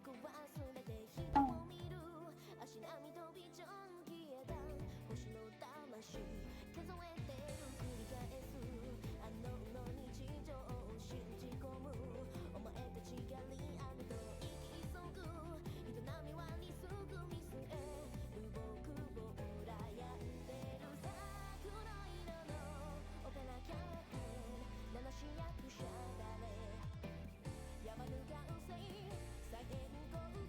こはそれで人を見る足並み飛びジョン消えた星の魂数えてる繰り返すあの日常を信じ込むお前たちがリアルと行き急ぐ営みはリスク見据える僕を羨んでる桜色のオペラキャラテン名の主役者誰山ぬかうせい再現行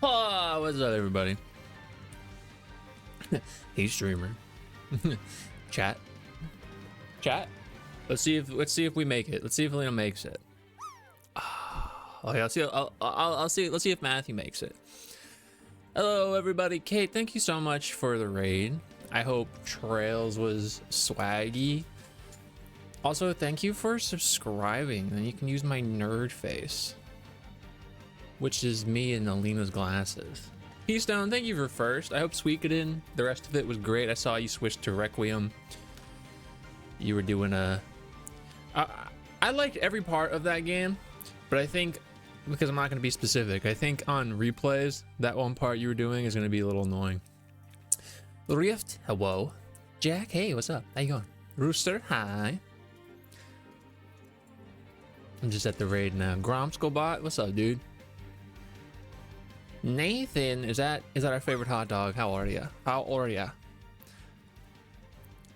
Oh, what's up, everybody? Hey, streamer. Chat. Let's see if we make it. Let's see if Lena makes it. Okay, I'll see. I'll see. Let's see if Matthew makes it. Hello, everybody. Kate, thank you so much for the raid. I hope Trails was swaggy. Also, thank you for subscribing. And you can use my nerd face, which is me in Alina's glasses. Keystone, thank you for first. I hope Suikoden, the rest of it was great. I saw you switch to Requiem. You were doing a... I liked every part of that game, but I think, because I'm not going to be specific, I think on replays, that one part you were doing is going to be a little annoying. Rift, hello. Jack, hey, what's up? How you going? Rooster, hi. I'm just at the raid now. Gromskobot, what's up, dude? Nathan, is that our favorite hot dog? How are ya? How are ya?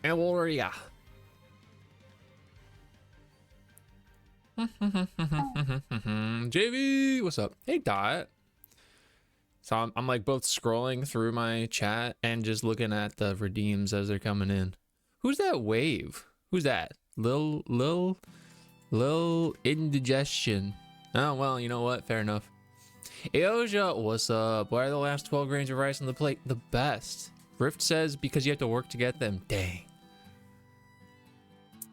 How are ya? JV, what's up? Hey, Dot. So I'm like both scrolling through my chat and just looking at the redeems as they're coming in. Who's that wave? Who's that? Lil indigestion. Oh, well, you know what? Fair enough. Eoja, what's up? Why are the last 12 grains of rice on the plate the best? Rift says because you have to work to get them. Dang.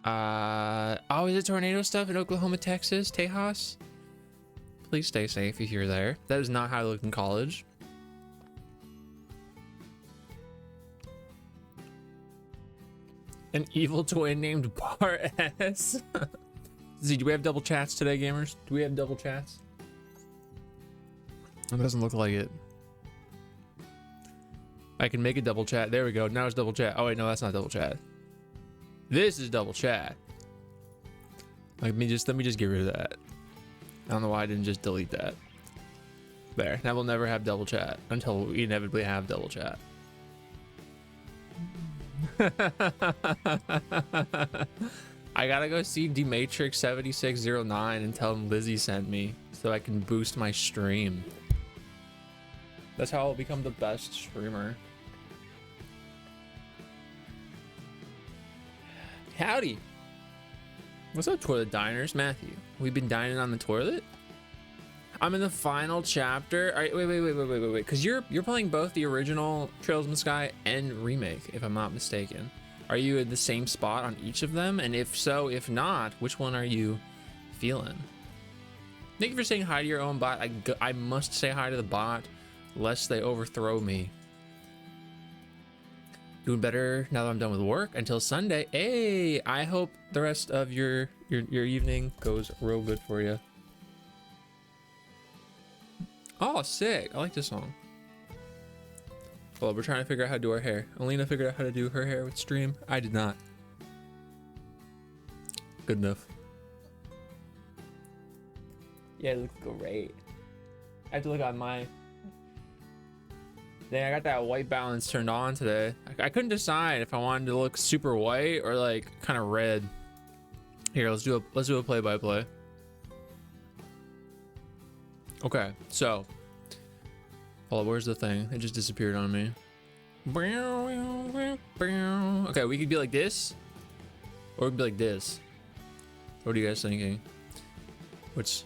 Oh, is it tornado stuff in Oklahoma, Texas? Tejas? Please stay safe if you're there. That is not how I looked in college. An evil twin named Bar S. Z, do we have double chats today, gamers? Do we have double chats? It doesn't look like it. I can make a double chat. There we go. Now it's double chat. Oh wait, no, that's not double chat. This is double chat. Let me just get rid of that. I don't know why I didn't just delete that. There. Now we'll never have double chat until we inevitably have double chat. I gotta go see dmatrix7609 and tell him Lizzie sent me so I can boost my stream. That's how I'll become the best streamer. Howdy. What's up, toilet diners? Matthew, we've been dining on the toilet? I'm in the final chapter. All right, wait. Because you're playing both the original Trails in the Sky and remake, if I'm not mistaken. Are you in the same spot on each of them? And if so, if not, which one are you feeling? Thank you for saying hi to your own bot. I must say hi to the bot, lest they overthrow me. Doing better now that I'm done with work until Sunday. Hey, I hope the rest of your evening goes real good for you. Oh, sick. I like this song. Well, we're trying to figure out how to do our hair. Alina figured out how to do her hair with stream. I did not. Good enough. Yeah, it looks great. I have to look on my... Dang, I got that white balance turned on today. I couldn't decide if I wanted to look super white or like kind of red. Here, let's do a play-by-play. Okay, so hold on, where's the thing? It just disappeared on me. Okay, we could be like this, or we could be like this. What are you guys thinking? What's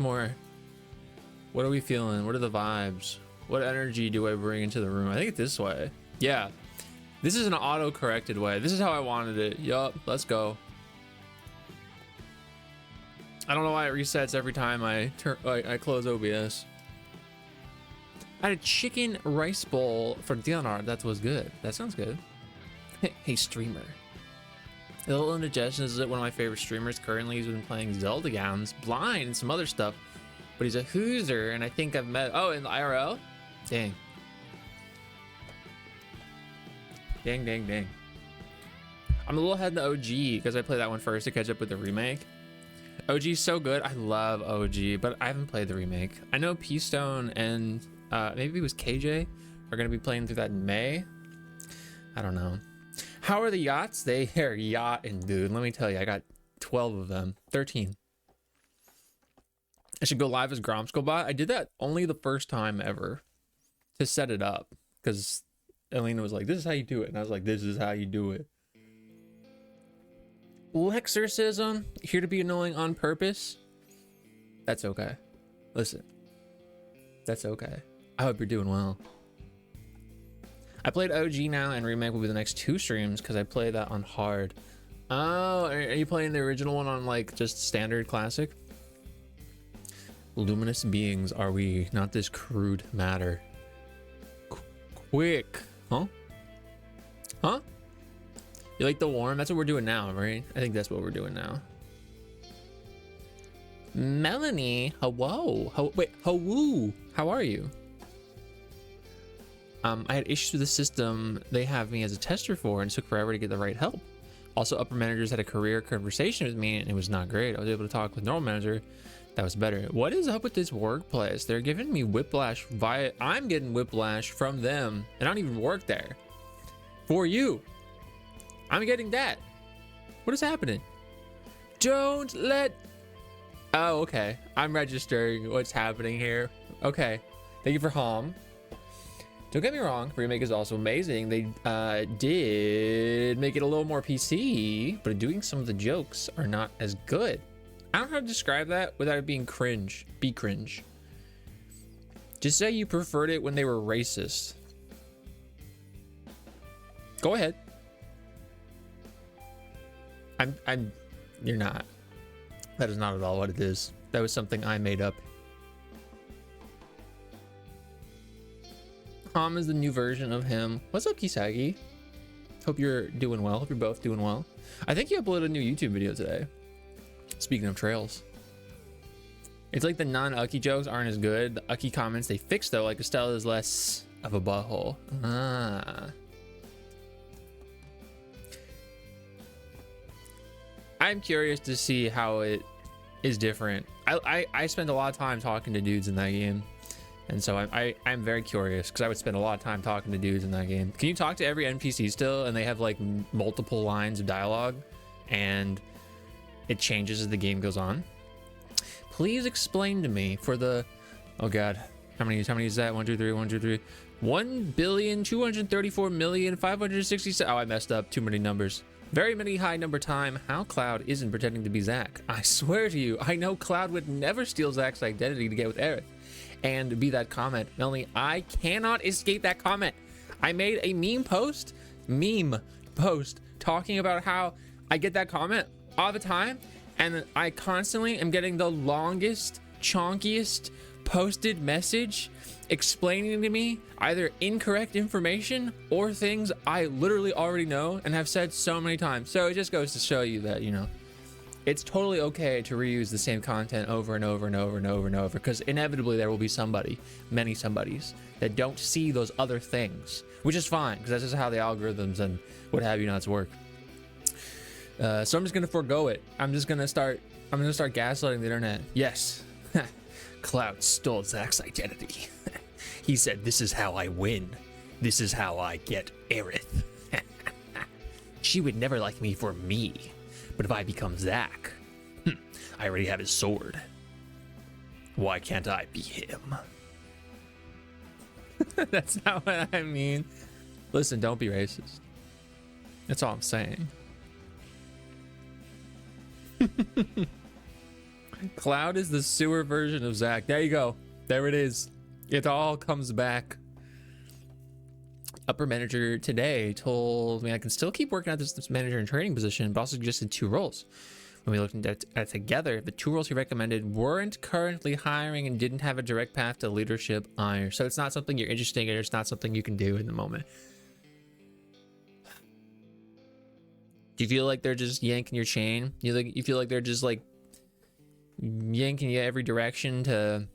more? What are we feeling? What are the vibes? What energy do I bring into the room? I think it's this way. Yeah, this is an auto-corrected way. This is how I wanted it. Yup, let's go. I don't know why it resets every time I close OBS. I had a chicken rice bowl for dinner. That was good. That sounds good. Hey, streamer. A little indigestion is one of my favorite streamers. Currently, he's been playing Zelda games, Blind, and some other stuff. But he's a hooser, and I think I've met... Oh, in the IRL? Dang. Dang. I'm a little ahead in the OG because I played that one first to catch up with the remake. OG's so good. I love OG, but I haven't played the remake. I know P-Stone and maybe it was KJ are going to be playing through that in May. I don't know. How are the yachts? They are yachting, dude. Let me tell you, I got 12 of them. 13. I should go live as Gromskullbot. I did that only the first time ever to set it up because Elena was like, this is how you do it. And I was like, this is how you do it. Lexorcism, here to be annoying on purpose. That's okay. Listen, that's okay. I hope you're doing well. I played OG now, and remake will be the next 2 streams because I play that on hard. Oh, are you playing the original one on like just standard classic? Luminous beings are we, not this crude matter. Quick, huh? You like the warm? That's what we're doing now, right? I think that's what we're doing now. Melanie, hello. Hello. How are you? I had issues with the system they have me as a tester for, and it took forever to get the right help. Also, upper managers had a career conversation with me, and it was not great. I was able to talk with normal manager. That was better. What is up with this workplace? They're giving me whiplash via... I'm getting whiplash from them, and I don't even work there. For you. I'm getting that. What is happening? Don't let... Oh, okay. I'm registering what's happening here. Okay. Thank you for home. Don't get me wrong. Remake is also amazing. They did make it a little more PC, but doing some of the jokes are not as good. I don't know how to describe that without it being cringe. Be cringe. Just say you preferred it when they were racist. Go ahead. You're not. That is not at all what it is. That was something I made up. Tom is the new version of him. What's up, Kisagi? Hope you're doing well. Hope you're both doing well. I think you uploaded a new YouTube video today. Speaking of trails. It's like the non-Ucky jokes aren't as good. The Ucky comments they fixed though, like Estelle is less of a butthole. Ah. I'm curious to see how it is different. I spent a lot of time talking to dudes in that game. And so I'm very curious because I would spend a lot of time talking to dudes in that game. Can you talk to every NPC still and they have like multiple lines of dialogue and it changes as the game goes on? Please explain to me for the, oh God, how many is that? 1, 2, 3, 1, 2, 3. 1,234,567. Oh, I messed up. Too many numbers. Very many high number time. How Cloud isn't pretending to be Zach. I swear to you, I know Cloud would never steal Zach's identity to get with Aerith and be that comment. Melanie, I cannot escape that comment. I made a meme post talking about how I get that comment all the time, and I constantly am getting the longest, chonkiest posted message explaining to me either incorrect information or things I literally already know and have said so many times. So it just goes to show you that, you know, it's totally okay to reuse the same content over and over and over and over and over, because inevitably there will be somebody, many somebodies, that don't see those other things, which is fine, because that's just how the algorithms and what have you nots work. So I'm just gonna forego it. I'm gonna start gaslighting the internet. Yes. Cloud stole Zach's identity. He said, "This is how I win. This is how I get Aerith. She would never like me for me. But if I become Zach, I already have his sword. Why can't I be him?" That's not what I mean. Listen, don't be racist. That's all I'm saying. Cloud is the sewer version of Zach. There you go. There it is. It all comes back. Upper manager today told me I can still keep working at this manager and training position, but also suggested 2 roles. When we looked at it together, the 2 roles he recommended weren't currently hiring and didn't have a direct path to leadership either. So it's not something you're interested in, or it's not something you can do in the moment. Do you feel like they're just yanking your chain? You feel like they're just like yanking you every direction to,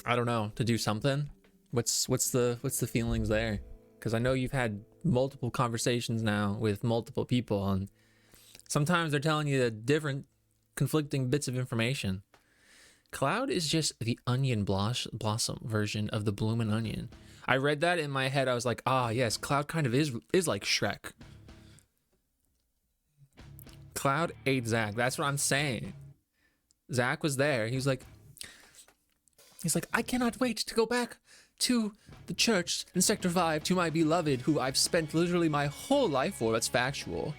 I don't know, to do something? What's the feelings there? Because I know you've had multiple conversations now with multiple people, and sometimes they're telling you different conflicting bits of information. Cloud is just the onion blossom version of the bloomin' onion. I read that in my head. I was like, ah, yes, Cloud kind of is like Shrek. Cloud ate Zach. That's what I'm saying. Zach was there. He's like, I cannot wait to go back to the church in Sector 5 to my beloved, who I've spent literally my whole life for. That's factual.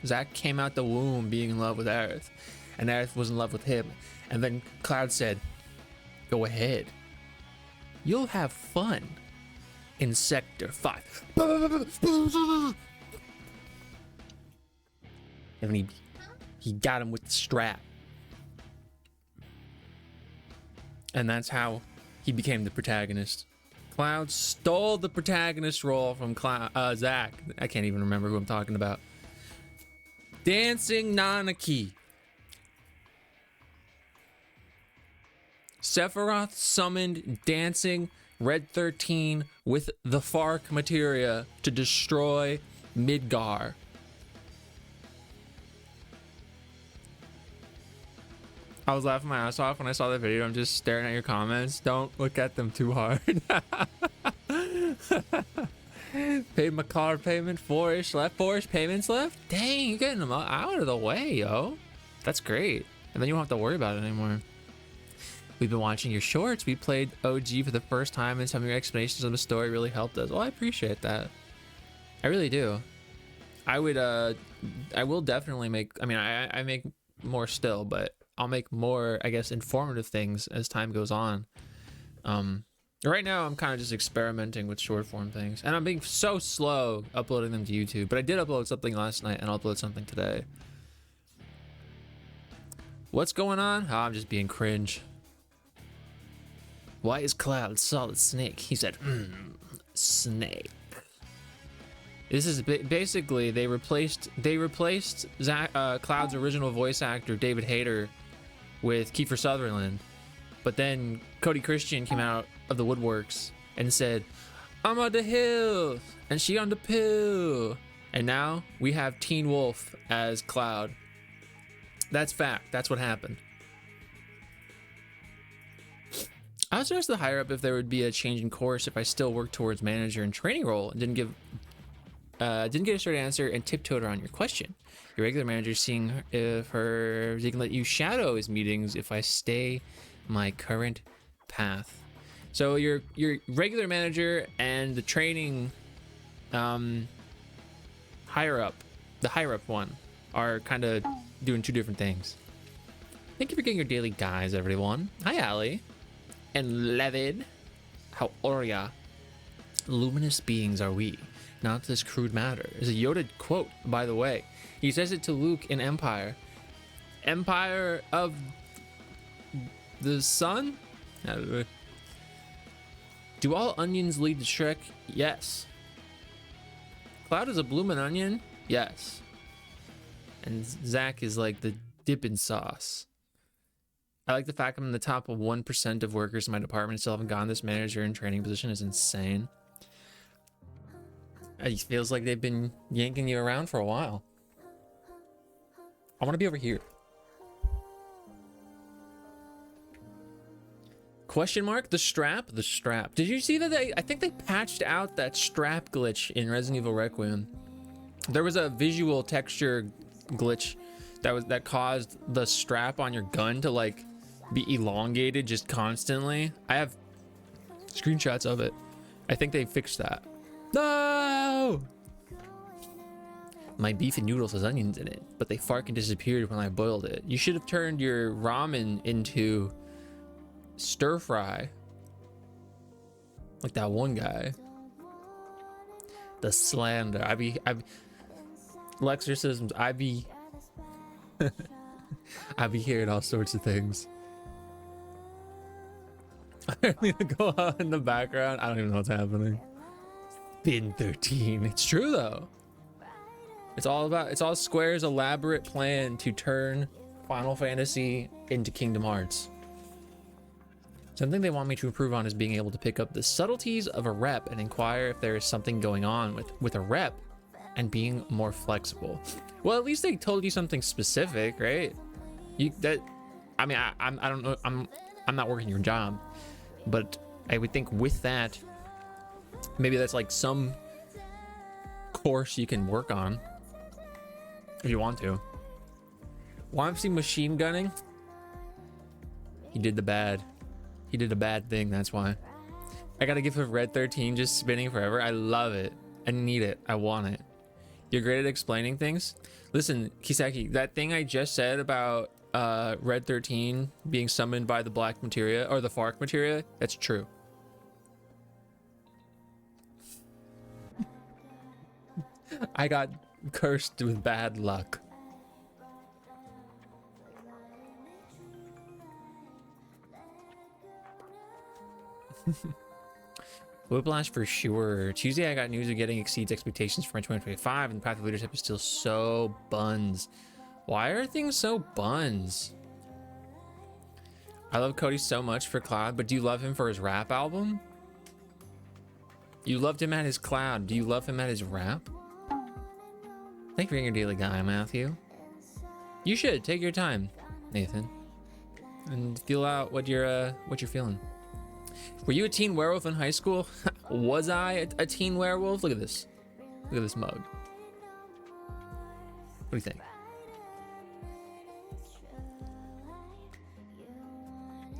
Zach came out the womb being in love with Aerith, and Aerith was in love with him. And then Cloud said, go ahead. You'll have fun in Sector 5. And then he got him with the strap. And that's how he became the protagonist. Cloud stole the protagonist role from Zach. I can't even remember who I'm talking about. Dancing Nanaki. Sephiroth summoned Dancing Red 13 with the Fark materia to destroy Midgar. I was laughing my ass off when I saw the video. I'm just staring at your comments. Don't look at them too hard. Paid my car payment, 4-ish left. 4-ish payments left? Dang, you're getting them out of the way, yo. That's great. And then you don't have to worry about it anymore. We've been watching your shorts. We played OG for the first time, and some of your explanations of the story really helped us. Well, I appreciate that. I really do. I will definitely make, I make more still, but I'll make more, I guess, informative things as time goes on. Right now, I'm kind of just experimenting with short form things, and I'm being so slow uploading them to YouTube. But I did upload something last night, and I'll upload something today. What's going on? Oh, I'm just being cringe. Why is Cloud solid snake? He said, snake. This is basically they replaced Cloud's original voice actor David Hayter with Kiefer Sutherland, but then Cody Christian came out of the woodworks and said, I'm on the hill and she on the pill, and now we have Teen Wolf as Cloud. That's fact. That's what happened. I was asked the higher up if there would be a change in course if I still worked towards manager and training role, and didn't get a straight answer and tiptoed around your question. Your regular manager seeing if they can let you shadow his meetings if I stay my current path. So your regular manager and the training higher up, the higher up one, are kind of doing two different things. Thank you for getting your daily guys, everyone. Hi, Ali. And Levid. How are ya? Luminous beings are we, not this crude matter. Is a Yoda quote, by the way. He says it to Luke in Empire. Empire of the Sun? Do all onions lead to Shrek? Yes. Cloud is a bloomin' onion? Yes. And Zach is like the dipping sauce. I like the fact I'm in the top of 1% of workers in my department and still haven't gotten this manager in training position is insane. It feels like they've been yanking you around for a while. I want to be over here. Question mark? The strap? The strap. Did you see that I think they patched out that strap glitch in Resident Evil Requiem. There was a visual texture glitch that caused the strap on your gun to like be elongated just constantly. I have screenshots of it. I think they fixed that. No! My beef and noodles has onions in it, but they fucking disappeared when I boiled it. You should have turned your ramen into stir fry, like that one guy. The slander. I be Lexorcisms. I be hearing all sorts of things. I need to go out in the background. I don't even know what's happening. Bin 13. It's true though. It's all Square's elaborate plan to turn Final Fantasy into Kingdom Hearts. Something they want me to improve on is being able to pick up the subtleties of a rep and inquire if there is something going on with a rep, and being more flexible. Well, at least they told you something specific, right? I don't know. I'm not working your job, but I would think with that, maybe that's like some course you can work on if you want to. YMC machine gunning. He did the bad. He did a bad thing, that's why. I gotta give a Red 13 just spinning forever. I love it. I need it. I want it. You're great at explaining things. Listen, Kiseki, that thing I just said about Red 13 being summoned by the black materia, or the FARC materia, that's true. I got cursed with bad luck. Whiplash for sure. Tuesday I got news of getting exceeds expectations for my 2025, and the path of leadership is still so buns. Why are things so buns? I love Cody so much for Cloud, but do you love him for his rap album? You loved him at his Cloud. Do you love him at his rap? Thank you for being your daily guy, Matthew. You should take your time, Nathan, and feel out what you're feeling. Were you a teen werewolf in high school? Was I a teen werewolf? Look at this. Look at this mug. What do you think?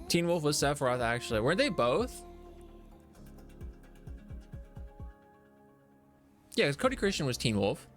Teen Wolf was Sephiroth, actually. Weren't they both? Yeah, because Cody Christian was Teen Wolf.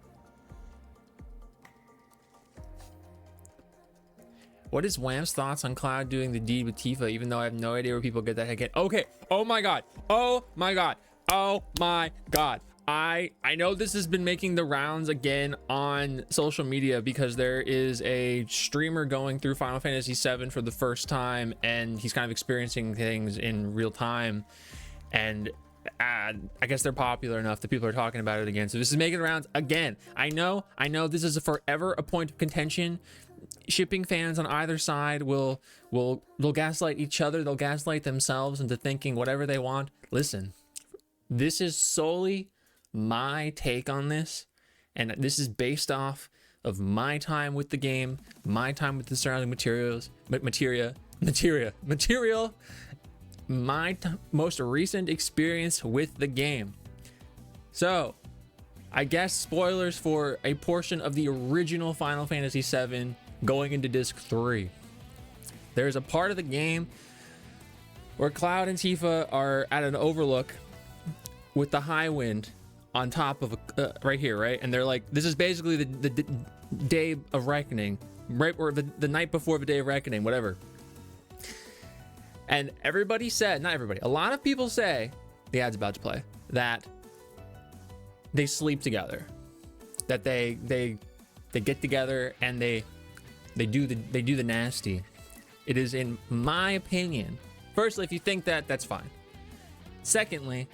What is Wham's thoughts on Cloud doing the deed with Tifa, even though I have no idea where people get that again? Okay. Oh my god. Oh my god. Oh my god. I know this has been making the rounds again on social media because there is a streamer going through Final Fantasy VII for the first time, and he's kind of experiencing things in real time, and I guess they're popular enough that people are talking about it again. So this is making the rounds again. I know this is forever a point of contention. Shipping fans on either side will gaslight each other. They'll gaslight themselves into thinking whatever they want. Listen, this is solely my take on this, and this is based off of my time with the game, my time with the surrounding material, my most recent experience with the game. So I guess spoilers for a portion of the original Final Fantasy VII going into disc 3. There's a part of the game where Cloud and Tifa are at an overlook with the high wind on top of right here, right? And they're like, this is basically the day of reckoning, right? Or the night before the day of reckoning, whatever. And everybody said, not everybody, a lot of people say, the ad's about to play, that they sleep together, that they get together and they do the nasty. It is, in my opinion, firstly, if you think that, that's fine. Secondly,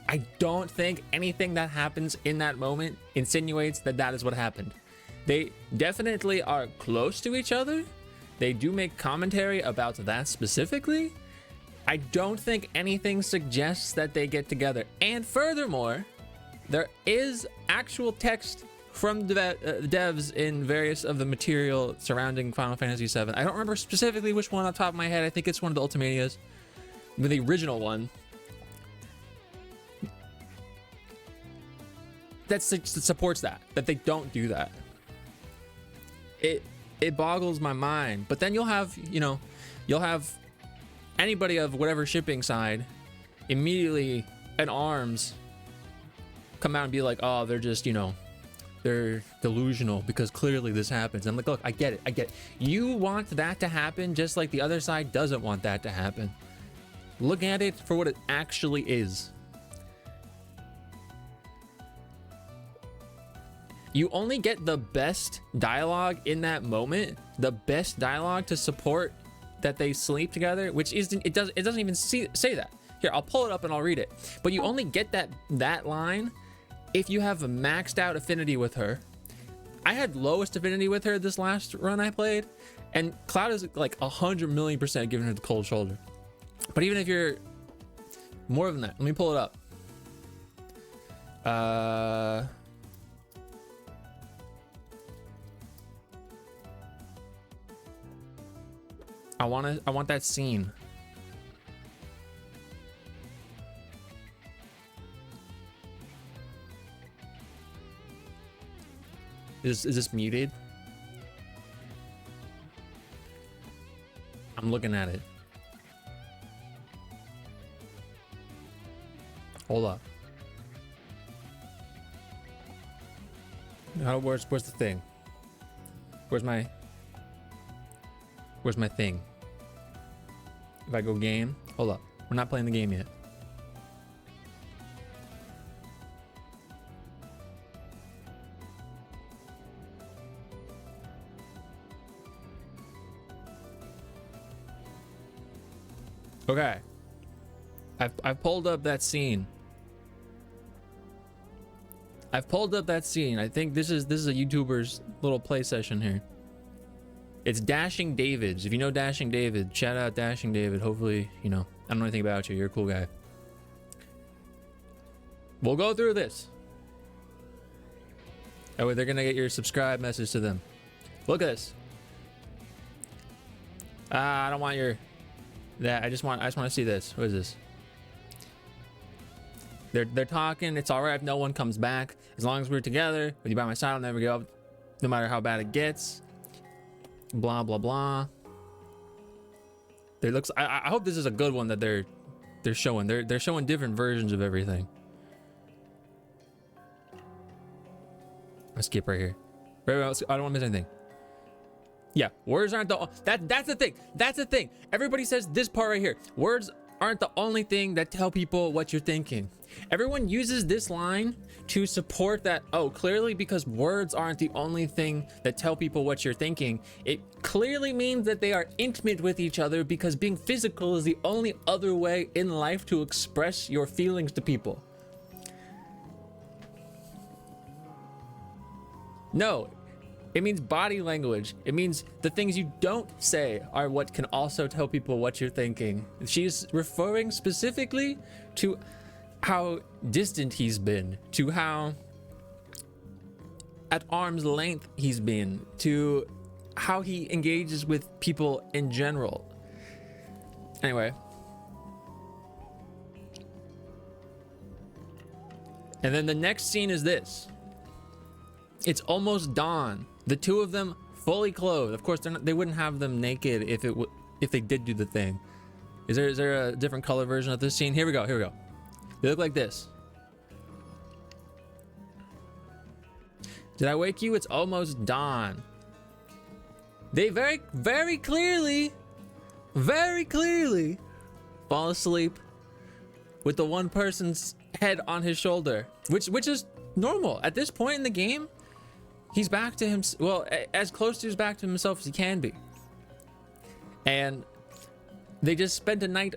I don't think anything that happens in that moment insinuates that that is what happened. They definitely are close to each other. They do make commentary about that specifically. I don't think anything suggests that they get together. And furthermore, there is actual text from the devs in various of the material surrounding Final Fantasy VII. I don't remember specifically which one on top of my head. I think it's one of the Ultimanias, the original one. That supports that they don't do that. It boggles my mind. But then you'll have anybody of whatever shipping side immediately in arms come out and be like, oh, they're just, they're delusional because clearly this happens. I'm like, look, I get it. You want that to happen just like the other side doesn't want that to happen. Look at it for what it actually is. You only get the best dialogue in that moment, the best dialogue to support that they sleep together, which isn't, it doesn't even say that. Here, I'll pull it up and I'll read it. But you only get that line if you have a maxed out affinity with her. I had lowest affinity with her this last run I played, and Cloud is like 100,000,000% giving her the cold shoulder. But even if you're more than that, let me pull it up. I want that scene. Is this muted? I'm looking at it. Hold up. Where's the thing? Where's my thing? If I go game, hold up. We're not playing the game yet. Okay. I've pulled up that scene. I think this is a YouTuber's little play session here. It's Dashing Davids. If you know Dashing David, shout out Dashing David. Hopefully, I don't know anything about you. You're a cool guy. We'll go through this. Oh, wait, they're gonna get your subscribe message to them. Look at this. I don't want your that. I just want to see this. What is this? They're talking. It's all right if no one comes back. As long as we're together, with you by my side, I'll never give up, no matter how bad it gets. Blah blah blah. I hope this is a good one that they're showing. They're showing different versions of everything. I'll skip right here. I don't want to miss anything. Yeah, words aren't that's the thing. That's the thing. Everybody says this part right here. Words aren't the only thing that tell people what you're thinking. Everyone uses this line to support that, oh, clearly because words aren't the only thing that tell people what you're thinking, it clearly means that they are intimate with each other, because being physical is the only other way in life to express your feelings to people. No, it means body language. It means the things you don't say are what can also tell people what you're thinking. She's referring specifically to how distant he's been, to how at arm's length he's been, to how he engages with people in general. Anyway. And then the next scene is this. It's almost dawn. The two of them fully clothed. Of course, they wouldn't have them naked if they did do the thing. Is there a different color version of this scene? Here we go. Here we go. They look like this. Did I wake you? It's almost dawn. They very, very clearly fall asleep with the one person's head on his shoulder, which is normal at this point in the game. He's back to him, well, as close to his back to himself as he can be. And they just spent a night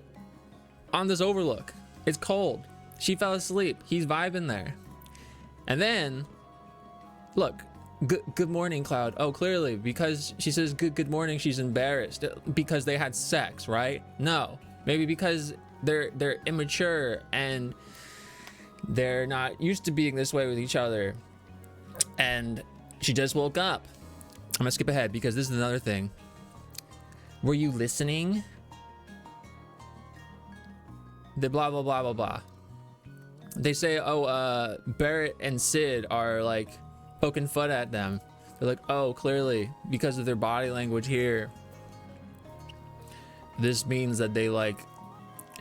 on this overlook. It's cold. She fell asleep. He's vibing there. And then, look, good morning, Cloud. Oh, clearly, because she says good morning, she's embarrassed because they had sex, right? No, maybe because they're immature and they're not used to being this way with each other. And she just woke up. I'm gonna skip ahead because this is another thing. Were you listening? The blah blah blah blah blah. They say, oh, Barrett and Sid are like poking fun at them. They're like, oh, clearly because of their body language here, this means that they like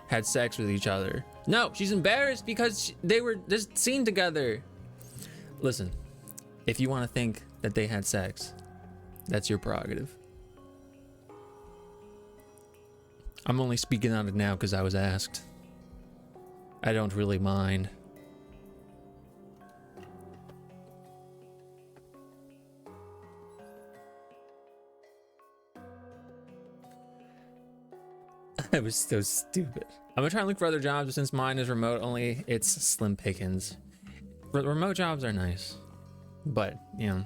had sex with each other. No, she's embarrassed because they were just seen together. Listen, if you want to think that they had sex, that's your prerogative. I'm only speaking on it now because I was asked. I don't really mind. That was so stupid. I'm gonna try and look for other jobs, but since mine is remote only, it's slim pickings. Remote jobs are nice, but you know.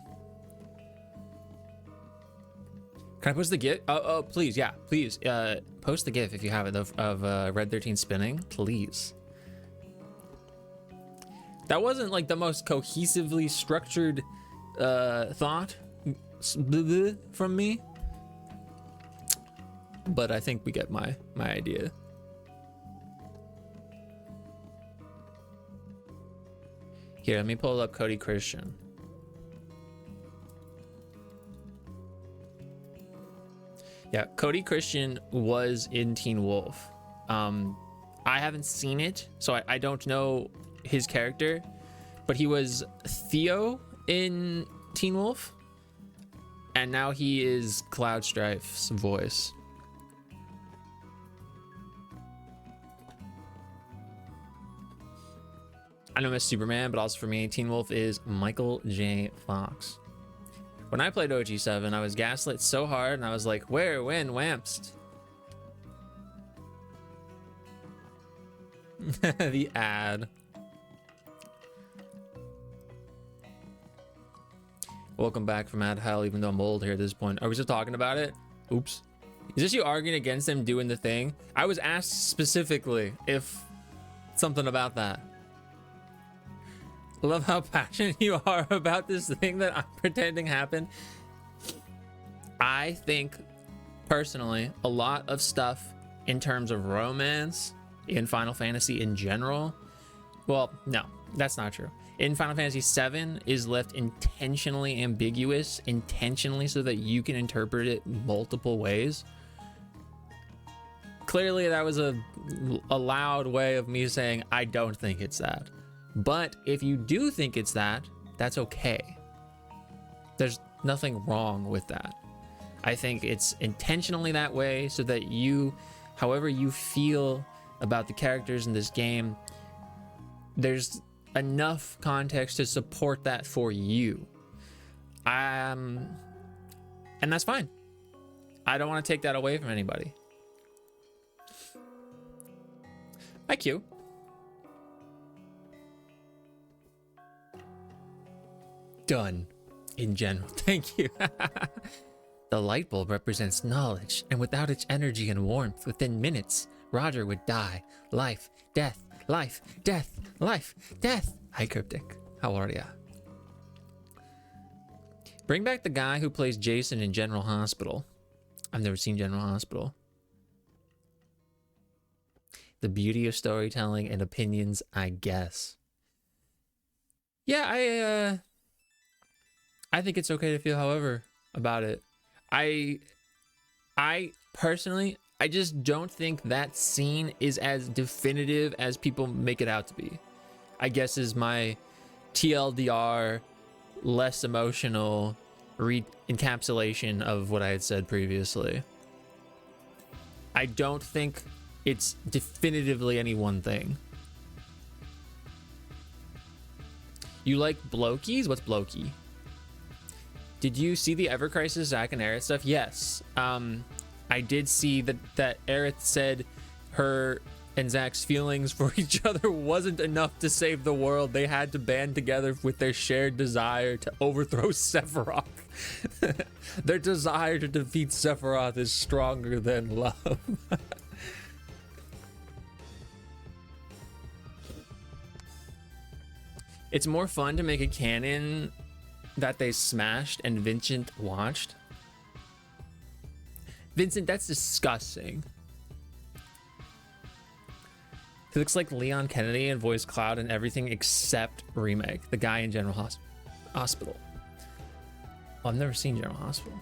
Can I post the GIF? Oh, please, yeah, please. Post the GIF if you have it of Red 13 spinning, please. That wasn't like the most cohesively structured thought from me, but I think we get my idea. Here, let me pull up Cody Christian. Yeah, Cody Christian was in Teen Wolf. I haven't seen it, so I don't know his character, but he was Theo in Teen Wolf, and now he is Cloud Strife's voice. I know Miss Superman, but also for me, Teen Wolf is Michael J. Fox. When I played OG7, I was gaslit so hard, and I was like, where, when, whamst? The ad. Welcome back from ad hell, even though I'm old here at this point. Are we still talking about it? Oops. Is this you arguing against them doing the thing? I was asked specifically if something about that. Love how passionate you are about this thing that I'm pretending happened. I think, personally, a lot of stuff in terms of romance in Final Fantasy in general, well, no, that's not true. In Final Fantasy VII is left intentionally ambiguous, intentionally so that you can interpret it multiple ways. Clearly, that was a loud way of me saying I don't think it's that. But if you do think it's that, that's okay. There's nothing wrong with that. I think it's intentionally that way so that you, however you feel about the characters in this game, there's enough context to support that for you. And that's fine. I don't want to take that away from anybody. Hi, Q. Done. In general. Thank you. The light bulb represents knowledge, and without its energy and warmth, within minutes, Roger would die. Life, death, life, death, life, death. Hi, Cryptic. How are ya? Bring back the guy who plays Jason in General Hospital. I've never seen General Hospital. The beauty of storytelling and opinions, I guess. Yeah, I think it's okay to feel however about it. I personally, I just don't think that scene is as definitive as people make it out to be. I guess is my TLDR, less emotional encapsulation of what I had said previously. I don't think it's definitively any one thing. You like blokies? What's blokey? Did you see the Ever Crisis Zack and Aerith stuff? Yes. I did see that Aerith said her and Zack's feelings for each other wasn't enough to save the world. They had to band together with their shared desire to overthrow Sephiroth. Their desire to defeat Sephiroth is stronger than love. It's more fun to make a canon that they smashed and Vincent watched. Vincent, that's disgusting. He looks like Leon Kennedy and voiced Cloud in everything except remake. The guy in General Hospital. Oh, I've never seen General Hospital.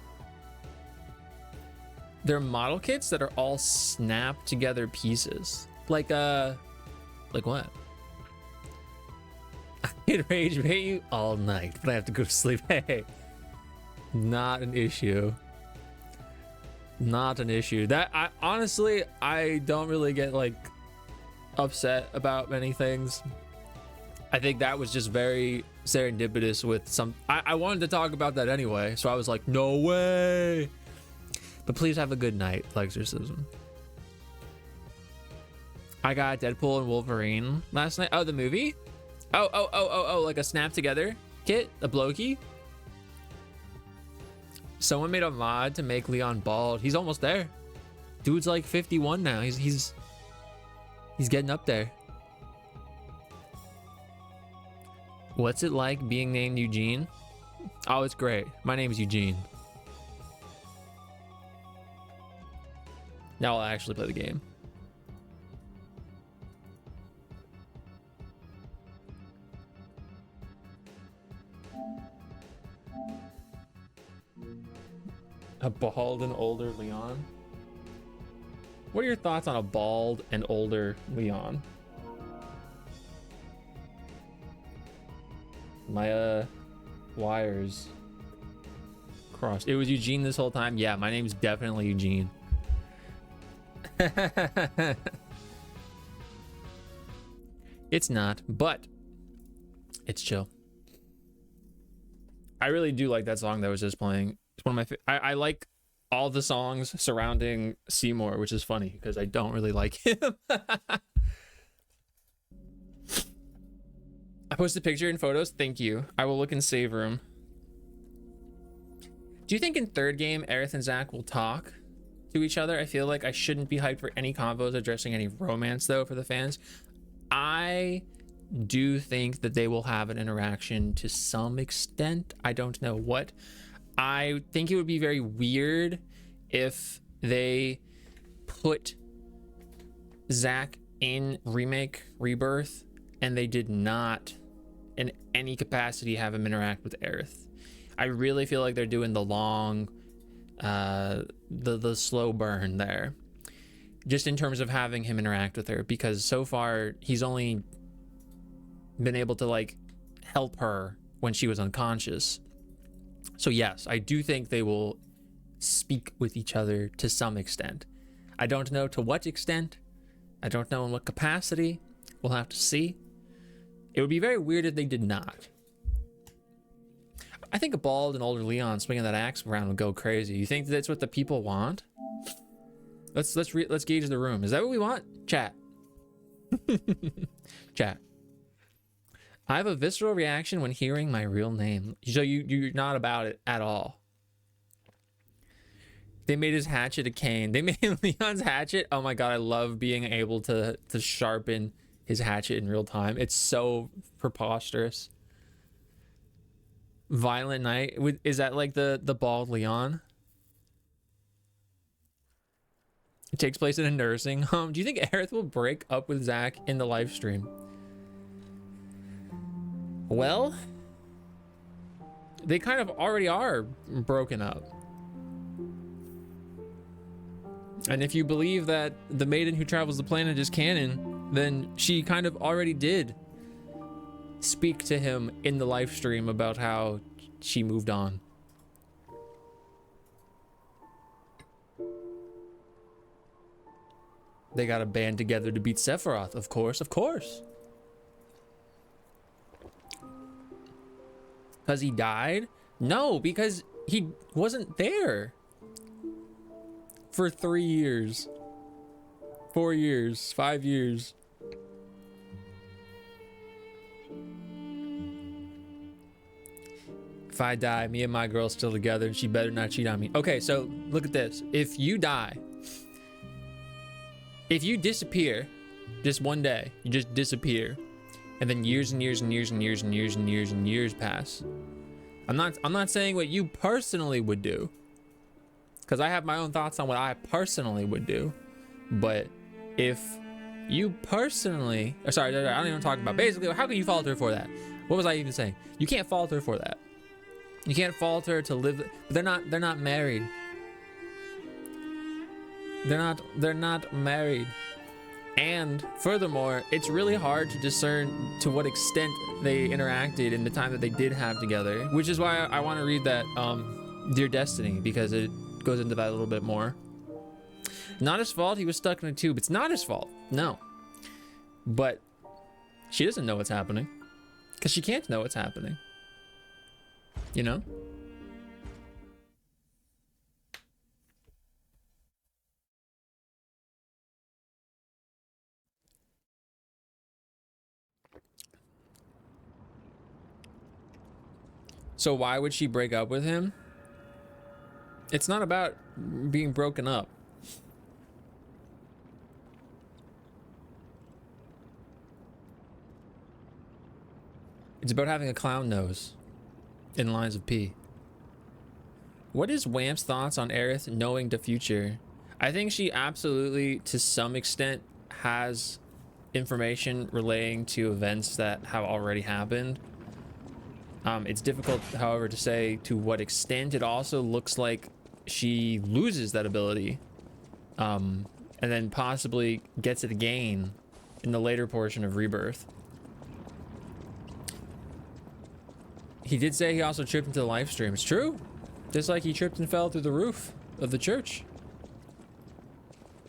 They're model kits that are all snapped together pieces. Like what? I can rage bait you all night, but I have to go to sleep. Hey, not an issue. Not an issue. That I honestly, I don't really get like upset about many things. I think that was just very serendipitous with some. I wanted to talk about that anyway, so I was like, no way. But please have a good night, Exorcism. I got Deadpool and Wolverine last night. Oh, the movie? Oh, like a snap together kit, a blokey. Someone made a mod to make Leon bald. He's almost there. Dude's like 51 now. He's getting up there. What's it like being named Eugene? Oh, it's great. My name is Eugene. Now I'll actually play the game. A bald and older Leon? What are your thoughts on a bald and older Leon? My wires crossed. It was Eugene this whole time? Yeah, my name's definitely Eugene. It's not, but it's chill. I really do like that song that was just playing. It's one of my I like all the songs surrounding Seymour, which is funny because I don't really like him. I posted a picture and photos. Thank you. I will look in save room. Do you think in third game Aerith and Zack will talk to each other? I feel like I shouldn't be hyped for any combos addressing any romance though for the fans. I do think that they will have an interaction to some extent. I don't know what. I think it would be very weird if they put Zack in Remake Rebirth and they did not in any capacity have him interact with Aerith. I really feel like they're doing the long the slow burn there, just in terms of having him interact with her, because so far he's only been able to like help her when she was unconscious. So yes, I do think they will speak with each other to some extent. I don't know to what extent. I don't know in what capacity. We'll have to see. It would be very weird if they did not. I think a bald and older Leon swinging that axe around would go crazy. You think that's what the people want? Let's gauge the room. Is that what we want? Chat. Chat. I have a visceral reaction when hearing my real name. So you're not about it at all. They made his hatchet a cane. They made Leon's hatchet. Oh my god, I love being able to sharpen his hatchet in real time. It's so preposterous. Violent Night. Is that like the bald Leon? It takes place in a nursing home. Do you think Aerith will break up with Zach in the live stream? Well, they kind of already are broken up. And if you believe that the maiden who travels the planet is canon, then she kind of already did speak to him in the live stream about how she moved on. They got to band together to beat Sephiroth, of course, of course. Because he died? No, because he wasn't there for 3 years, 4 years, 5 years. If I die, me and my girl's still together and she better not cheat on me. Okay, so look at this. If you die, if you disappear, just one day, you just disappear, and then years and years and years and years and years and years and years pass. I'm not saying what you personally would do, because I have my own thoughts on what I personally would do. But if you personally, or sorry, I don't even talk about. Basically, how can you falter for that? What was I even saying? You can't falter for that. You can't falter to live. But they're not married. They're not married. And furthermore, it's really hard to discern to what extent they interacted in the time that they did have together, which is why I want to read that Dear Destiny, because it goes into that a little bit more. Not his fault he was stuck in a tube. It's not his fault, no. But she doesn't know what's happening, because she can't know what's happening, you know? So why would she break up with him? It's not about being broken up. It's about having a clown nose in lines of P. What is Wamp's thoughts on Aerith knowing the future? I think she absolutely, to some extent, has information relating to events that have already happened. It's difficult, however, to say to what extent. It also looks like she loses that ability, and then possibly gets it again in the later portion of Rebirth. He did say he also tripped into the live stream. It's true. Just like he tripped and fell through the roof of the church.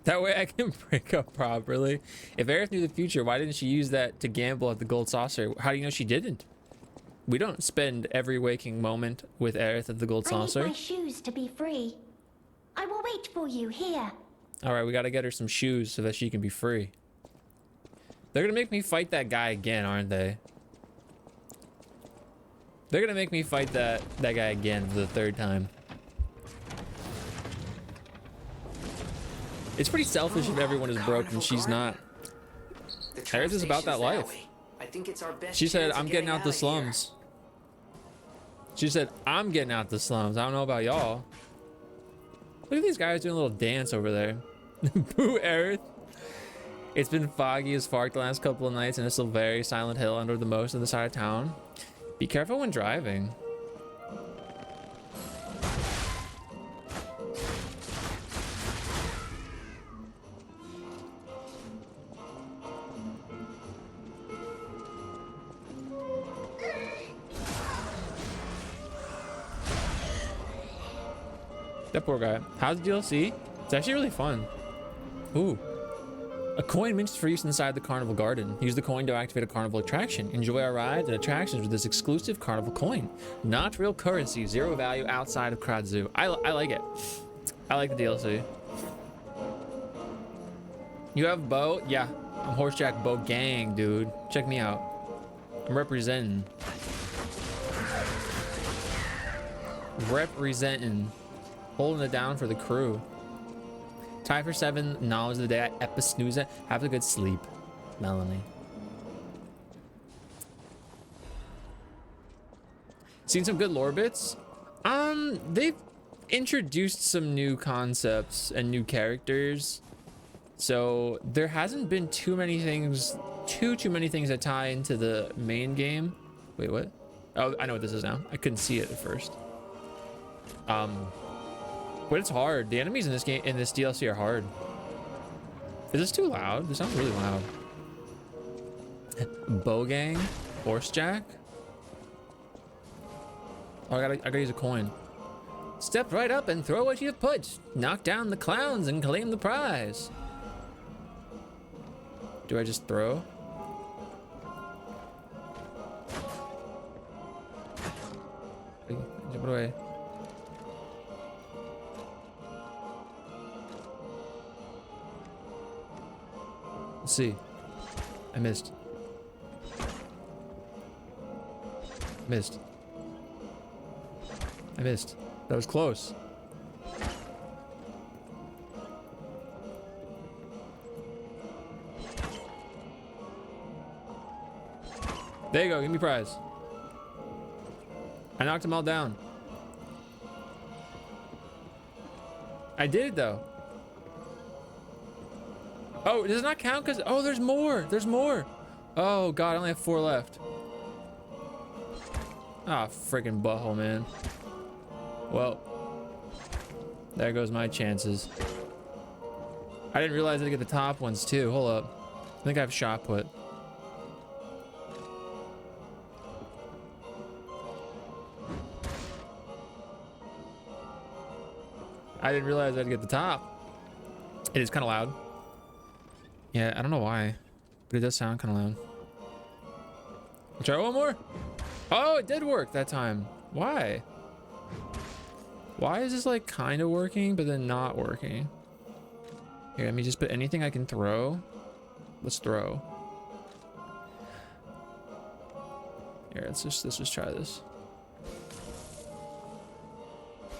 That way I can break up properly. If Aerith knew the future, why didn't she use that to gamble at the gold saucer? How do you know she didn't? We don't spend every waking moment with Aerith at the gold saucer. I need my shoes to be free. I will wait for you here. All right, we got to get her some shoes so that she can be free. They're going to make me fight that guy again, aren't they? They're going to make me fight that guy again for the third time. It's pretty selfish if everyone is broke and she's not. Aerith is about that life. I think it's our best. She said, I'm getting out the slums. She said, I'm getting out the slums. I don't know about y'all. Look at these guys doing a little dance over there. Boo, Aerith. It's been foggy as fuck the last couple of nights, and it's still very Silent Hill under the most of the side of town. Be careful when driving. That poor guy. How's the DLC? It's actually really fun. Ooh. A coin minted for use inside the carnival garden. Use the coin to activate a carnival attraction. Enjoy our rides and attractions with this exclusive carnival coin. Not real currency, zero value outside of Crowd Zoo. I like it. I like the DLC. You have Bo? Yeah. I'm Horsejack Bo gang, dude. Check me out. I'm representing. Holding it down for the crew. Time for 7 knowledge of the day. Episnooza. Have a good sleep, Melanie. Seen some good lore bits? They've introduced some new concepts and new characters. So there hasn't been too many things that tie into the main game. Wait, what? Oh, I know what this is now. I couldn't see it at first. But it's hard. The enemies in this game, in this DLC, are hard. Is this too loud? This sounds really loud. Bogang, Horsejack. Oh, I gotta use a coin. Step right up and throw what you've put. Knock down the clowns and claim the prize. Do I just throw? Jump away. Let's see. I missed. Missed. I missed. That was close. There you go. Give me prize. I knocked them all down. I did it though. Oh, does it not count? Because, oh, there's more. There's more. Oh, God, I only have 4 left. Ah, freaking butthole, man. Well, there goes my chances. I didn't realize I had to get the top ones, too. Hold up. I think I have shot put. I didn't realize I had to get the top. It is kind of loud. Yeah, I don't know why, but it does sound kind of loud. I'll try one more. Oh, it did work that time. Why? Why is this like kind of working, but then not working? Here, let me just put anything I can throw. Let's throw. Here, let's just try this.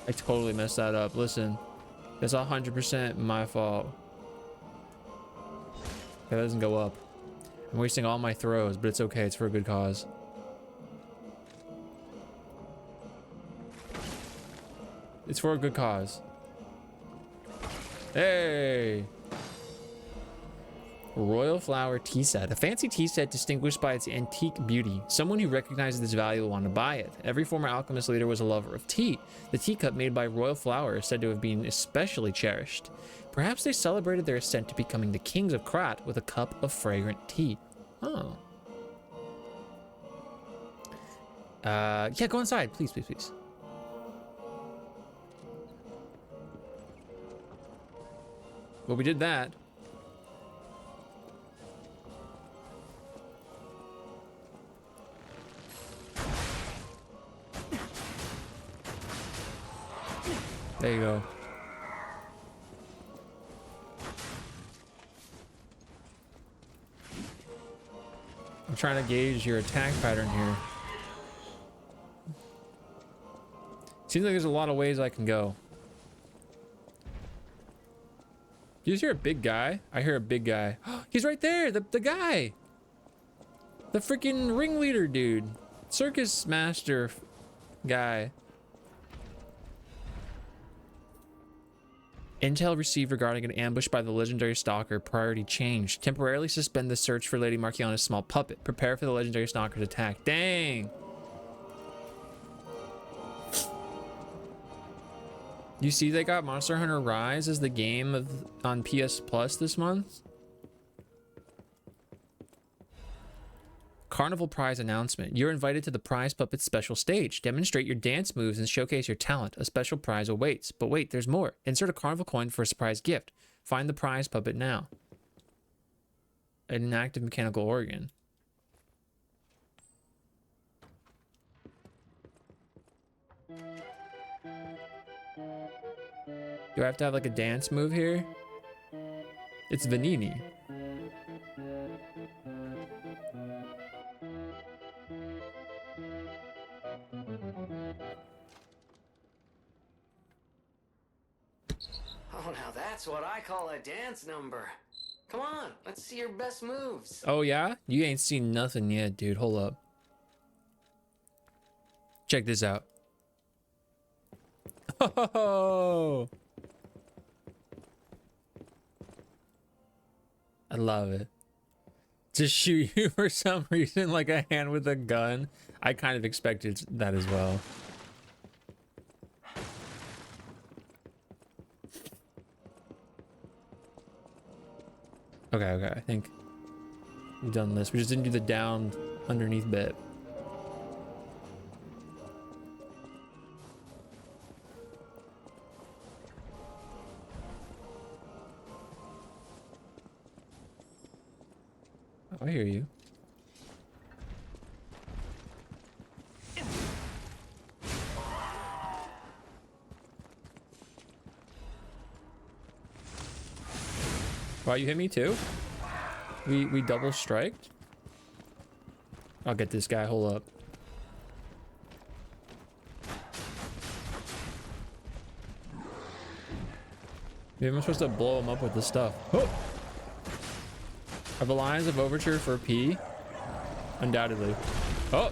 I totally messed that up. Listen, that's 100% my fault. That doesn't go up. I'm wasting all my throws, but it's okay. It's for a good cause. It's for a good cause. Hey! Royal Flower tea set. A fancy tea set distinguished by its antique beauty. Someone who recognizes its value will want to buy it. Every former alchemist leader was a lover of tea. The teacup made by Royal Flower is said to have been especially cherished. Perhaps they celebrated their ascent to becoming the kings of Krat with a cup of fragrant tea. Oh. Yeah, go inside. Please, please, please. Well, we did that. There you go. I'm trying to gauge your attack pattern here. Seems like there's a lot of ways I can go. Do you just hear a big guy? I hear a big guy. He's right there, the guy. The freaking ringleader dude. Circus master guy. Intel received regarding an ambush by the legendary stalker. Priority changed. Temporarily suspend the search for Lady Marchiana's small puppet. Prepare for the legendary stalker's attack. Dang! You see they got Monster Hunter Rise as the game on PS Plus this month? Carnival prize announcement. You're invited to the prize puppet special stage. Demonstrate your dance moves and showcase your talent. A special prize awaits. But wait, there's more. Insert a carnival coin for a surprise gift. Find the prize puppet now. An inactive mechanical organ. Do I have to have like a dance move here? It's Vanini. Oh, now that's what I call a dance number. Come on, let's see your best moves. Oh yeah? You ain't seen nothing yet, dude. Hold up. Check this out. Oh, I love it. To shoot you for some reason like a hand with a gun. I kind of expected that as well. Okay, I think we've done this. We just didn't do the down underneath bit. Oh, I hear you. Wow, you hit me too? We double striked? I'll get this guy, hold up. Maybe I'm supposed to blow him up with this stuff. Oh! Are the lines of Overture for P? Undoubtedly. Oh!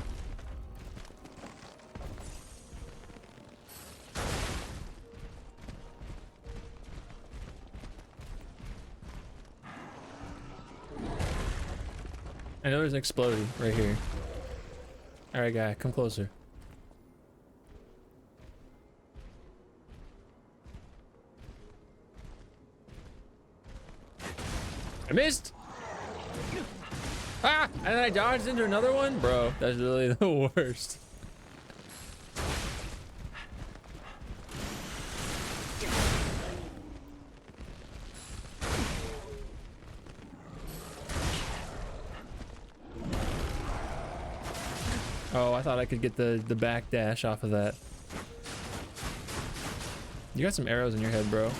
I know there's an exploding right here. Alright, guy, come closer. I missed! Ah! And then I dodged into another one? Bro, that's really the worst. Oh, I thought I could get the back dash off of that. You got some arrows in your head, bro.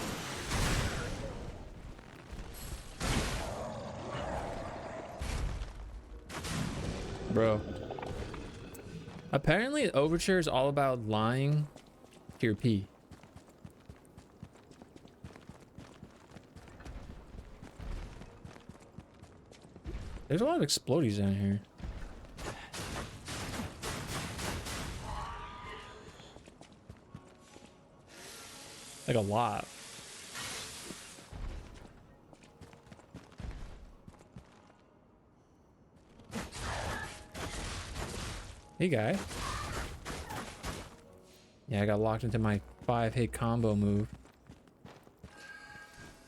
Bro. Apparently, Overture is all about lying to your P. There's a lot of explodies down here. Like a lot. Hey, guy. Yeah, I got locked into my 5-hit combo move.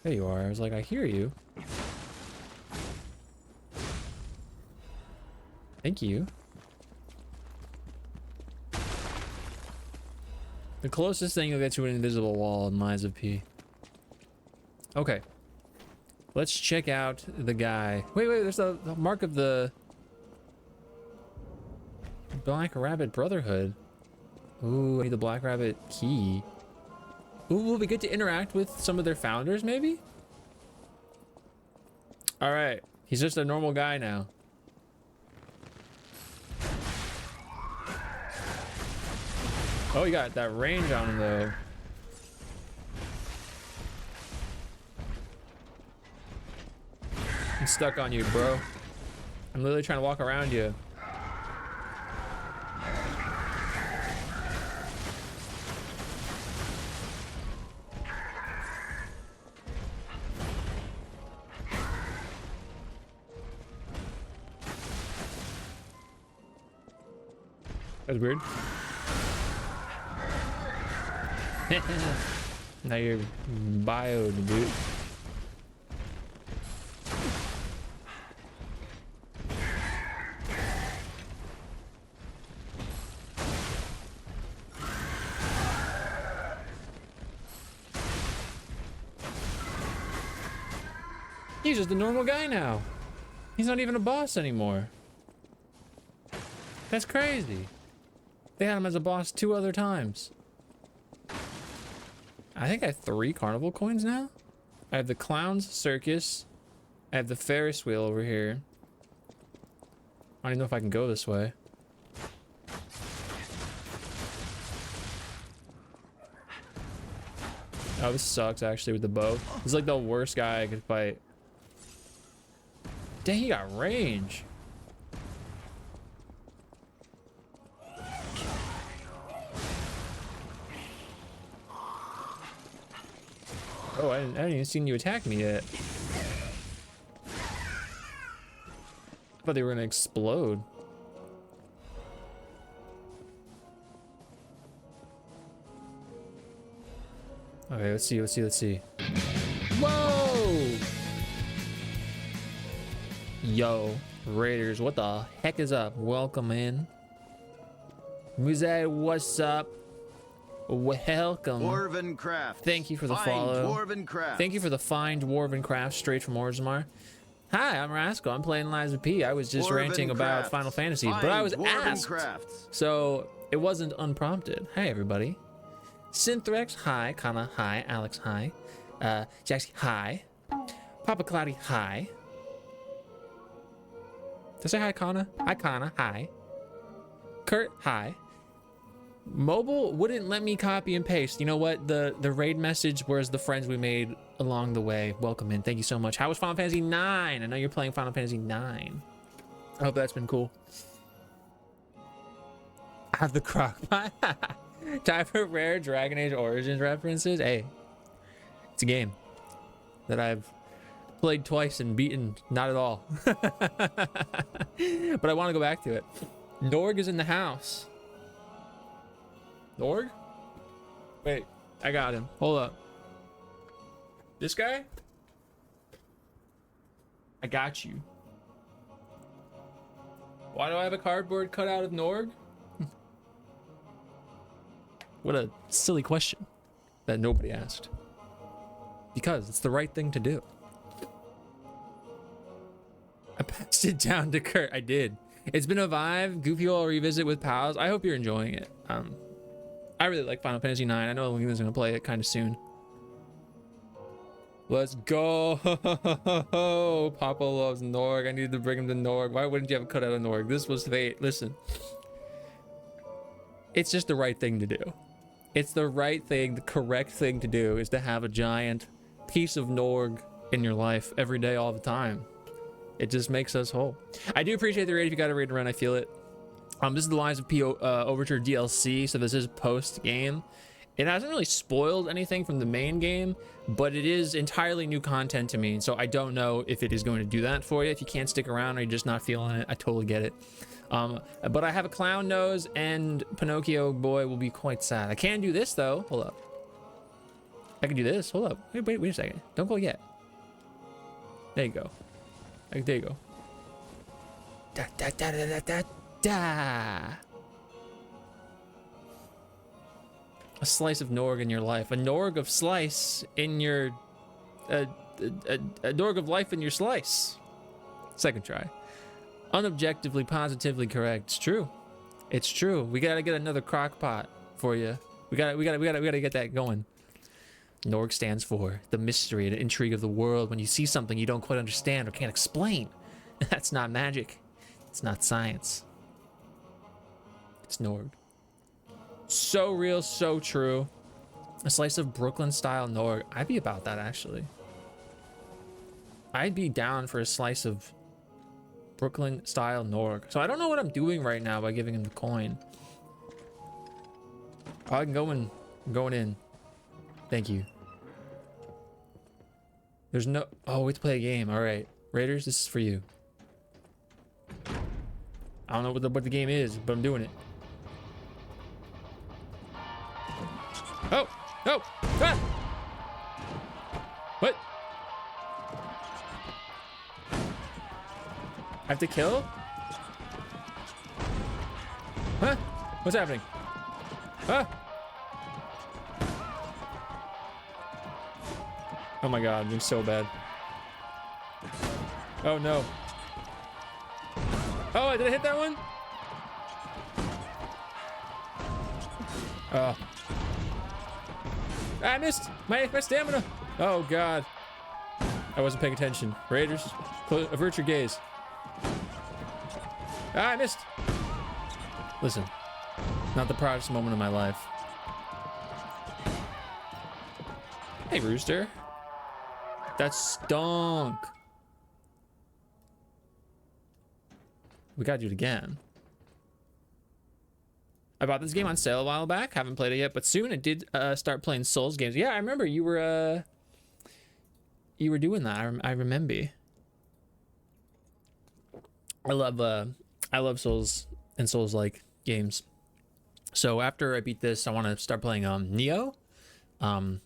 There you are. I was like, I hear you. Thank you. The closest thing you'll get to an invisible wall in Lies of P. Okay. Let's check out the guy. Wait, there's the mark of the Black Rabbit Brotherhood. Ooh, I need the Black Rabbit key. Ooh, will we get to interact with some of their founders, maybe? Alright. He's just a normal guy now. Oh, you got that range on him, though. I'm stuck on you, bro. I'm literally trying to walk around you. That's weird. Now you're bio, dude. He's just a normal guy now. He's not even a boss anymore. That's crazy. They had him as a boss 2 other times. I think I have 3 carnival coins now. I have the clown's circus. I have the Ferris wheel over here. I don't even know if I can go this way. Oh, this sucks actually with the bow. This is like the worst guy I could fight. Dang, he got range. Oh, I didn't even see you attack me yet. I thought they were gonna explode. Okay, let's see. Whoa! Yo, Raiders, what the heck is up? Welcome in. Muzay, what's up? Welcome. Dwarven Craft. Thank you for the Find follow. Dwarven Craft. Thank you for the fine Dwarven Craft straight from Orzammar. Hi, I'm Rascal. I'm playing Liza P. I was just Dwarven ranting about Crafts. Final Fantasy, Find but I was Dwarven asked. Crafts. So it wasn't unprompted. Hi, everybody. Synthrex, hi. Kana, hi. Alex, hi. Jaxie, hi. Papa Cloudy, hi. Did I say hi, Kana? Hi, Kana, hi. Kurt, hi. Mobile wouldn't let me copy and paste. You know what? The raid message was the friends we made along the way. Welcome in. Thank you so much. How was Final Fantasy 9? I know you're playing Final Fantasy 9. I hope that's been cool. I have the crock pot. Time for rare Dragon Age Origins references. Hey, it's a game that I've played twice and beaten not at all. But I want to go back to it. Norg is in the house. Norg? Wait, I got him. Hold up. This guy? I got you. Why do I have a cardboard cutout of Norg? What a silly question that nobody asked. Because it's the right thing to do. I passed it down to Kurt. I did. It's been a vibe. Goofy will revisit with pals. I hope you're enjoying it. I really like Final Fantasy 9. I know Luna's gonna play it kind of soon. Let's go. Papa loves Norg. I needed to bring him to Norg. Why wouldn't you have a cutout of Norg? This was fate. Listen. It's just the right thing to do. It's the right thing. The correct thing to do is to have a giant piece of Norg in your life every day, all the time. It just makes us whole. I do appreciate the raid. If you got a raid to run, I feel it. This is the Lies of P Overture DLC, so this is post-game. It hasn't really spoiled anything from the main game, but it is entirely new content to me, so I don't know if it is going to do that for you. If you can't stick around or you're just not feeling it, I totally get it. But I have a clown nose, and Pinocchio boy will be quite sad. I can do this, though. Hold up. I can do this. Hold up. Wait a second. Don't go yet. There you go. There you go. Da, da, da, da, da, da. Da. A slice of Norg in your life. A Norg of slice in your... a Norg of life in your slice. Second try. Unobjectively, positively correct. It's true. It's true. We gotta get another crock pot for you. We gotta get that going. Norg stands for the mystery and intrigue of the world. When you see something you don't quite understand or can't explain, that's not magic. It's not science. It's Norg. So real, so true. A slice of Brooklyn style Norg. I'd be about that, actually. I'd be down for a slice of Brooklyn style Norg. So I don't know what I'm doing right now by giving him the coin. Oh, I can go in. I'm going in. Thank you. There's no... Oh, we have to play a game. All right. Raiders, this is for you. I don't know what the game is, but I'm doing it. Oh! Oh! Ah! What? I have to kill? Huh? What's happening? Huh? Oh my god, I'm doing so bad. Oh no. Oh, did I hit that one? Oh. I missed my stamina. Oh god. I wasn't paying attention. Raiders, avert your gaze. Ah, I missed. Listen, not the proudest moment of my life. Hey, Rooster. That stunk. We gotta do it again. I bought this game on sale a while back. Haven't played it yet, but soon I did start playing Souls games. Yeah, I remember you were doing that. I remember. I love Souls and Souls-like games. So after I beat this, I want to start playing Neo. I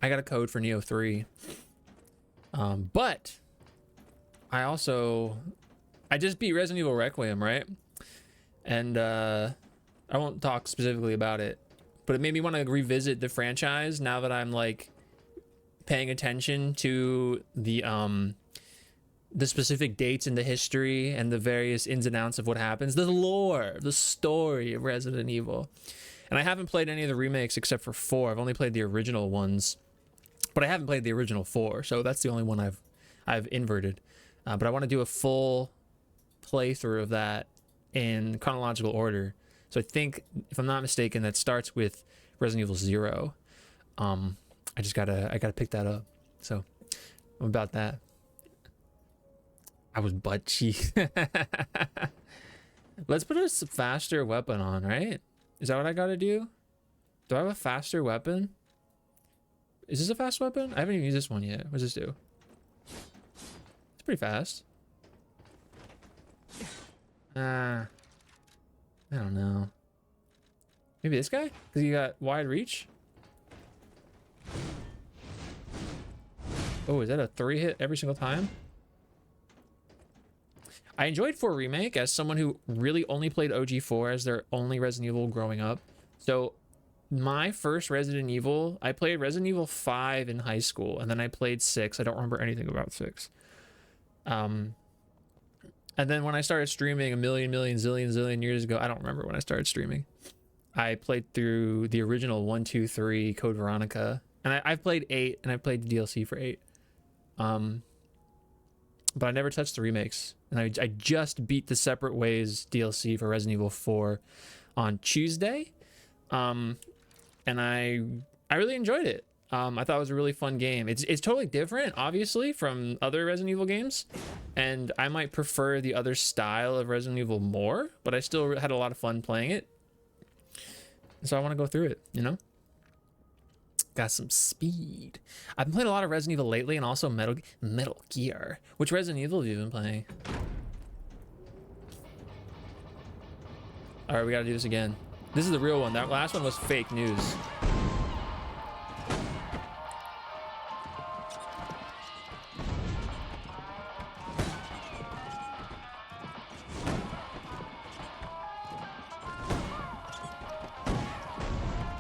got a code for Neo 3. But I just beat Resident Evil Requiem, right? And I won't talk specifically about it, but it made me want to revisit the franchise now that I'm like paying attention to the specific dates in the history and the various ins and outs of what happens, the lore, the story of Resident Evil. And I haven't played any of the remakes except for 4. I've only played the original ones, but I haven't played the original 4, so that's the only one I've inverted. But I want to do a full playthrough of that in chronological order. So I think, if I'm not mistaken, that starts with Resident Evil 0. I gotta pick that up. So I'm about that. I was butt cheek. Let's put a faster weapon on, right? Is that what I gotta do? Do I have a faster weapon? Is this a fast weapon? I haven't even used this one yet. What does this do? It's pretty fast. I don't know. Maybe this guy? Because he got wide reach? Oh, is that a 3-hit every single time? I enjoyed 4 Remake as someone who really only played OG4 as their only Resident Evil growing up. So my first Resident Evil, I played Resident Evil 5 in high school, and then I played 6. I don't remember anything about 6. And then when I started streaming a zillion years ago, I don't remember when I started streaming, I played through the original 1, 2, 3 Code Veronica, and I've played 8, and I played the DLC for 8. But I never touched the remakes, and I just beat the Separate Ways DLC for Resident Evil 4 on Tuesday, and I really enjoyed it. I thought it was a really fun game. It's totally different, obviously, from other Resident Evil games, and I might prefer the other style of Resident Evil more, but I still had a lot of fun playing it. So I want to go through it, you know? Got some speed. I've been playing a lot of Resident Evil lately, and also Metal Gear. Which Resident Evil have you been playing? All right, we got to do this again. This is the real one. That last one was fake news.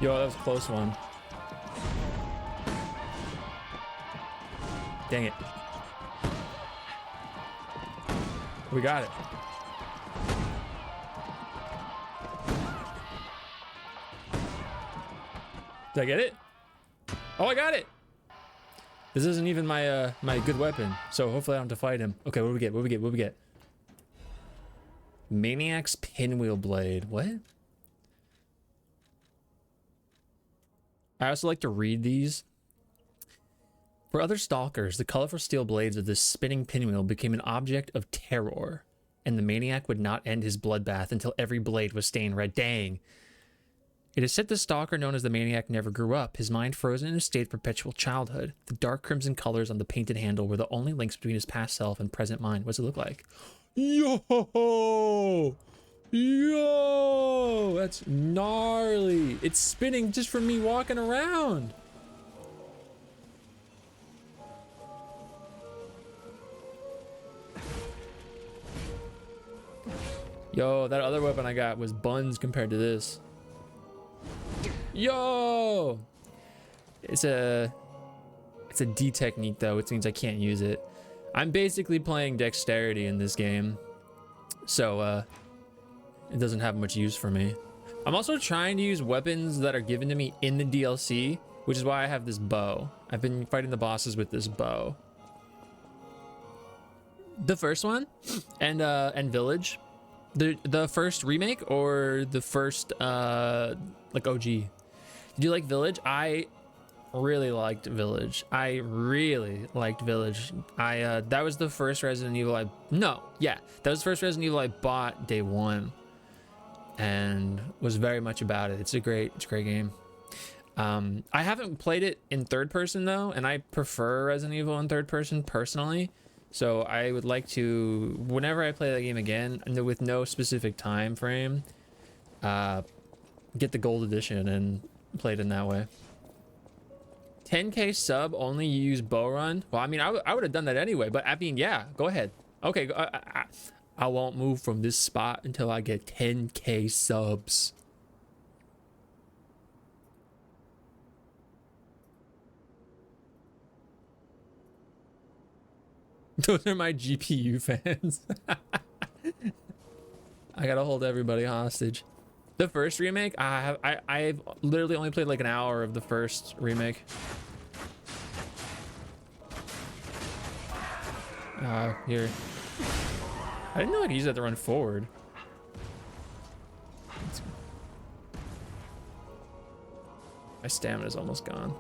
Yo, that was a close one. Dang it. We got it. Did I get it? Oh, I got it. This isn't even my my good weapon, so hopefully I don't have to fight him. Okay, what do we get? What do we get? What do we get? Maniac's Pinwheel Blade. What? I also like to read these. For other stalkers, the colorful steel blades of this spinning pinwheel became an object of terror, and the maniac would not end his bloodbath until every blade was stained red. Dang. It is said the stalker known as the maniac never grew up, his mind frozen in a state of perpetual childhood. The dark crimson colors on the painted handle were the only links between his past self and present mind. What does it look like? Yo! Yo! That's gnarly. It's spinning just from me walking around. Yo, that other weapon I got was buns compared to this. Yo! It's a D technique though, which means I can't use it. I'm basically playing dexterity in this game, so it doesn't have much use for me. I'm also trying to use weapons that are given to me in the DLC, which is why I have this bow. I've been fighting the bosses with this bow. The first one and Village, the first remake or the first like OG. Did you like Village? I really liked Village. I really liked Village. That was the first Resident Evil that was the first Resident Evil I bought day one and was very much about it. It's a great game. I haven't played it in third person though, and I prefer Resident Evil in third person personally. So I would like to, whenever I play that game again, with no specific time frame, get the gold edition and play it in that way. 10K sub, only you use bow run. Well, I mean, I would have done that anyway, but I mean, yeah, go ahead. Okay, I won't move from this spot until I get 10K subs. Those are my GPU fans. I gotta hold everybody hostage. The first remake, I've literally only played like an hour of the first remake. Here. I didn't know I could use that to run forward. My stamina's almost gone.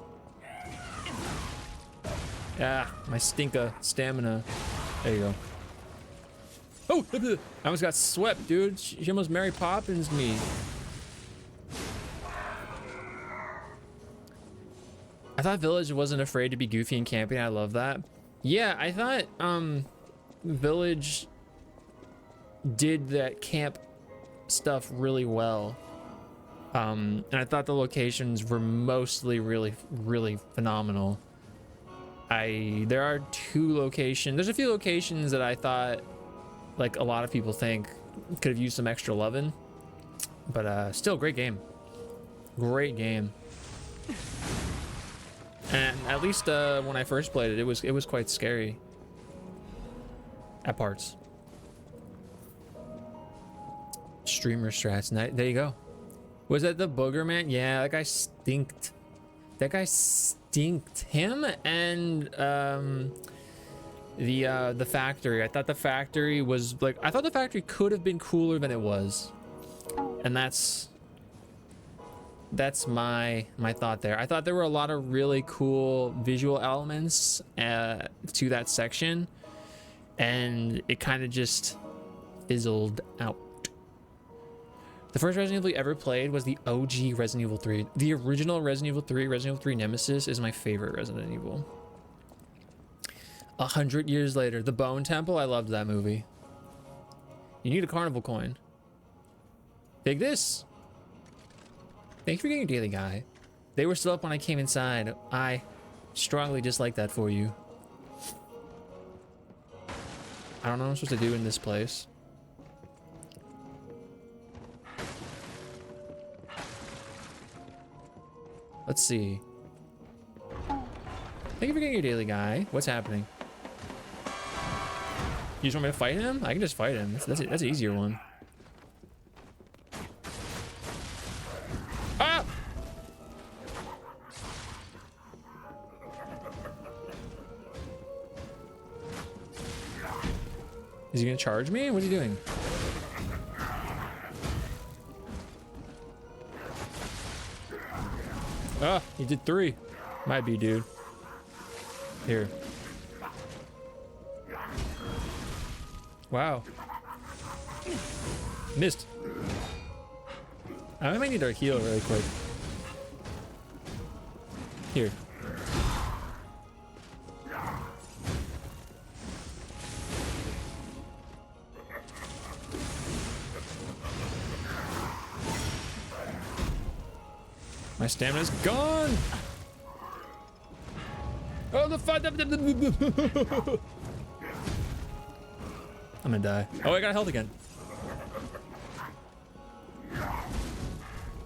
Yeah, my stamina. There you go. Oh, I almost got swept, dude. She almost Mary Poppins me. I thought Village wasn't afraid to be goofy and camping. I love that. Yeah, I thought Village did that camp stuff really well. And I thought the locations were mostly really phenomenal. There are two locations. There's a few locations that I thought, like a lot of people think, could have used some extra loving, but still great game. Great game. And at least when I first played it, it was quite scary at parts. Streamer strats. There you go. Was that the booger man? Yeah, that guy stinked. That guy stinked. Him and the factory. I thought the factory was like, I thought the factory could have been cooler than it was, and that's my thought there. I thought there were a lot of really cool visual elements to that section, and it kind of just fizzled out. The first Resident Evil you ever played was the OG Resident Evil 3. The original Resident Evil 3, Resident Evil 3 Nemesis, is my favorite Resident Evil. 100 years later, The Bone Temple, I loved that movie. You need a carnival coin. Take this. Thank you for getting your daily guy. They were still up when I came inside. I strongly dislike that for you. I don't know what I'm supposed to do in this place. Let's see. Thank you for getting your daily guy. What's happening? You just want me to fight him? I can just fight him. That's an easier one. Ah! Is he gonna charge me? What's he doing? Ah, he did 3. Might be, dude. Here. Wow. Missed. I might need to heal really quick. Here. My stamina's gone. Oh, the fight. I'm gonna die. Oh, I got health again.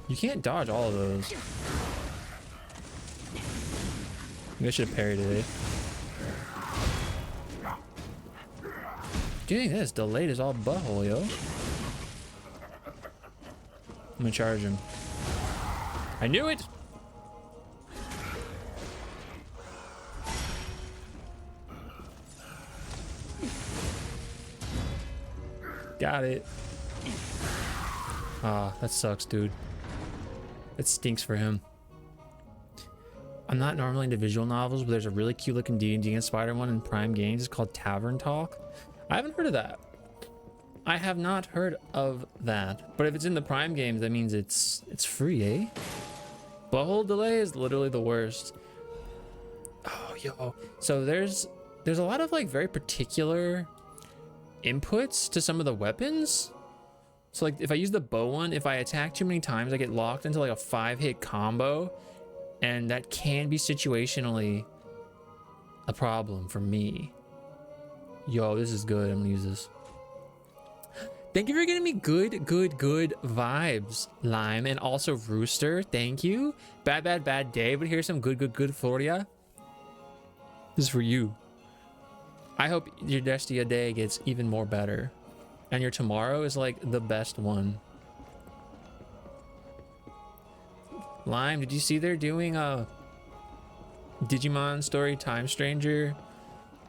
You can't dodge all of those. Maybe I should have parried it. Dang, that's delayed as all butthole, yo. I'm gonna charge him. I knew it! Got it. Ah, that sucks, dude. It stinks for him. I'm not normally into visual novels, but there's a really cute looking D&D inspired one in Prime Games. It's called Tavern Talk. I haven't heard of that. I have not heard of that. But if it's in the Prime Games, that means it's free, eh? Butthole delay is literally the worst. Oh, yo. So there's a lot of like very particular inputs to some of the weapons. So like if I use the bow one, if I attack too many times, I get locked into like a 5-hit combo. And that can be situationally a problem for me. Yo, this is good. I'm gonna use this. Thank you for getting me good vibes, Lime, and also Rooster. Thank you. Bad day, but here's some good for ya. This is for you. I hope your Destia day gets even more better, and your tomorrow is like the best one. Lime, did you see they're doing a Digimon Story Time Stranger?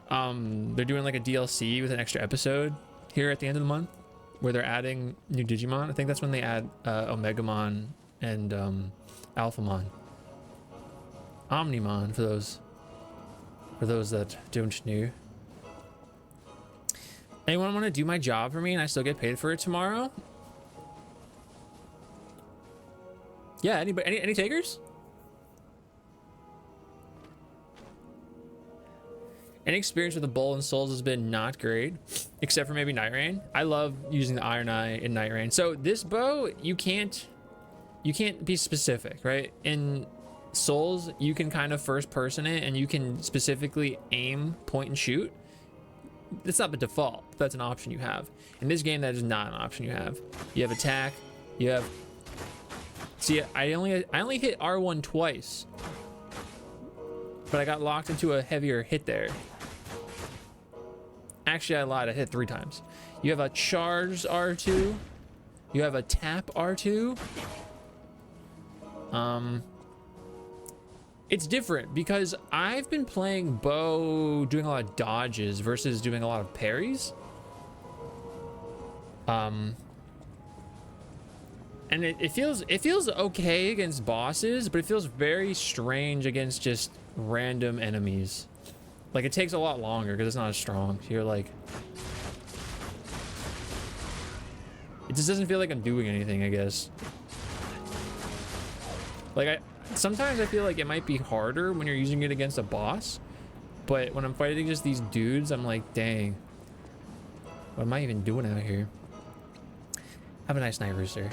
They're doing like a DLC with an extra episode here at the end of the month where they're adding new Digimon. I think that's when they add Omegamon and Alphamon. Omnimon for those that don't know. Anyone want to do my job for me and I still get paid for it tomorrow? Yeah, anybody, any takers? Any experience with the Bowl and Souls has been not great, except for maybe Night Rain. I love using the Iron Eye in Night Rain. So this bow, you can't be specific, right? In Souls, you can kind of first person it and you can specifically aim, point, and shoot. That's not the default. That's an option you have. In this game, that is not an option you have. You have attack, you have... See, I only hit R1 twice, but I got locked into a heavier hit there. Actually, I lied. I hit 3 times. You have a charged R2. You have a tap R2. It's different because I've been playing bow doing a lot of dodges versus doing a lot of parries. And it feels okay against bosses, but it feels very strange against just random enemies. Like it takes a lot longer because it's not as strong. So you're like, it just doesn't feel like I'm doing anything, I guess. Like sometimes I feel like it might be harder when you're using it against a boss, but when I'm fighting just these dudes, I'm like, dang, what am I even doing out here? Have a night night, Rooster.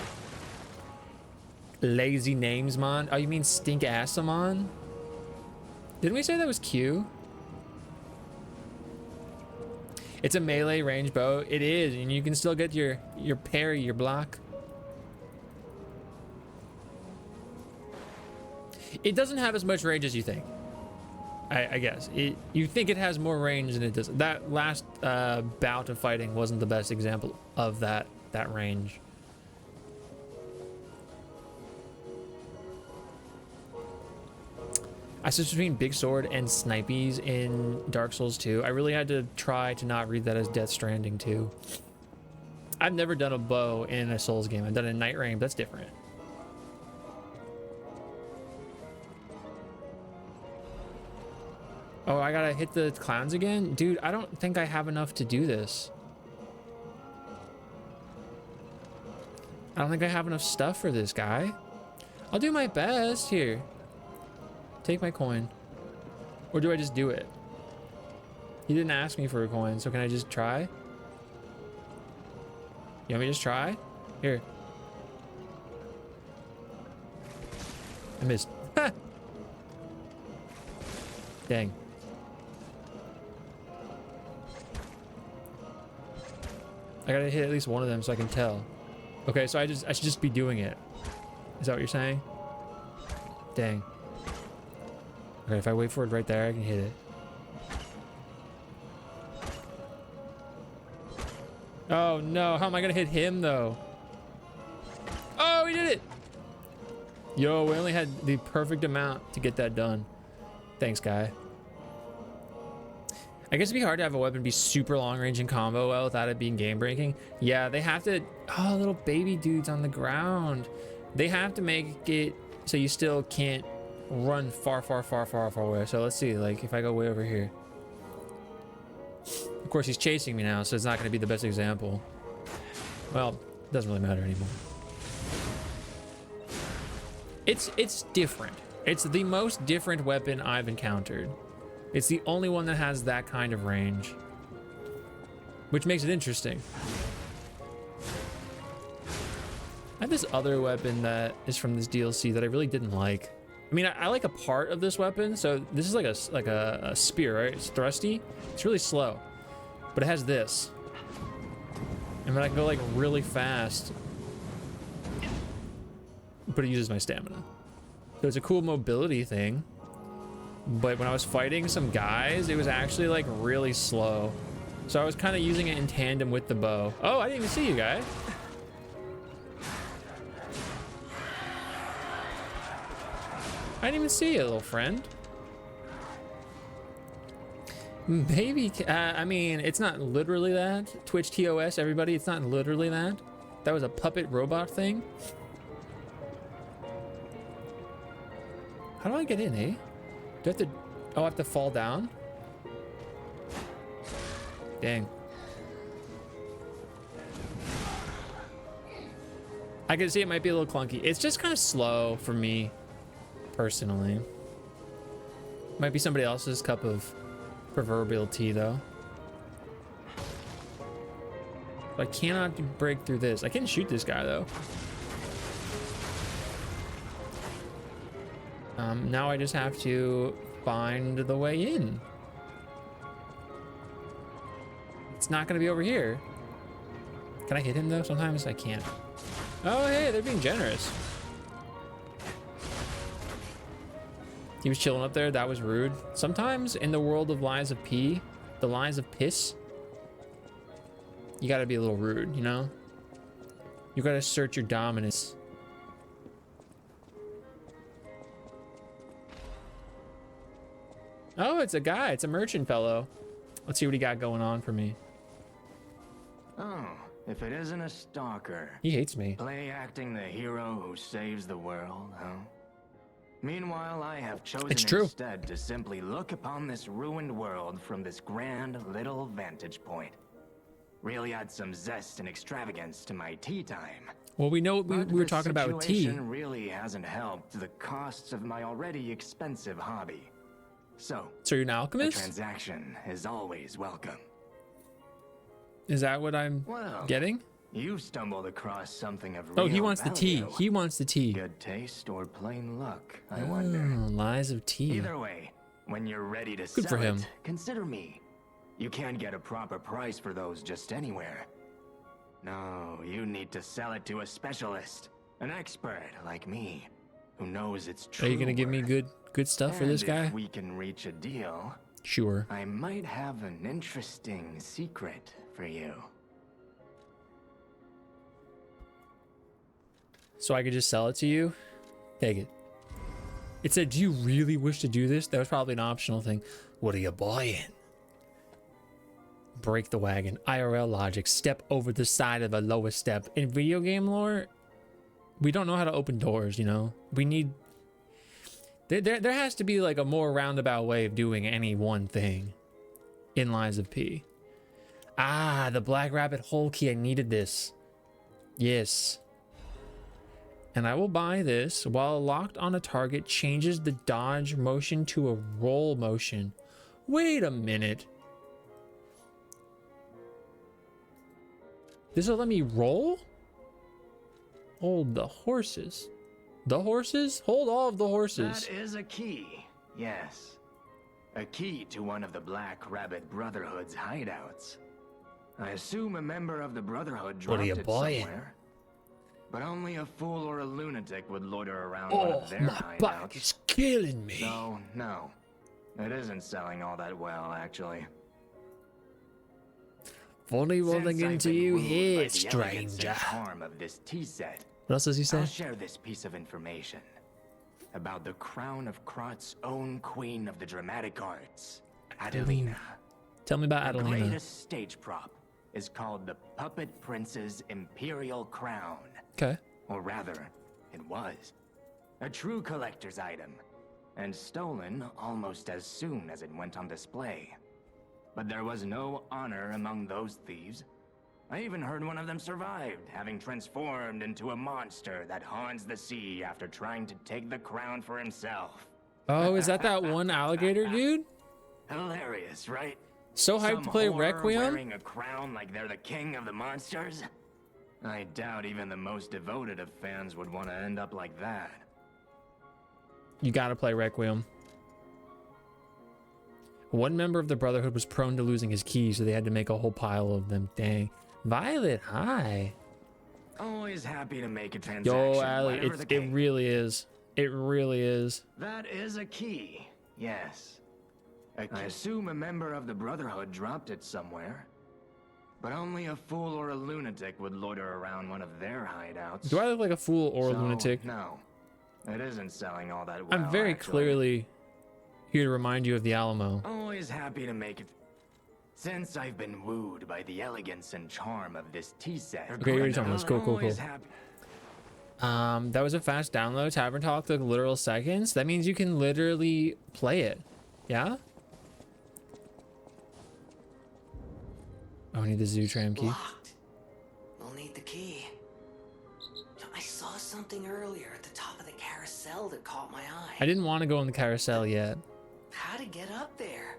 Lazy names, mon. Oh, you mean stink assamon? Didn't we say that was Q? It's a melee range bow. It is, and you can still get your parry, your block. It doesn't have as much range as you think. I guess you think it has more range than it does. That last bout of fighting wasn't the best example of that range. I switched between Big Sword and Snipies in Dark Souls 2. I really had to try to not read that as Death Stranding 2. I've never done a bow in a Souls game. I've done it in Night Rain, but that's different. Oh, I gotta hit the clowns again? Dude, I don't think I have enough to do this. I don't think I have enough stuff for this guy. I'll do my best. Here. Take my coin. Or do I just do it? You didn't ask me for a coin, so can I just try? You want me to just try? Here. I missed. Ha! Dang. I gotta hit at least one of them so I can tell. Okay, so I should just be doing it. Is that what you're saying? Dang. Okay, if I wait for it right there, I can hit it. Oh no, how am I gonna hit him though? Oh, we did it! Yo, we only had the perfect amount to get that done. Thanks, guy. I guess it'd be hard to have a weapon be super long range and combo well without it being game breaking. Yeah, they have to. Oh, little baby dudes on the ground. They have to make it so you still can't run far away. So let's see, like if I go way over here. Of course, he's chasing me now, so it's not going to be the best example. Well, it doesn't really matter anymore. It's different. It's the most different weapon I've encountered. It's the only one that has that kind of range, which makes it interesting. I have this other weapon that is from this DLC that I really didn't like. I mean, I like a part of this weapon. So this is like a spear, right? It's thrusty. It's really slow, but it has this. And then I can go like really fast, but it uses my stamina. So it's a cool mobility thing. But when I was fighting some guys, it was actually like really slow. So I was kind of using it in tandem with the bow. Oh, I didn't even see you guys. I didn't even see you, little friend. Maybe, I mean, it's not literally that. Twitch TOS, everybody, it's not literally that. That was a puppet robot thing. How do I get in, eh? Do I have to, oh, I have to fall down? Dang. I can see it might be a little clunky. It's just kind of slow for me, personally. Might be somebody else's cup of proverbial tea, though. I cannot break through this. I can shoot this guy, though. Now I just have to find the way in. It's not gonna be over here. Can I hit him though? Sometimes I can't. Oh, hey, they're being generous. He was chilling up there. That was rude. Sometimes in the world of lies of pee, the lies of piss, you gotta be a little rude, you know? You gotta assert your dominance. Oh, it's a guy. It's a merchant fellow. Let's see what he got going on for me. Oh, if it isn't a stalker. He hates me. Play acting the hero who saves the world, huh? Meanwhile, I have chosen instead to simply look upon this ruined world from this grand little vantage point. Really add some zest and extravagance to my tea time. Well, we know what we were talking about with tea. The situation really hasn't helped the costs of my already expensive hobby. So you're an alchemist? A transaction is always welcome. Is that what I'm getting? You stumbled across something of real Oh, he wants the tea. value. He wants the tea. Good taste or plain luck, I wonder. Lies of tea. Either way, when you're ready to Good for sell him. it, consider me. You can't get a proper price for those just anywhere. No, you need to sell it to a specialist, an expert like me, who knows it's true. Are you gonna give me good stuff for this guy? If we can reach a deal, sure. I might have an interesting secret for you. So I could just sell it to you? Take it. It said, do you really wish to do this? That was probably an optional thing. What are you buying? Break the wagon. IRL logic. Step over the side of the lowest step. In video game lore, we don't know how to open doors, you know? We need... There has to be like a more roundabout way of doing any one thing in Lies of P. Ah, the Black Rabbit hole key. I needed this. Yes. And I will buy this. While locked on a target, changes the dodge motion to a roll motion. Wait a minute. This will let me roll? Hold the horses. The horses? Hold all of the horses. That is a key, yes. A key to one of the Black Rabbit Brotherhood's hideouts. I assume a member of the Brotherhood dropped it somewhere. But only a fool or a lunatic would loiter around one of their hideouts. My back is killing me. So, no. It isn't selling all that well, actually. Funny Since one I've into been you wooed by here, the elegance and stranger. charm of this tea set, What else does he say? I'll share this piece of information about the crown of Krot's own queen of the dramatic arts, Adelina. Tell me about Her Adelina. greatest stage prop is called the Puppet Prince's Imperial Crown. Okay. Or rather, it was. A true collector's item, and stolen almost as soon as it went on display. But there was no honor among those thieves. I even heard one of them survived, having transformed into a monster that haunts the sea after trying to take the crown for himself. Oh, is that one alligator dude? Hilarious, right? So hyped to play Some horror Requiem? wearing a crown like they're the king of the monsters? I doubt even the most devoted of fans would want to end up like that. You gotta play Requiem. One member of the Brotherhood was prone to losing his keys, so they had to make a whole pile of them. Dang. Violet, hi. Always happy to make a transaction. Yo, Ali, whatever the it case. really is. It really is. That is a key. Yes. I assume a member of the Brotherhood dropped it somewhere. But only a fool or a lunatic would loiter around one of their hideouts. Do I look like a fool or a So, lunatic? No. It isn't selling all that well. I'm very actually. clearly here to remind you of the Alamo. Always happy to make it. Since I've been wooed by the elegance and charm of this tea set. Okay, you're talking about this. Cool, cool, Always cool. happy. That was a fast download. Tavern Talk took literal seconds. That means you can literally play it. Yeah? Oh, I need the zoo tram key. Locked. We'll need the key. I saw something earlier at the top of the carousel that caught my eye. I didn't want to go on the carousel yet. How to get up there?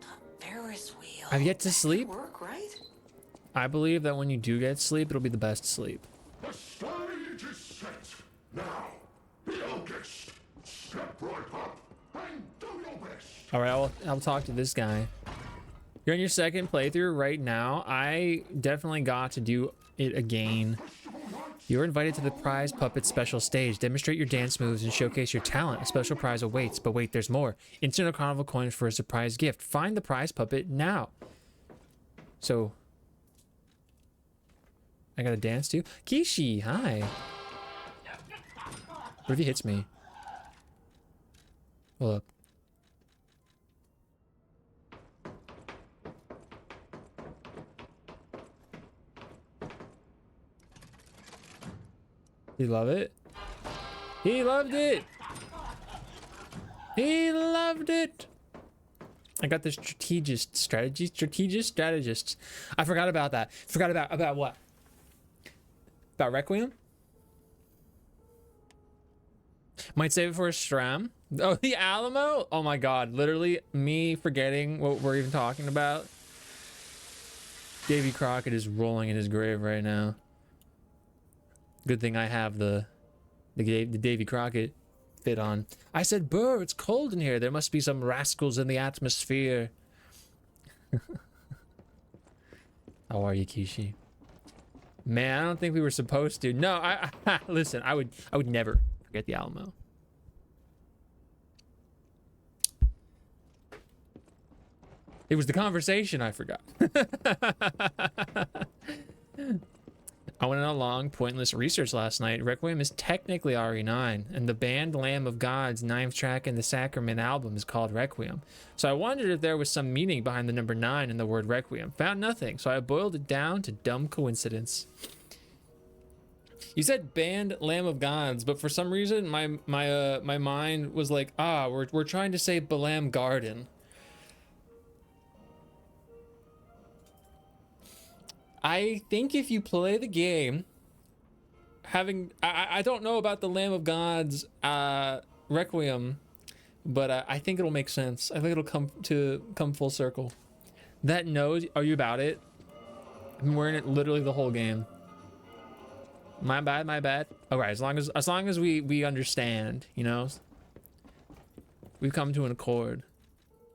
The Ferris wheel. I've yet to That sleep. could work, right? I believe that when you do get sleep, it'll be the best sleep. The stage is set. Now, be our guest. Step right up and do your best. All right, I'll talk to this guy. You're on your second playthrough right now. I definitely got to do it again. You're invited to the Prize Puppet special stage. Demonstrate your dance moves and showcase your talent. A special prize awaits, but wait, there's more. Instant carnival coins for a surprise gift. Find the Prize Puppet now. So, I gotta dance too? Kishi, hi. What if he hits me? Hold up. He loved it. He loved it. He loved it. I got the strategist. I forgot about that. Forgot about what? About Requiem? Might save it for a stram. Oh, the Alamo? Oh my god, literally me forgetting what we're even talking about. Davy Crockett is rolling in his grave right now. Good thing I have the Davy Crockett fit on. I said, "Burr, it's cold in here. There must be some rascals in the atmosphere." How are you, Kishi? Man, I don't think we were supposed to. No, I listen. I would never forget the Alamo. It was the conversation I forgot. I went on a long, pointless research last night. Requiem is technically RE9, and the band Lamb of God's 9th track in the Sacrament album is called Requiem. So I wondered if there was some meaning behind the number 9 in the word Requiem. Found nothing, so I boiled it down to dumb coincidence. You said band Lamb of God's, but for some reason my mind was like, we're trying to say Balam Garden. I think if you play the game, I don't know about the Lamb of God's Requiem, but I think it'll make sense. I think it'll come full circle. That nose, are you about it? I'm wearing it literally the whole game. My bad. All right, as long as we understand, you know, we've come to an accord.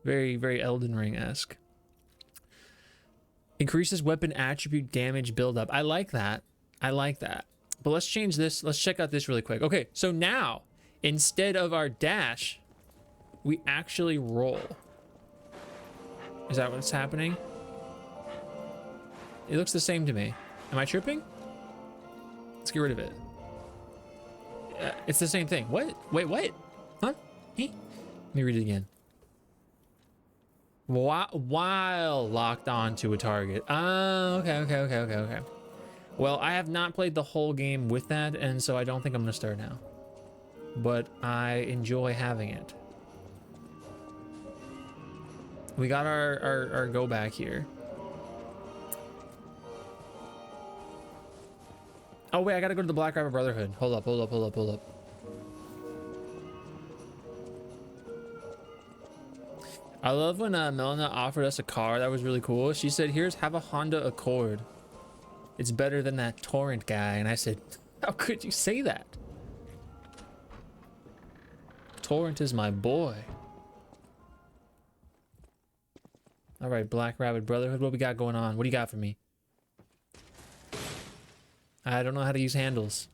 Very, very Elden Ring-esque. Increases weapon attribute damage buildup. I like that. But let's change this. Let's check out this really quick. Okay, so now, instead of our dash, we actually roll. Is that what's happening? It looks the same to me. Am I tripping? Let's get rid of it. It's the same thing. What? Wait, what? Huh? Let me read it again. While locked on to a target. Oh, okay. Well, I have not played the whole game with that, and so I don't think I'm gonna start now. But I enjoy having it. We got our go back here. Oh wait, I gotta go to the Black Rabbit Brotherhood. Hold up. I love when Melina offered us a car that was really cool. She said, have a Honda Accord. It's better than that Torrent guy. And I said, how could you say that? Torrent is my boy. All right, Black Rabbit Brotherhood, what we got going on? What do you got for me? I don't know how to use handles.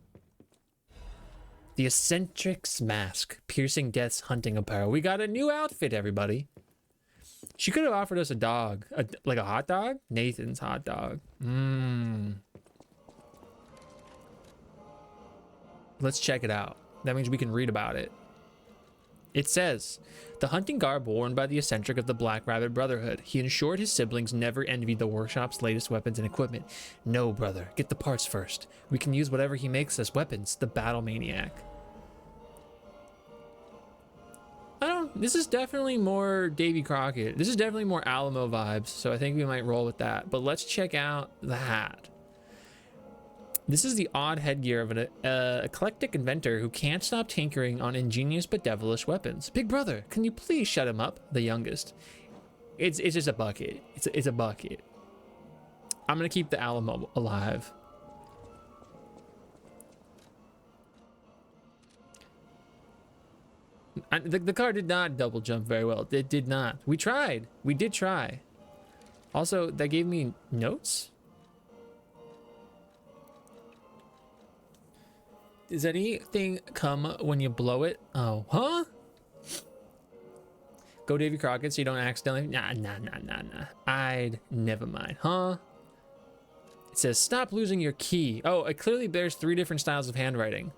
The Eccentric's Mask, Piercing Death's Hunting Apparel. We got a new outfit, everybody. She could have offered us a dog, like a hot dog? Nathan's hot dog. Let's check it out. That means we can read about it. It says, the hunting garb worn by the eccentric of the Black Rabbit Brotherhood. He ensured his siblings never envied the workshop's latest weapons and equipment. No, brother, get the parts first. We can use whatever he makes as weapons, the Battle Maniac. This is definitely more Davy Crockett. This is definitely more Alamo vibes, so I think we might roll with that. But let's check out the hat. This is the odd headgear of an eclectic inventor who can't stop tinkering on ingenious but devilish weapons. Big brother, can you please shut him up? The youngest. It's just a bucket. It's a bucket. I'm gonna keep the Alamo alive. The car did not double jump very well. It did not. We tried. We did try. Also, that gave me notes. Does anything come when you blow it? Oh, huh? Go Davy Crockett so you don't accidentally... Nah. I'd never mind, huh? It says, stop losing your key. Oh, it clearly bears 3 different styles of handwriting.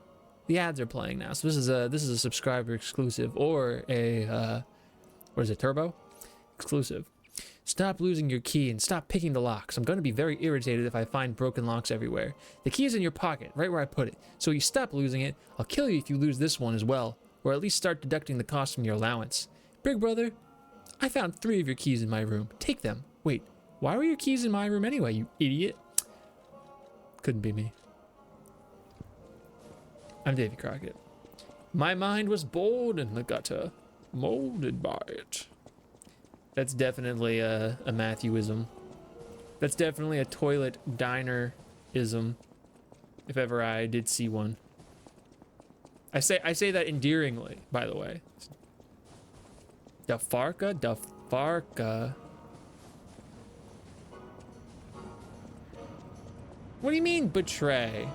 The ads are playing now, so this is a subscriber exclusive or a what is it, turbo exclusive. Stop losing your key and stop picking the locks. I'm going to be very irritated if I find broken locks everywhere. The key is in your pocket, right where I put it. So you stop losing it. I'll kill you if you lose this one as well, or at least start deducting the cost from your allowance. Big brother, I found 3 of your keys in my room. Take them. Wait, why were your keys in my room anyway, you idiot? Couldn't be me. I'm Davy Crockett. My mind was bored in the gutter, molded by it. That's definitely a Matthewism. That's definitely a toilet diner-ism, if ever I did see one. I say that endearingly, by the way. Dafarka. What do you mean, betray?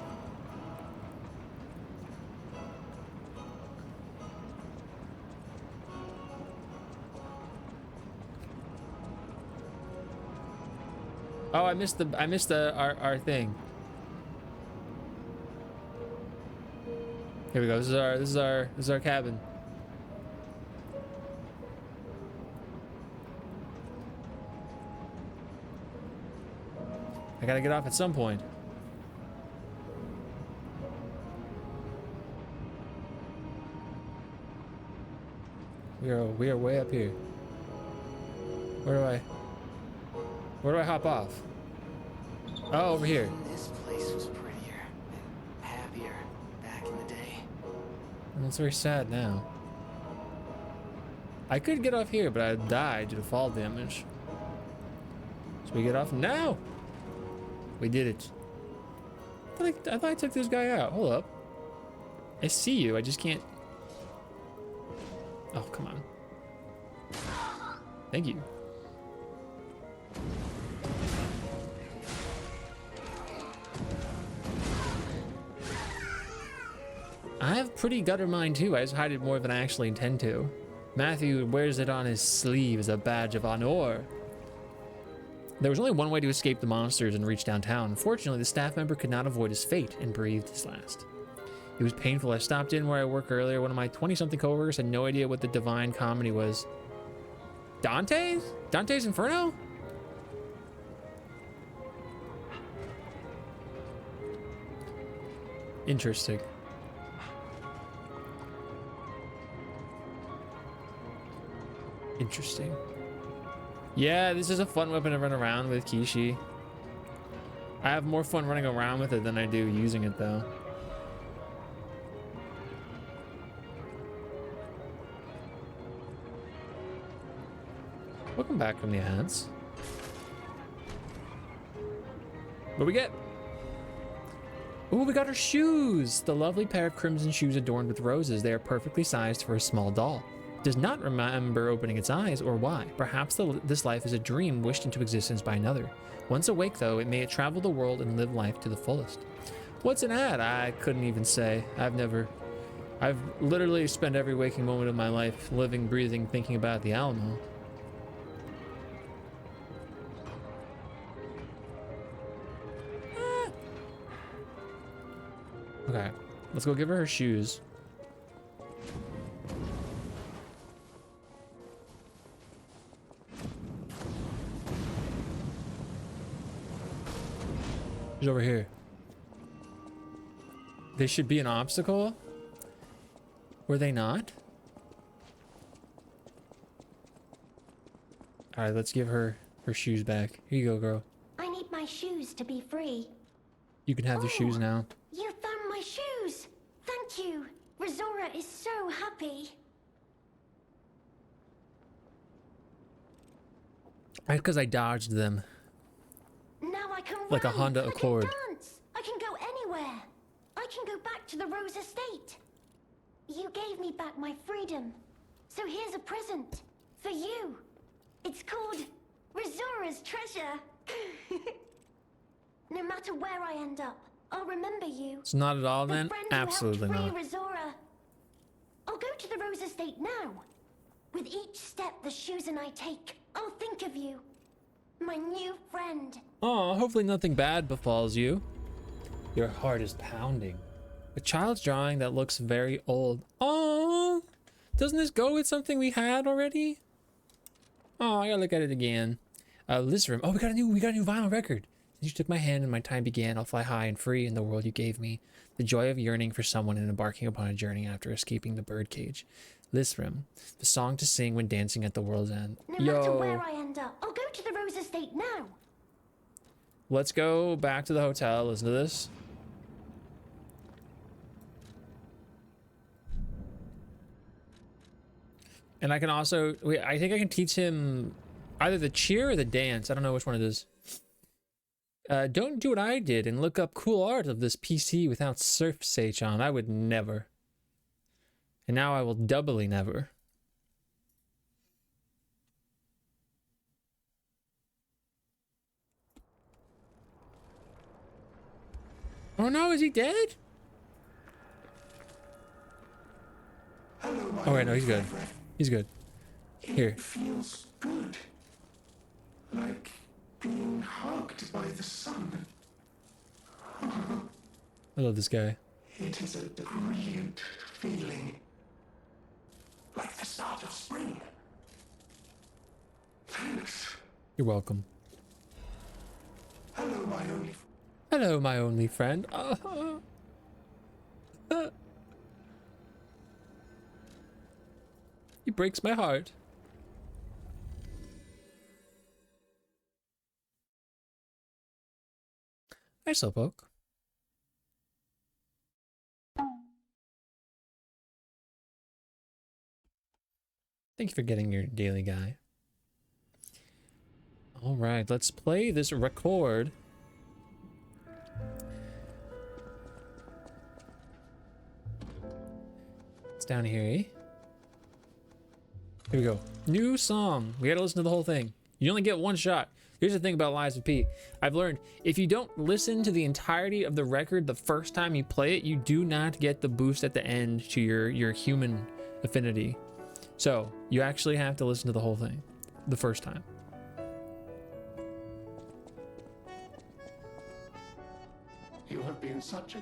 Oh, I missed our thing. Here we go. This is our cabin. I gotta get off at some point. We are way up here. Where do I hop off? Oh, over here. This place was prettier and happier back in the day. That's very sad now. I could get off here, but I'd die due to fall damage. So we get off now. We did it. I thought I took this guy out. Hold up. I see you. I just can't. Oh, come on. Thank you. I have pretty gutter mind too. I just hide it more than I actually intend to. Matthew wears it on his sleeve as a badge of honor. There was only one way to escape the monsters and reach downtown. Unfortunately, the staff member could not avoid his fate and breathed his last. It was painful. I stopped in where I work earlier. One of my 20-something coworkers had no idea what the Divine Comedy was. Dante's? Dante's Inferno? Interesting. Interesting. Yeah, this is a fun weapon to run around with, Kishi. I have more fun running around with it than I do using it, though. Welcome back from the ads. What we get? Oh, we got her shoes! The lovely pair of crimson shoes adorned with roses. They are perfectly sized for a small doll. Does not remember opening its eyes or why. Perhaps this life is a dream wished into existence by another. Once awake, though, it may travel the world and live life to the fullest. What's an ad? I couldn't even say. I've literally spent every waking moment of my life living, breathing, thinking about the Alamo. Okay, let's go give her shoes. She's over here. They should be an obstacle? Were they not? Alright, let's give her her shoes back. Here you go, girl. I need my shoes to be free. You can have the shoes now. You found my shoes! Thank you! Rizora is so happy. That's because I dodged them. Now I can Like a run, Honda Accord. I can dance. I can go anywhere. I can go back to the Rose Estate. You gave me back my freedom. So here's a present for you. It's called Rizora's Treasure. No matter where I end up, I'll remember you. It's not at all The then? friend who Absolutely helped not. free Rizora. I'll go to the Rose Estate now. With each step the shoes and I take, I'll think of you. My new friend. Oh, hopefully nothing bad befalls you. Your heart is pounding. A child's drawing that looks very old. Oh, doesn't this go with something we had already? Oh, I gotta look at it again. This room. Oh, we got a new vinyl record. Since you took my hand and my time began, I'll fly high and free in the world you gave me. The joy of yearning for someone and embarking upon a journey after escaping the birdcage. Lithrim, the song to sing when dancing at the world's end. No matter where I end up, I'll go to the Rose Estate now. Let's go back to the hotel. Listen to this. And I can also, wait, I think I can teach him either the cheer or the dance. I don't know which one it is. Don't do what I did and look up cool art of this PC without Surf Sage on. I would never. And now I will doubly never. Oh no, is he dead? Hello, my Oh wait, no, he's good. friend. He's good. Here. It feels good. Like being hugged by the sun. I love this guy. It is a brilliant feeling. Like the start of spring. Thanks. You're welcome. Hello, my only Hello, my only friend. He breaks my heart. Hi, Slowpoke. Thank you for getting your daily guy. All right, let's play this record. It's down here, eh? Here we go. New song. We gotta listen to the whole thing. You only get one shot. Here's the thing about Lies of P. I've learned if you don't listen to the entirety of the record the first time you play it, you do not get the boost at the end to your human affinity. So you actually have to listen to the whole thing the first time. in such a...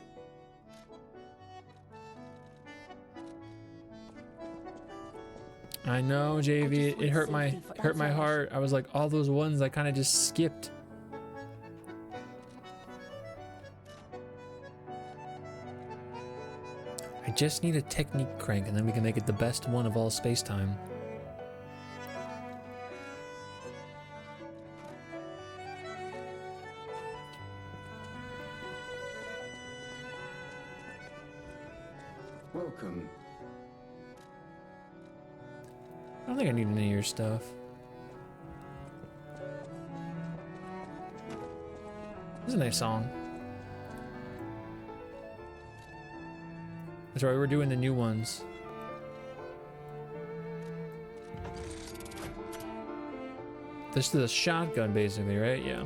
I know, JV. It hurt my heart. I was like, all those ones I kind of just skipped. I just need a technique crank, and then we can make it the best one of all space-time. Welcome. I don't think I need any of your stuff. This is a nice song. That's right, we're doing the new ones. This is a shotgun, basically, right? Yeah.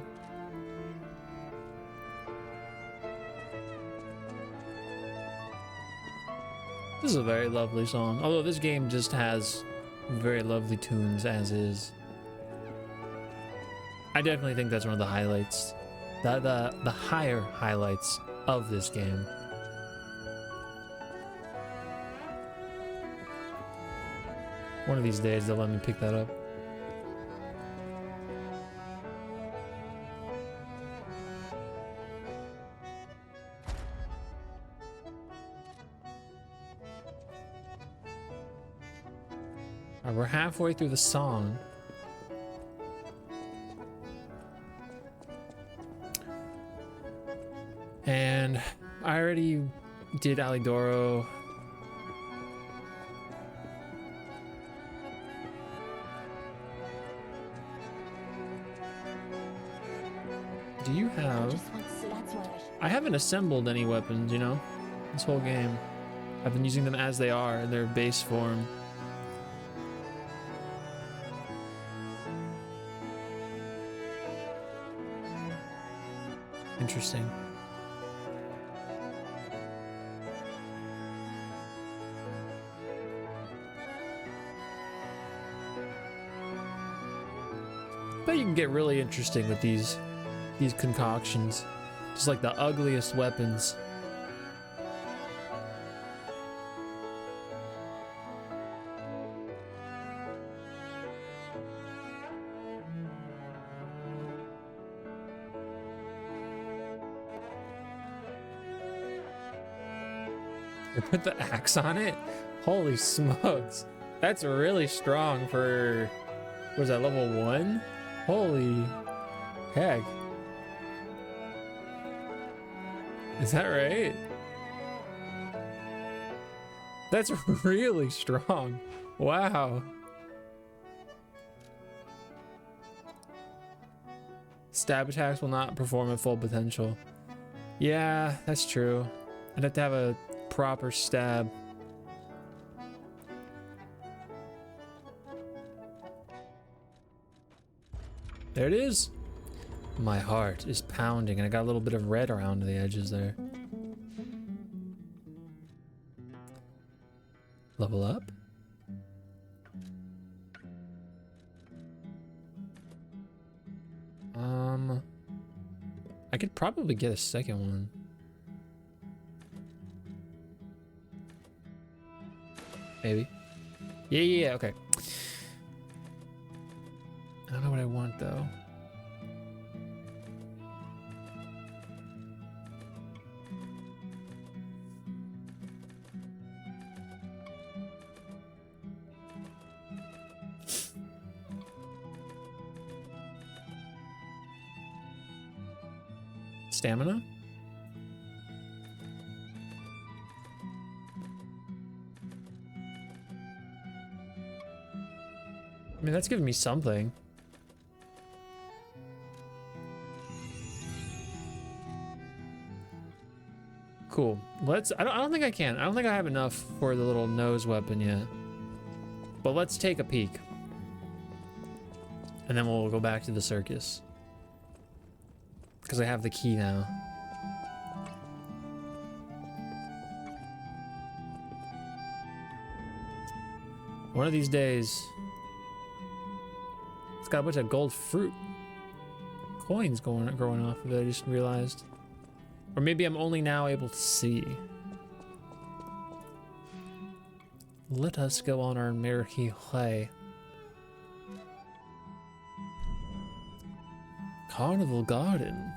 This is a very lovely song. Although this game just has very lovely tunes as is. I definitely think that's one of the highlights. The higher highlights of this game. One of these days they'll let me pick that up. Alright, we're halfway through the song. And I already did Alidoro. Do you have... I haven't assembled any weapons, you know, this whole game. I've been using them as they are in their base form. Interesting. But you can get really interesting with these concoctions. Just like the ugliest weapons. They put the axe on it? Holy smokes. That's really strong for, what is that, level 1? Holy heck. Is that right? That's really strong. Wow. Stab attacks will not perform at full potential. Yeah, that's true. I'd have to have a proper stab. There it is. My heart is pounding, and I got a little bit of red around the edges there. Level up. I could probably get a second one. Maybe. Yeah, okay. I don't know what I want though. Stamina? I mean, that's giving me something. Cool. I don't think I can. I don't think I have enough for the little nose weapon yet. But let's take a peek. And then we'll go back to the circus. Because I have the key now. One of these days, it's got a bunch of gold fruit coins growing off of it. I just realized. Or maybe I'm only now able to see. Let us go on our merry way. Carnival Garden.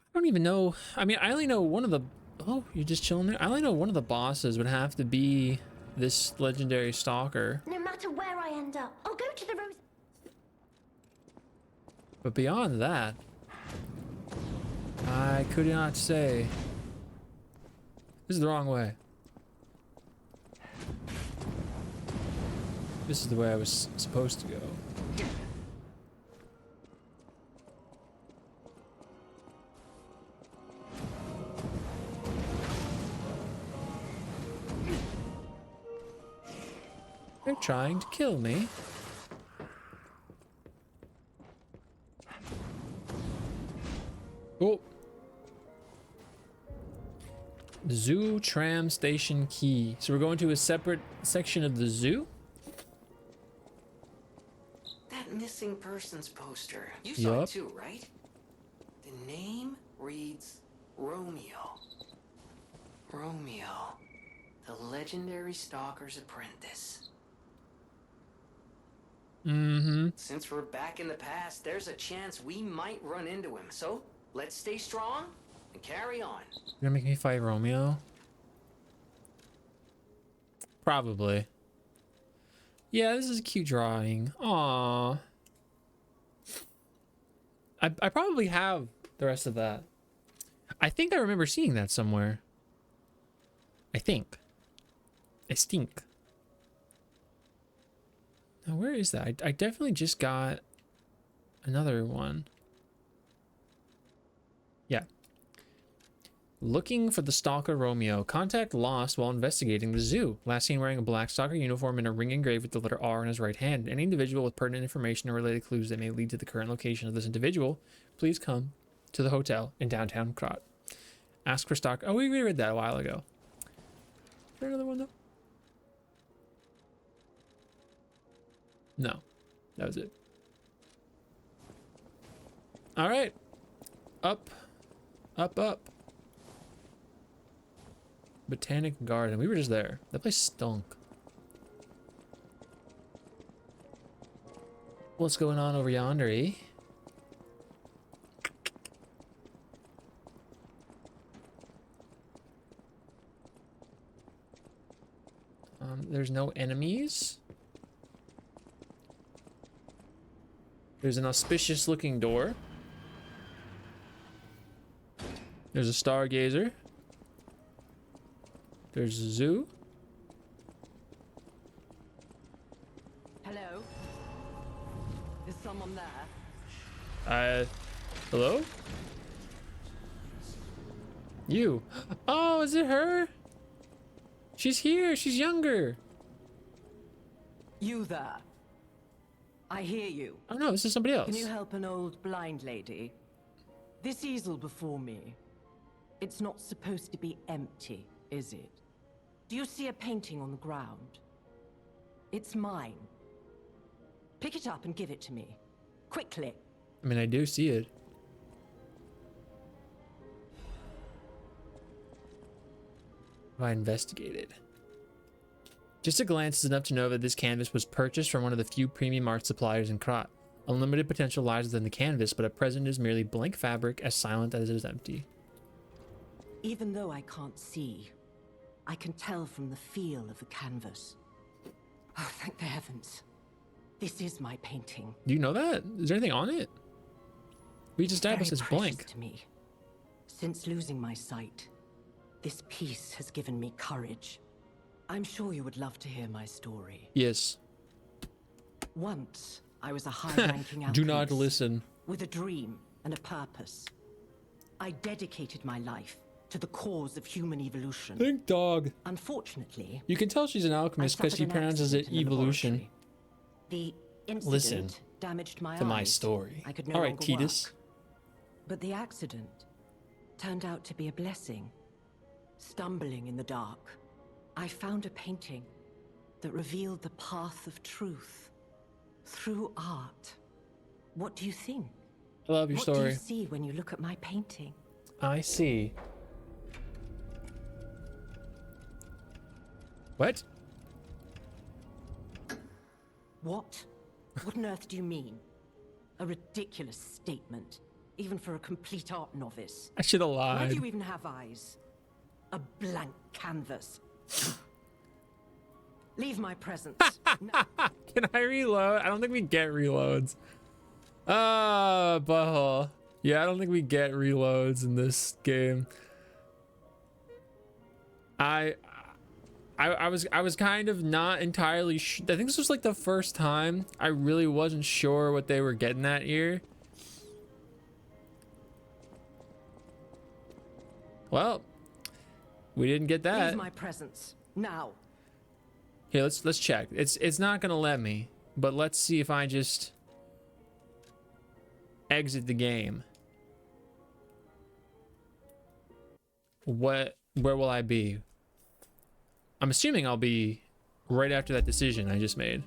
I don't even know. I mean, I only know one of the... Oh, you're just chilling there? I only know one of the bosses would have to be this legendary stalker. No matter where I end up, I'll go to the rose. But beyond that, I could not say. This is the wrong way. This is the way I was supposed to go. They're trying to kill me. Oh. Zoo tram station key. So we're going to a separate section of the zoo? That missing persons poster. You saw Yup. it too, right? The name reads Romeo. Romeo, the legendary stalker's apprentice. Mm-hmm. Since we're back in the past, there's a chance we might run into him. So let's stay strong and carry on. You're gonna make me fight Romeo? Probably. Yeah, this is a cute drawing. Aww. I probably have the rest of that. I think I remember seeing that somewhere. I think. I stink. Now, where is that? I definitely just got another one. Yeah. Looking for the stalker Romeo. Contact lost while investigating the zoo. Last seen wearing a black stalker uniform and a ring engraved with the letter R on his right hand. Any individual with pertinent information or related clues that may lead to the current location of this individual, please come to the hotel in downtown Krat. Ask for stalker. Oh, we read that a while ago. Is there another one though? No, that was it. All right, up, up, up. Botanic Garden. We were just there. That place stunk. What's going on over yonder, eh? There's no enemies. There's an auspicious looking door. There's a stargazer. There's a zoo. Hello? Is someone there? Hello? You. Oh, is it her? She's here. She's younger. You there? I hear you. Oh no, this is somebody else. Can you help an old blind lady? This easel before me, it's not supposed to be empty, is it? Do you see a painting on the ground? It's mine. Pick it up and give it to me. Quickly. I mean, I do see it. I investigated. Just a glance is enough to know that this canvas was purchased from one of the few premium art suppliers in Krat. Unlimited potential lies within the canvas, but at present is merely blank fabric, as silent as it is empty. Even though I can't see, I can tell from the feel of the canvas. Oh, thank the heavens. This is my painting. Do you know that? Is there anything on it? We just established Very it's precious blank. to me. Since losing my sight, this piece has given me courage. I'm sure you would love to hear my story. Yes. Once, I was a high-ranking alchemist. Do not listen. With a dream and a purpose. I dedicated my life to the cause of human evolution. Think dog. Unfortunately, You can tell she's an I alchemist because suffered she an pronounces it accident in the evolution. laboratory. The incident Listen damaged my to my eyes. story. I could no All right, longer Titus. work. But the accident turned out to be a blessing. Stumbling in the dark, I found a painting that revealed the path of truth through art. What do you think? I love your What do story. you see when you look at my painting? I see. What? What? What on earth do you mean? A ridiculous statement, even for a complete art novice. I should have Why lied. do you even have eyes? A blank canvas. Leave my presence. Now. Can I reload? I don't think we get reloads. Butthole. Yeah, I don't think we get reloads in this game. I was kind of not entirely I think this was like the first time I really wasn't sure what they were getting at here. Well, we didn't get that. Leave my presence now. Here, let's check. It's not gonna let me, but let's see if I just exit the game. Where will I be? I'm assuming I'll be right after that decision I just made.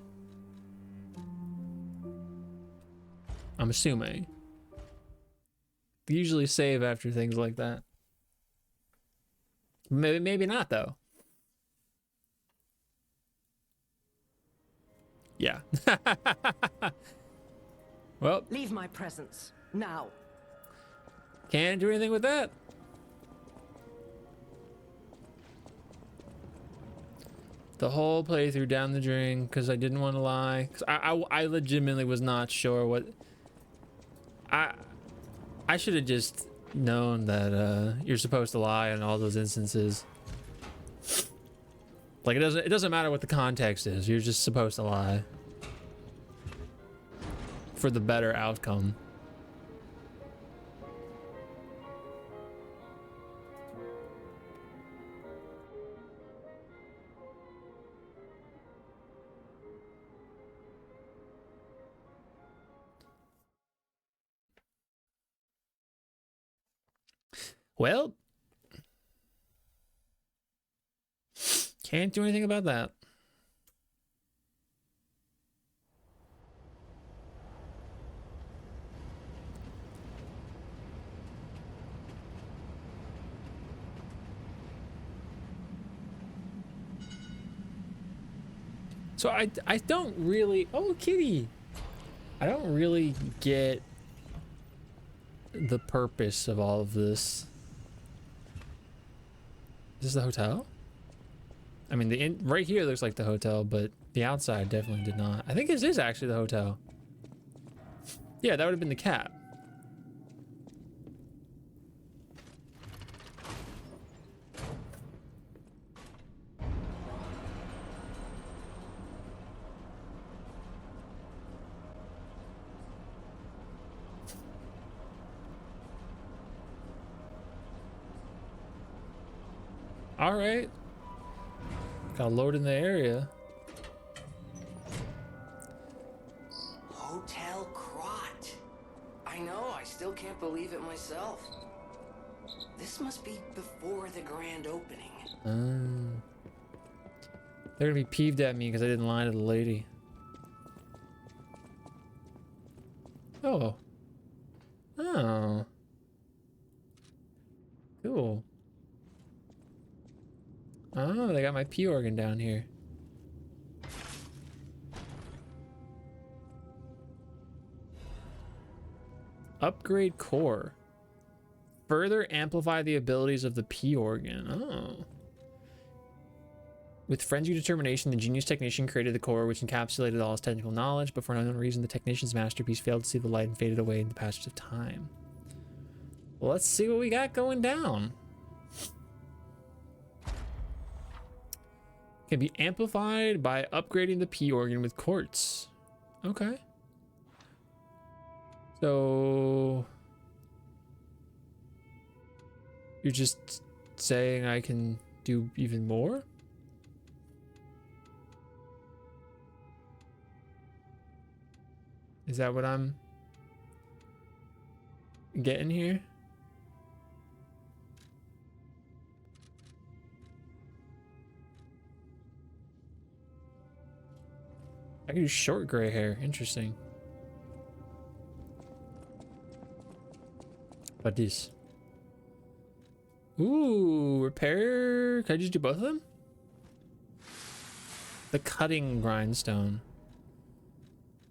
I'm assuming. They usually save after things like that. Maybe not though. Yeah. Well, Leave my presence now. can't do anything with that. The whole playthrough down the drain because I didn't want to lie. 'Cause I legitimately was not sure what. I should have just known that you're supposed to lie in all those instances. Like it doesn't matter what the context is. You're just supposed to lie for the better outcome. Well, can't do anything about that. So I don't really, oh kitty, I don't really get the purpose of all of this. Is this the hotel? I mean, right here looks like the hotel, but the outside definitely did not. I think this is actually the hotel. Yeah, that would have been the cat. All right. Got load in the area. Hotel Crot. I know, I still can't believe it myself. This must be before the grand opening. They're gonna be peeved at me because I didn't lie to the lady. Oh. Oh. Cool. Oh, they got my P organ down here. Upgrade core. Further amplify the abilities of the P organ. Oh. With frenzied determination, the genius technician created the core which encapsulated all his technical knowledge, but for an unknown reason, the technician's masterpiece failed to see the light and faded away in the passage of time. Well, let's see what we got going down. Can be amplified by upgrading the P organ with quartz. Okay. So you're just saying I can do even more? Is that what I'm getting here? I can do short gray hair. Interesting. What this? Ooh, repair. Can I just do both of them? The cutting grindstone.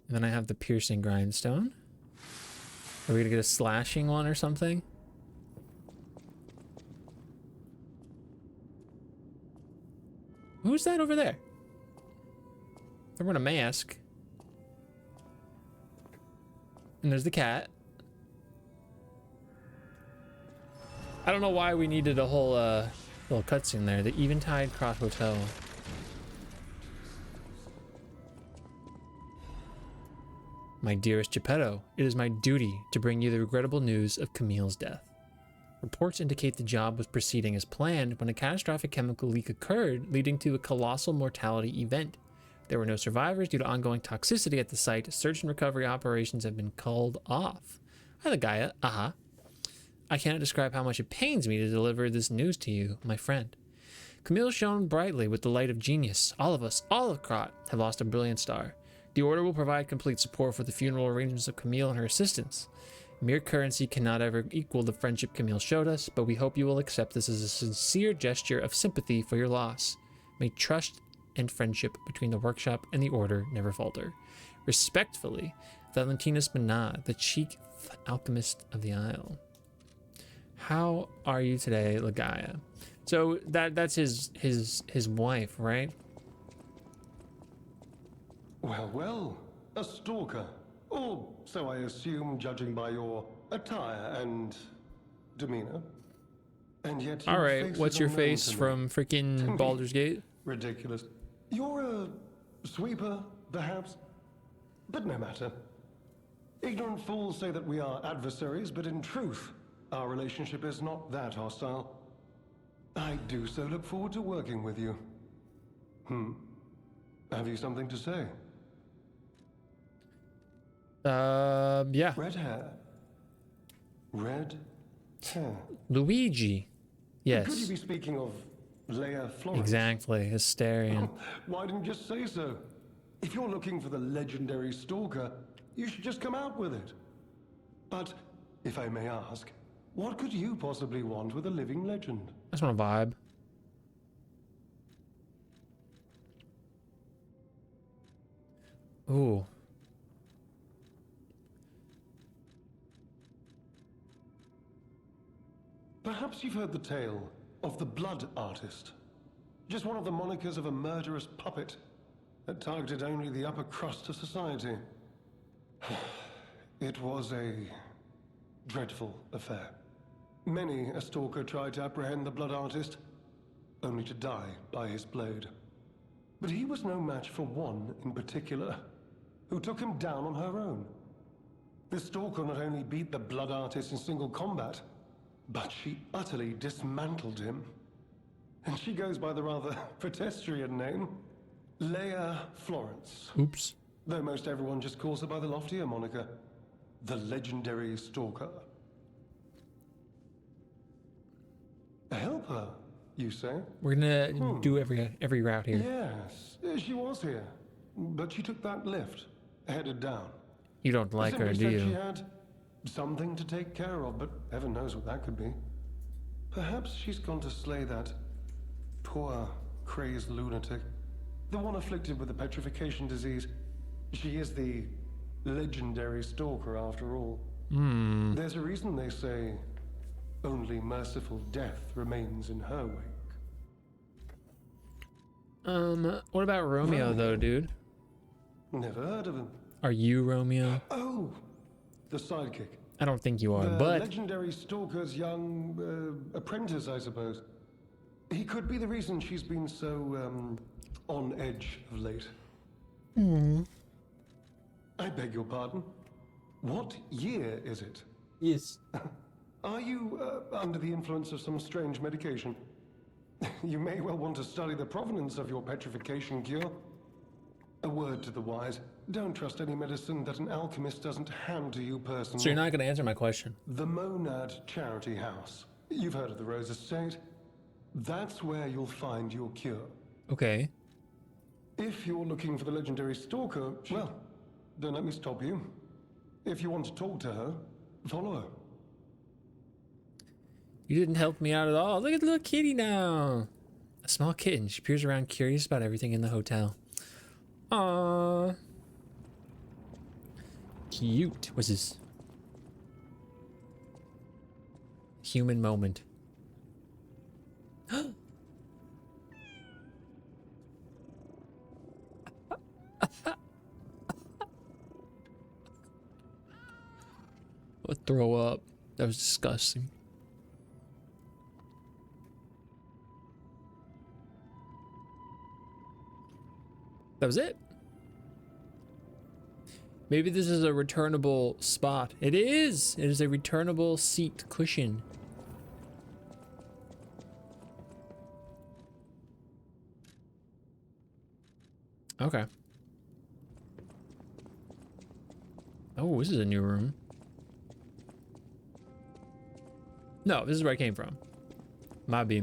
And then I have the piercing grindstone. Are we gonna get a slashing one or something? Who's that over there? They're wearing a mask. And there's the cat. I don't know why we needed a whole little cutscene there. The Eventide Cross Hotel. My dearest Geppetto, it is my duty to bring you the regrettable news of Camille's death. Reports indicate the job was proceeding as planned when a catastrophic chemical leak occurred, leading to a colossal mortality event. There were no survivors due to ongoing toxicity at the site. Search and recovery operations have been called off. Hi, Gaia. Aha. I cannot describe how much it pains me to deliver this news to you, my friend. Camille shone brightly with the light of genius. All of us, all of Krat, have lost a brilliant star. The Order will provide complete support for the funeral arrangements of Camille and her assistants. Mere currency cannot ever equal the friendship Camille showed us, but we hope you will accept this as a sincere gesture of sympathy for your loss. May trust and friendship between the workshop and the Order never falter. Respectfully, Valentina Spinat, the chief alchemist of the Isle. How are you today, Lagaya? So that's his wife, right? Well, well, a stalker. Or so I assume, judging by your attire and demeanor. And yet all right, what's your face from freaking Baldur's Gate? Ridiculous. You're a sweeper, perhaps? But no matter. Ignorant fools say that we are adversaries, but in truth, our relationship is not that hostile. I do so look forward to working with you. Have you something to say? Yeah. Red hair. Red hair. Luigi. Yes. Could you be speaking of Leia Florence? Exactly. Hysterian. Why didn't you just say so? If you're looking for the legendary stalker, you should just come out with it. But, if I may ask, what could you possibly want with a living legend? I just want a vibe. Ooh. Perhaps you've heard the tale of the Blood Artist. Just one of the monikers of a murderous puppet that targeted only the upper crust of society. It was a dreadful affair. Many a stalker tried to apprehend the Blood Artist, only to die by his blade. But he was no match for one in particular, who took him down on her own. The stalker not only beat the Blood Artist in single combat, but she utterly dismantled him. And she goes by the rather pedestrian name, Leia Florence. Oops. Though most everyone just calls her by the loftier moniker, the legendary stalker. Help her, you say? We're gonna do every route here. Yes, she was here, but she took that lift, headed down. You don't like her, do Simply said you? she had something to take care of, but heaven knows what that could be. Perhaps she's gone to slay that poor, crazed lunatic, the one afflicted with the petrification disease. She is the legendary stalker, after all. There's a reason they say only merciful death remains in her wake. What about Romeo, though, dude? Never heard of him. Are you Romeo? Oh, the sidekick. I don't think you are, The but legendary stalker's young apprentice, I suppose. He could be the reason she's been so on edge of late. I beg your pardon. What year is it? yes. Are you under the influence of some strange medication? You may well want to study the provenance of your petrification cure. A word to the wise. Don't trust any medicine that an alchemist doesn't hand to you personally. So you're not gonna answer my question. The Monad Charity House. You've heard of the Rose Estate? That's where you'll find your cure. Okay. If you're looking for the legendary stalker, well, then let me stop you. If you want to talk to her, follow her. You didn't help me out at all. Look at the little kitty now. A small kitten. She peers around, curious about everything in the hotel. Aww. Cute. What's this? Human moment. I'll throw up. That was disgusting. That was it. Maybe this is a returnable spot. It is. It is a returnable seat cushion. Okay. Oh, this is a new room. No, this is where I came from. Might be.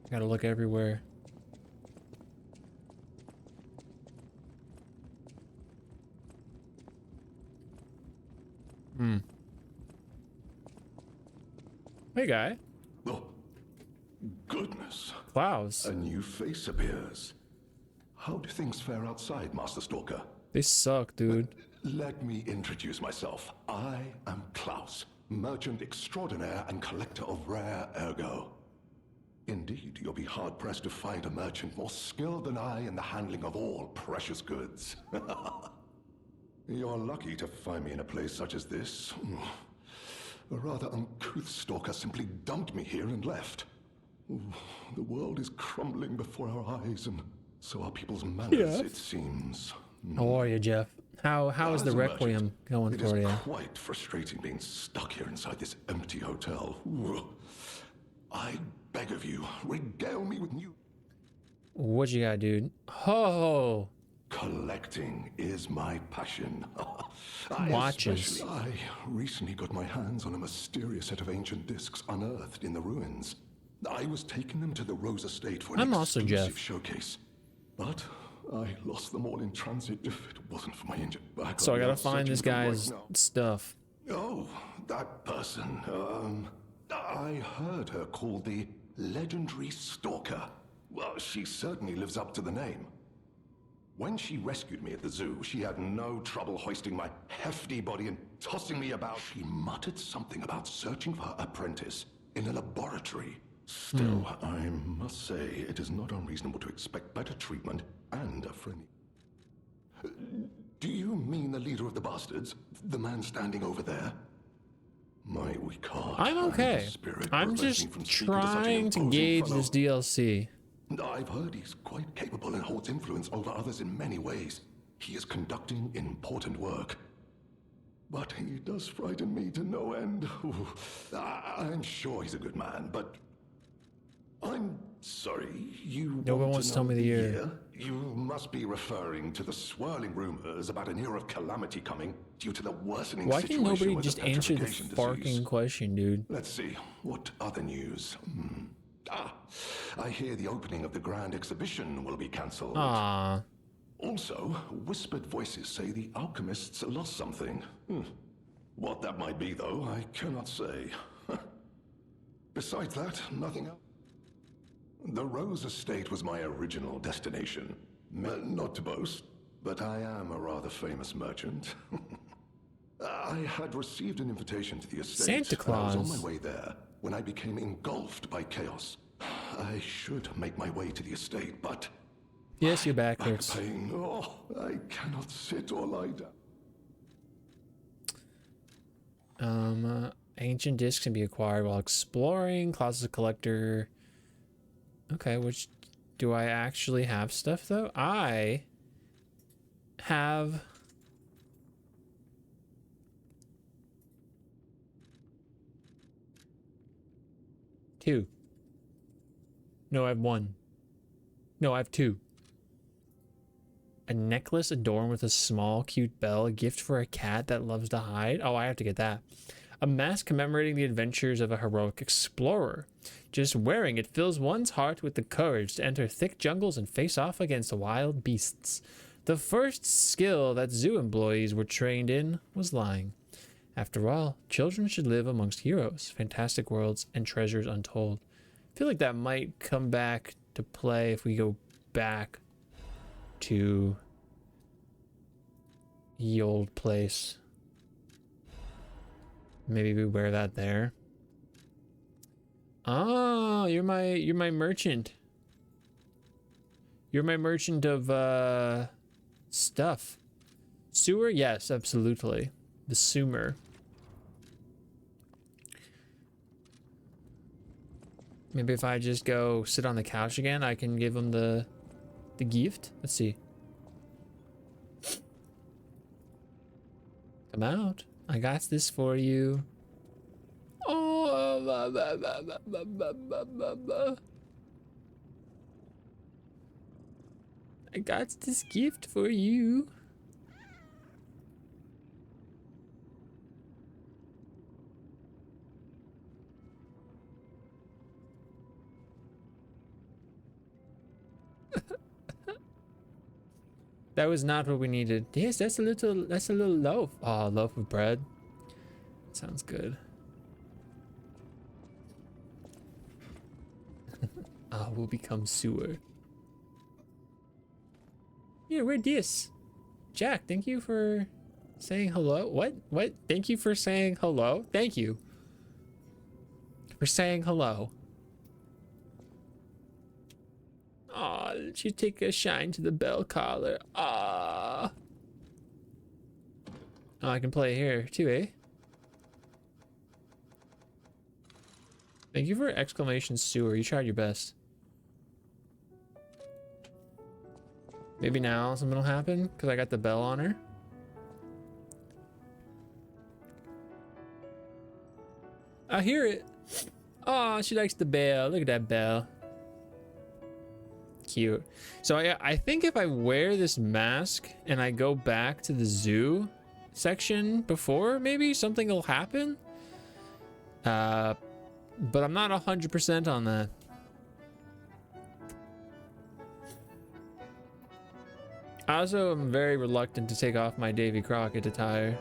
Gotta look everywhere. Hey, guy. Oh, goodness. Clouds. A new face appears. How do things fare outside, Master Stalker? They suck, dude. Let me introduce myself. I am Klaus, merchant extraordinaire and collector of rare ergo. Indeed, you'll be hard-pressed to find a merchant more skilled than I in the handling of all precious goods. You're lucky to find me in a place such as this. A rather uncouth stalker simply dumped me here and left. The world is crumbling before our eyes, and so are people's manners, it seems. How are you, Jeff? How is the As a Requiem merchant, going for It you? is quite frustrating being stuck here inside this empty hotel. I beg of you, regale me with new... What you got, dude? Oh, Collecting is my passion. Watches. I recently got my hands on a mysterious set of ancient discs unearthed in the ruins. I was taking them to the Rose Estate for an I'm also exclusive Jeff. showcase. But I lost them all in transit if it wasn't for my injured back. so I I'd be gotta out find this searching for them right guy's now. stuff. Oh, that person. I heard her called the legendary stalker. Well, she certainly lives up to the name. When she rescued me at the zoo, she had no trouble hoisting my hefty body and tossing me about. She muttered something about searching for her apprentice in a laboratory. Still, I must say, it is not unreasonable to expect better treatment and a friendly... Do you mean the leader of the bastards? The man standing over there? My weak heart. I'm and the okay. spirit I'm prevent me just from speaking to such an trying to imposing gauge fellow. this DLC. I've heard he's quite capable and holds influence over others in many ways. He is conducting important work. But he does frighten me to no end. I'm sure he's a good man, but... I'm sorry, you No one want wants to know tell me the year. You must be referring to the swirling rumors about an era of calamity coming due to the worsening Why can situation nobody with just the answer the petrification disease. fucking question, dude? Let's see, what other news? I hear the opening of the Grand Exhibition will be cancelled. Ah, Also, whispered voices say the alchemists lost something. What that might be, though, I cannot say. Besides that, nothing else. The Rose Estate was my original destination. Not to boast, but I am a rather famous merchant. I had received an invitation to the estate. Santa and I was on Claus. my way there when I became engulfed by chaos. I should make my way to the estate, but... yes, your back Back hurts. pain. Oh, I cannot sit or lie down. Ancient discs can be acquired while exploring. Closet collector. Okay, which do I actually have stuff though? I have two. No, I have one. No, I have two. A necklace adorned with a small, cute bell. A gift for a cat that loves to hide. Oh, I have to get that. A mask commemorating the adventures of a heroic explorer. Just wearing it fills one's heart with the courage to enter thick jungles and face off against wild beasts. The first skill that zoo employees were trained in was lying. After all, children should live amongst heroes, fantastic worlds, and treasures untold. I feel like that might come back to play if we go back to the old place. Maybe we wear that there. Oh, you're my merchant. You're my merchant of stuff. Sewer? Yes, absolutely. The Sumer. Maybe if I just go sit on the couch again, I can give him the gift. Let's see. Come out. I got this for you. Oh, I got this gift for you. That was not what we needed. Yes, that's a little loaf. Oh, a loaf of bread. Sounds good. We'll become sewer. Yeah, we're this. Jack, thank you for saying hello. What? Thank you for saying hello. Thank you for saying hello. Aw, did you take a shine to the bell collar? Ah. Oh, I can play here too, eh? Thank you for exclamation sewer. You tried your best. Maybe now something will happen because I got the bell on her. I hear it. Oh, she likes the bell. Look at that bell. Cute. So I think if I wear this mask and I go back to the zoo section before, maybe something will happen. But I'm not 100% on that. I also am very reluctant to take off my Davy Crockett attire.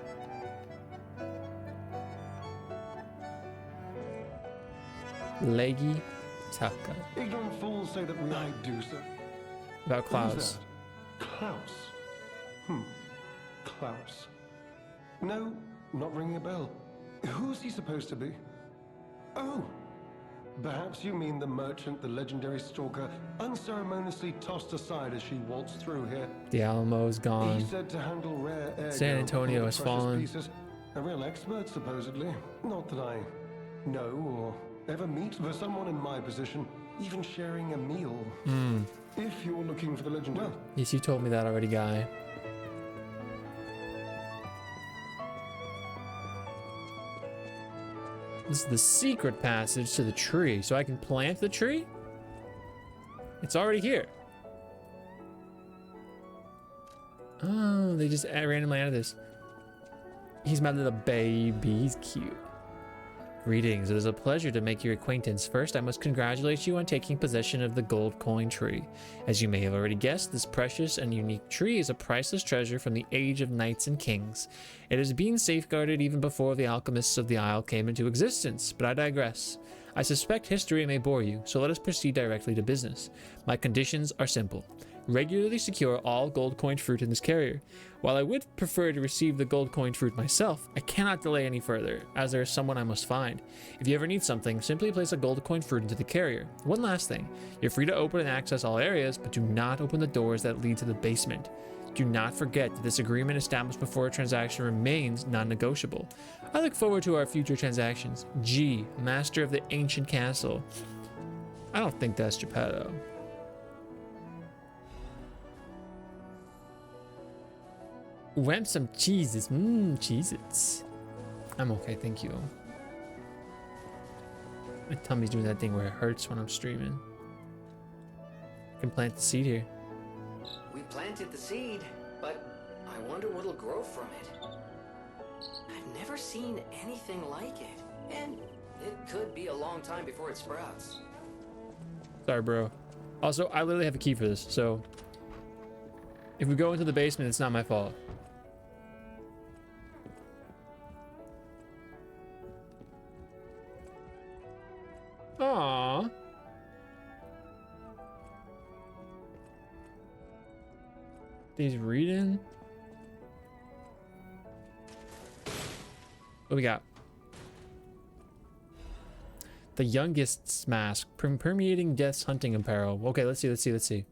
Leggy Taka. Ignorant fools say that we might do so. About Klaus. Who's that? Klaus? Klaus. No, not ringing a bell. Who's he supposed to be? Oh, perhaps you mean the merchant the legendary stalker unceremoniously tossed aside as she waltzed through here. The Alamo's gone. He said to handle rare air. San Antonio has fallen. Pieces. A real expert, supposedly. Not that I know or ever meet for someone in my position, even sharing a meal. If you're looking for the legendary. Well, yes, you told me that already, guy. This is the secret passage to the tree, so I can plant the tree? It's already here. Oh, they just randomly added this. He's my little baby. He's cute. Greetings. It is a pleasure to make your acquaintance. First, I must congratulate you on taking possession of the gold coin tree. As you may have already guessed, this precious and unique tree is a priceless treasure from the age of knights and kings. It has been safeguarded even before the alchemists of the Isle came into existence, but I digress. I suspect history may bore you, so let us proceed directly to business. My conditions are simple. Regularly secure all gold coin fruit in this carrier. While I would prefer to receive the gold coin fruit myself, I cannot delay any further, as there is someone I must find. If you ever need something, simply place a gold coin fruit into the carrier. One last thing, you're free to open and access all areas, but do not open the doors that lead to the basement. Do not forget that this agreement established before a transaction remains non-negotiable. I look forward to our future transactions. G, Master of the Ancient Castle. I don't think that's Geppetto. Want some cheeses? Cheez-Its. I'm okay, thank you. My tummy's doing that thing where it hurts when I'm streaming. I can plant the seed here. We planted the seed, but I wonder what'll grow from it. I've never seen anything like it. And it could be a long time before it sprouts. Sorry, bro. Also, I literally have a key for this, so if we go into the basement, it's not my fault. Aww. He's reading. What we got? The youngest's mask, permeating death's hunting apparel. Okay, let's see. It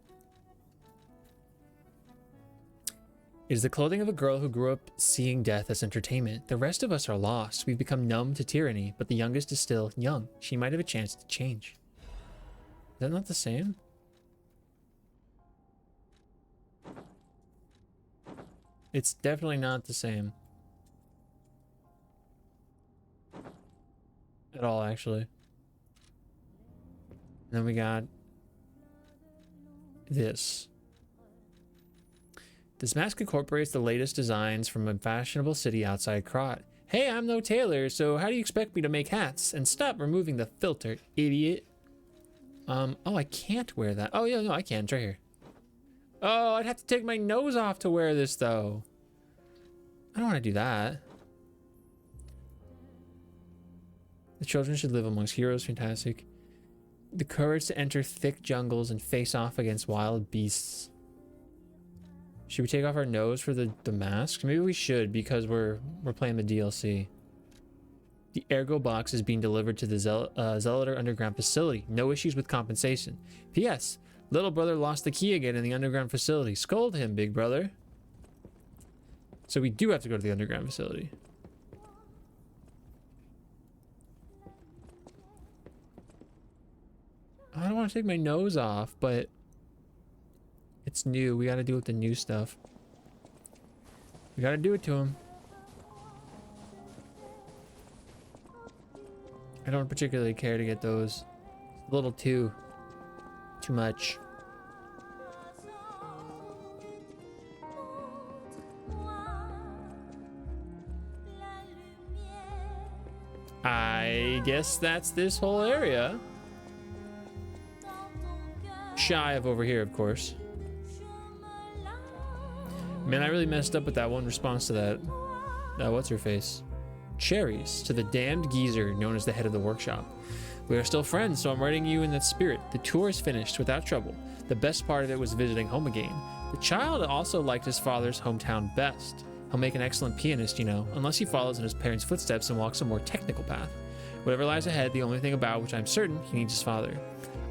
is the clothing of a girl who grew up seeing death as entertainment. The rest of us are lost. We've become numb to tyranny, but the youngest is still young. She might have a chance to change. Is that not the same? It's definitely not the same. At all, actually. Then we got this. This mask incorporates the latest designs from a fashionable city outside Krot. Hey, I'm no tailor, so how do you expect me to make hats? And stop removing the filter, idiot. Oh, I can't wear that. Oh, yeah, no, I can. It's right here. Oh, I'd have to take my nose off to wear this, though. I don't want to do that. The children should live amongst heroes. Fantastic. The courage to enter thick jungles and face off against wild beasts. Should we take off our nose for the masks? Maybe we should, because we're playing the DLC. The Ergo box is being delivered to the Zealotr underground facility. No issues with compensation. P.S. Little brother lost the key again in the underground facility. Scold him, big brother. So we do have to go to the underground facility. I don't want to take my nose off, but it's new. We got to deal with the new stuff. We got to do it to him. I don't particularly care to get those. It's a little too much. I guess that's this whole area. Shy of over here, of course. Man, I really messed up with that one response to that. What's her face? Cherries to the damned geezer known as the head of the workshop. We are still friends, so I'm writing you in that spirit. The tour is finished without trouble. The best part of it was visiting home again. The child also liked his father's hometown best. He'll make an excellent pianist, you know, unless he follows in his parents' footsteps and walks a more technical path. Whatever lies ahead, the only thing about which I'm certain, he needs his father.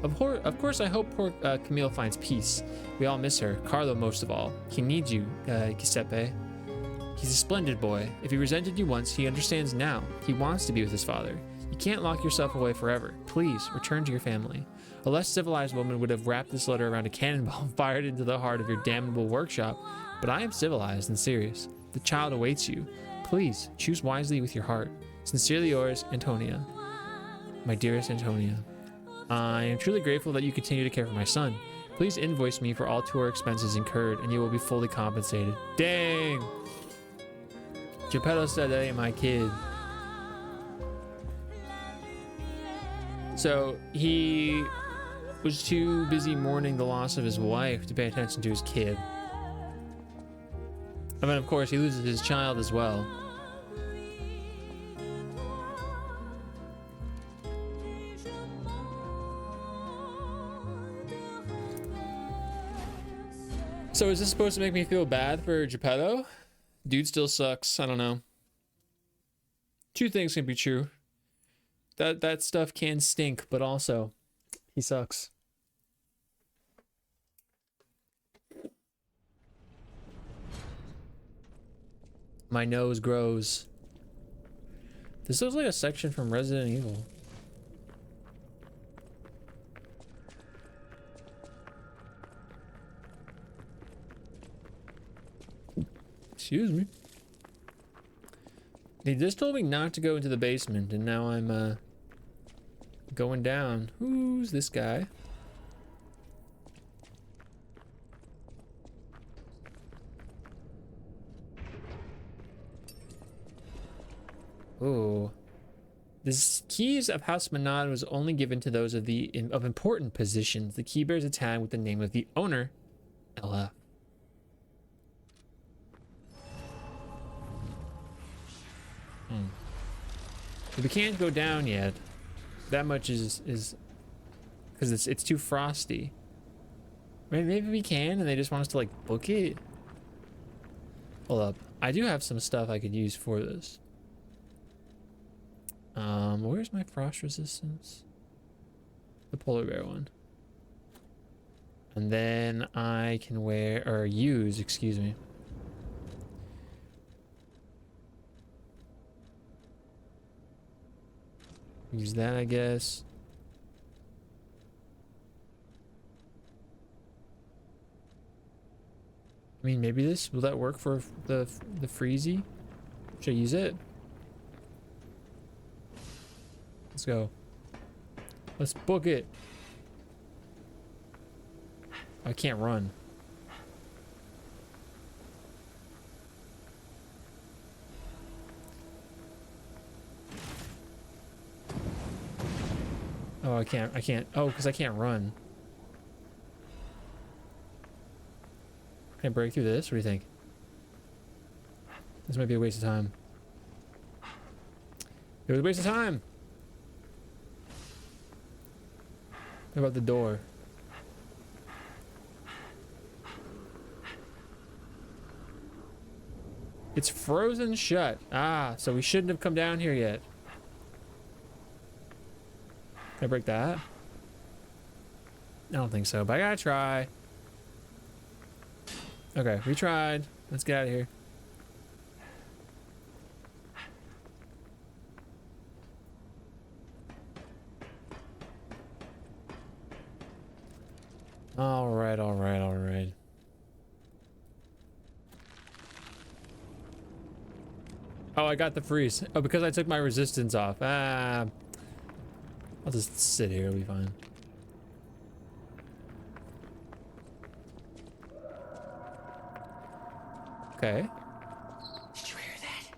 Of course, I hope poor Camille finds peace. We all miss her, Carlo most of all. He needs you, Giuseppe. He's a splendid boy. If he resented you once, he understands now. He wants to be with his father. You can't lock yourself away forever. Please, return to your family. A less civilized woman would have wrapped this letter around a cannonball and fired into the heart of your damnable workshop, but I am civilized and serious. The child awaits you. Please, choose wisely with your heart. Sincerely yours, Antonia. My dearest Antonia. I am truly grateful that you continue to care for my son. Please invoice me for all tour expenses incurred, and you will be fully compensated. Dang! Geppetto said that ain't my kid. So, he was too busy mourning the loss of his wife to pay attention to his kid. I mean, of course, he loses his child as well. So is this supposed to make me feel bad for Geppetto? Dude still sucks. I don't know. Two things can be true. That stuff can stink, but also he sucks. My nose grows. This looks like a section from Resident Evil. Excuse me. They just told me not to go into the basement, and now I'm going down. Who's this guy? Ooh. The keys of House Manad was only given to those of important positions. The key bears a tag with the name of the owner, LF. But we can't go down yet. That much is because it's too frosty. Maybe we can, and they just want us to like book it. Hold up, I do have some stuff I could use for this. Where's my frost resistance? The polar bear one. And then I can wear, or use, excuse me. Use that, I guess. I mean, maybe this, will that work for the freezy? Should I use it? Let's go. Let's book it. I can't run. Oh, I can't. Oh, because I can't run. Can I break through this? What do you think? This might be a waste of time. It was a waste of time. What about the door? It's frozen shut. Ah, so we shouldn't have come down here yet. Can I break that? I don't think so, but I gotta try. Okay, we tried. Let's get out of here. All right. Oh, I got the freeze. Oh, because I took my resistance off. Ah, I'll just sit here. It'll be fine. Okay. Did you hear that?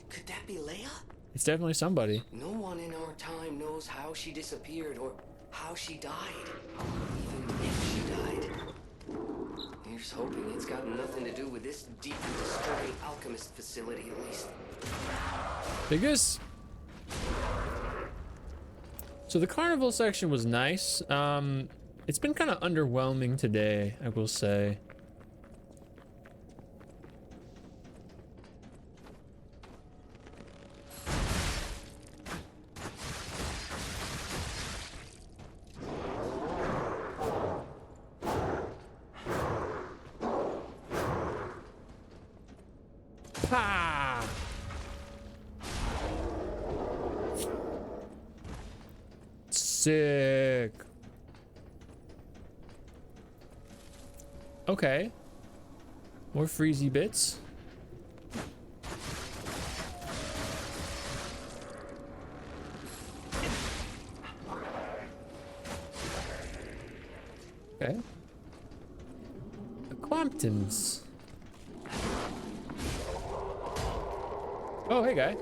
Could that be Leia? It's definitely somebody. No one in our time knows how she disappeared or how she died. Even if she died. Here's hoping it's got nothing to do with this deeply disturbing alchemist facility, at least. Biggest. So the carnival section was nice. It's been kind of underwhelming today, I will say. Pa! Sick. Okay. More freezy bits. Okay. The Quamptons. Oh, hey, guy.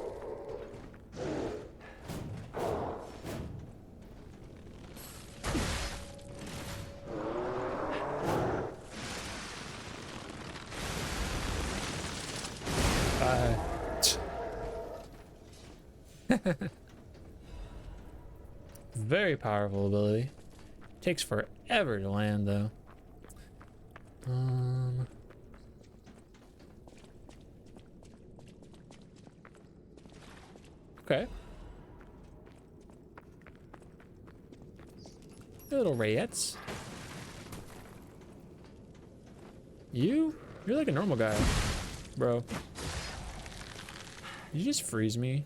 Very powerful ability. Takes forever to land, though. Okay. Little rayettes. You're like a normal guy, bro. Did you just freeze me?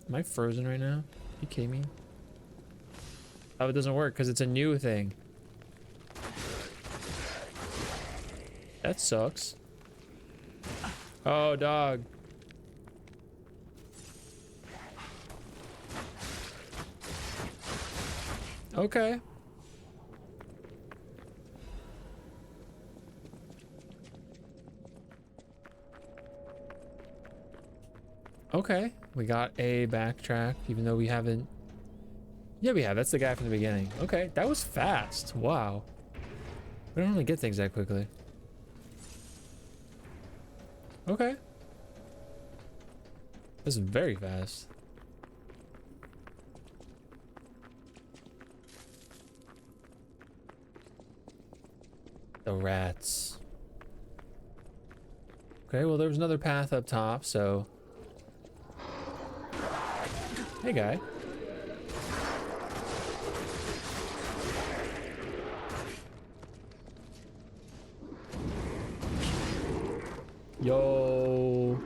Am I frozen right now? You kidding me? Oh, it doesn't work because it's a new thing. That sucks. Oh, dog. Okay. Okay, we got a backtrack, even though we haven't. Yeah, we have. That's the guy from the beginning. Okay, that was fast. Wow. We don't really get things that quickly. Okay. This is very fast. The rats. Okay, well, there was another path up top, so. Hey, guy. Yo.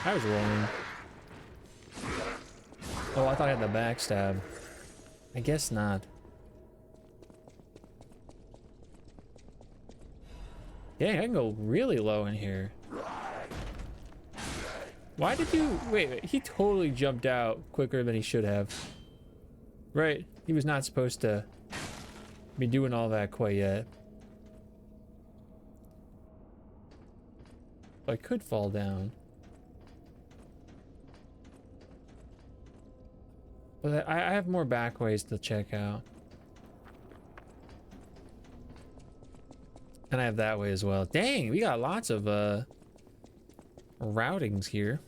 I was rolling. Oh, I thought I had the backstab. I guess not. Dang, I can go really low in here. Why did you... Wait, he totally jumped out quicker than he should have. Right, he was not supposed to be doing all that quite yet. I could fall down. But I have more back ways to check out. And I have that way as well. Dang, we got lots of routings here.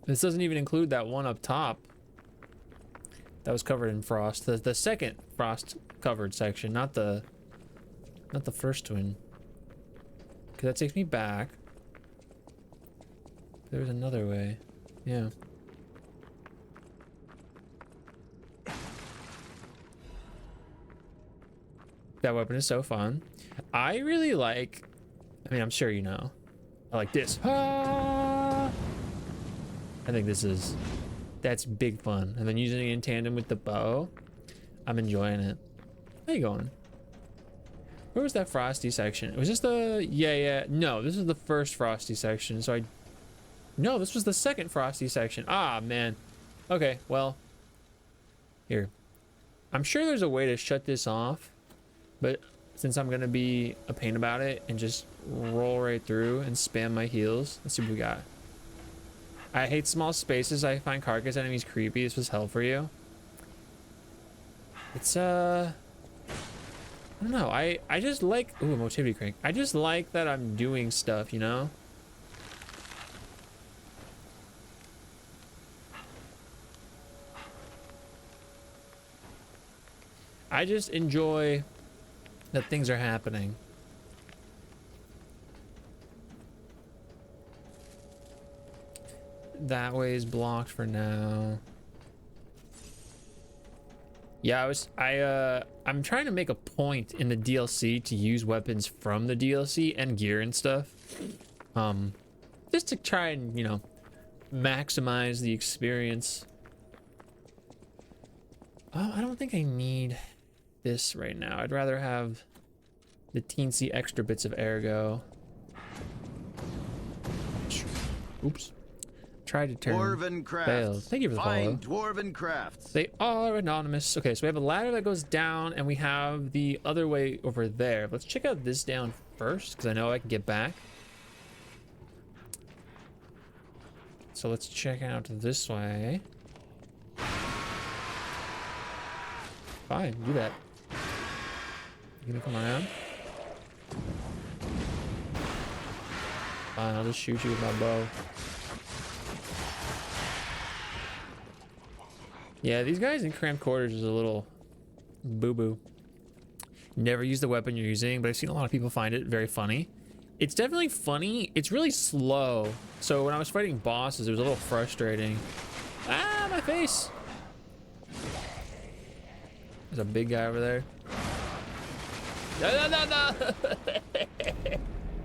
This doesn't even include that one up top that was covered in frost. The second frost covered section, not the first one. Cause that takes me back. There's another way. Yeah. That weapon is so fun. I really like, I mean, I'm sure you know, I like this. Ah! I think that's big fun. And then using it in tandem with the bow, I'm enjoying it. How you going? Where was that frosty section? Was this the, yeah. No, this is the first frosty section. So no, this was the second frosty section. Ah, man. Okay, well, here. I'm sure there's a way to shut this off. But since I'm gonna be a pain about it and just roll right through and spam my heals, let's see what we got. I hate small spaces. I find carcass enemies creepy. This was hell for you. It's I don't know. I just like, ooh, motivity crank. I just like that I'm doing stuff, you know? I just enjoy that things are happening. That way is blocked for now. Yeah, I'm trying to make a point in the DLC to use weapons from the DLC and gear and stuff. Just to try and, you know, maximize the experience. Oh, I don't think I need this right now. I'd rather have the teensy extra bits of ergo. Oops. Try to turn. Dwarven crafts. Failed. Thank you for the follow. Dwarven crafts. They are anonymous. Okay, so we have a ladder that goes down and we have the other way over there. Let's check out this down first because I know I can get back. So let's check out this way. Fine, do that. You gonna come around? Fine, I'll just shoot you with my bow. Yeah, these guys in cramped quarters is a little boo-boo. Never use the weapon you're using, but I've seen a lot of people find it very funny. It's definitely funny. It's really slow. So when I was fighting bosses, it was a little frustrating. Ah, my face! There's a big guy over there. No.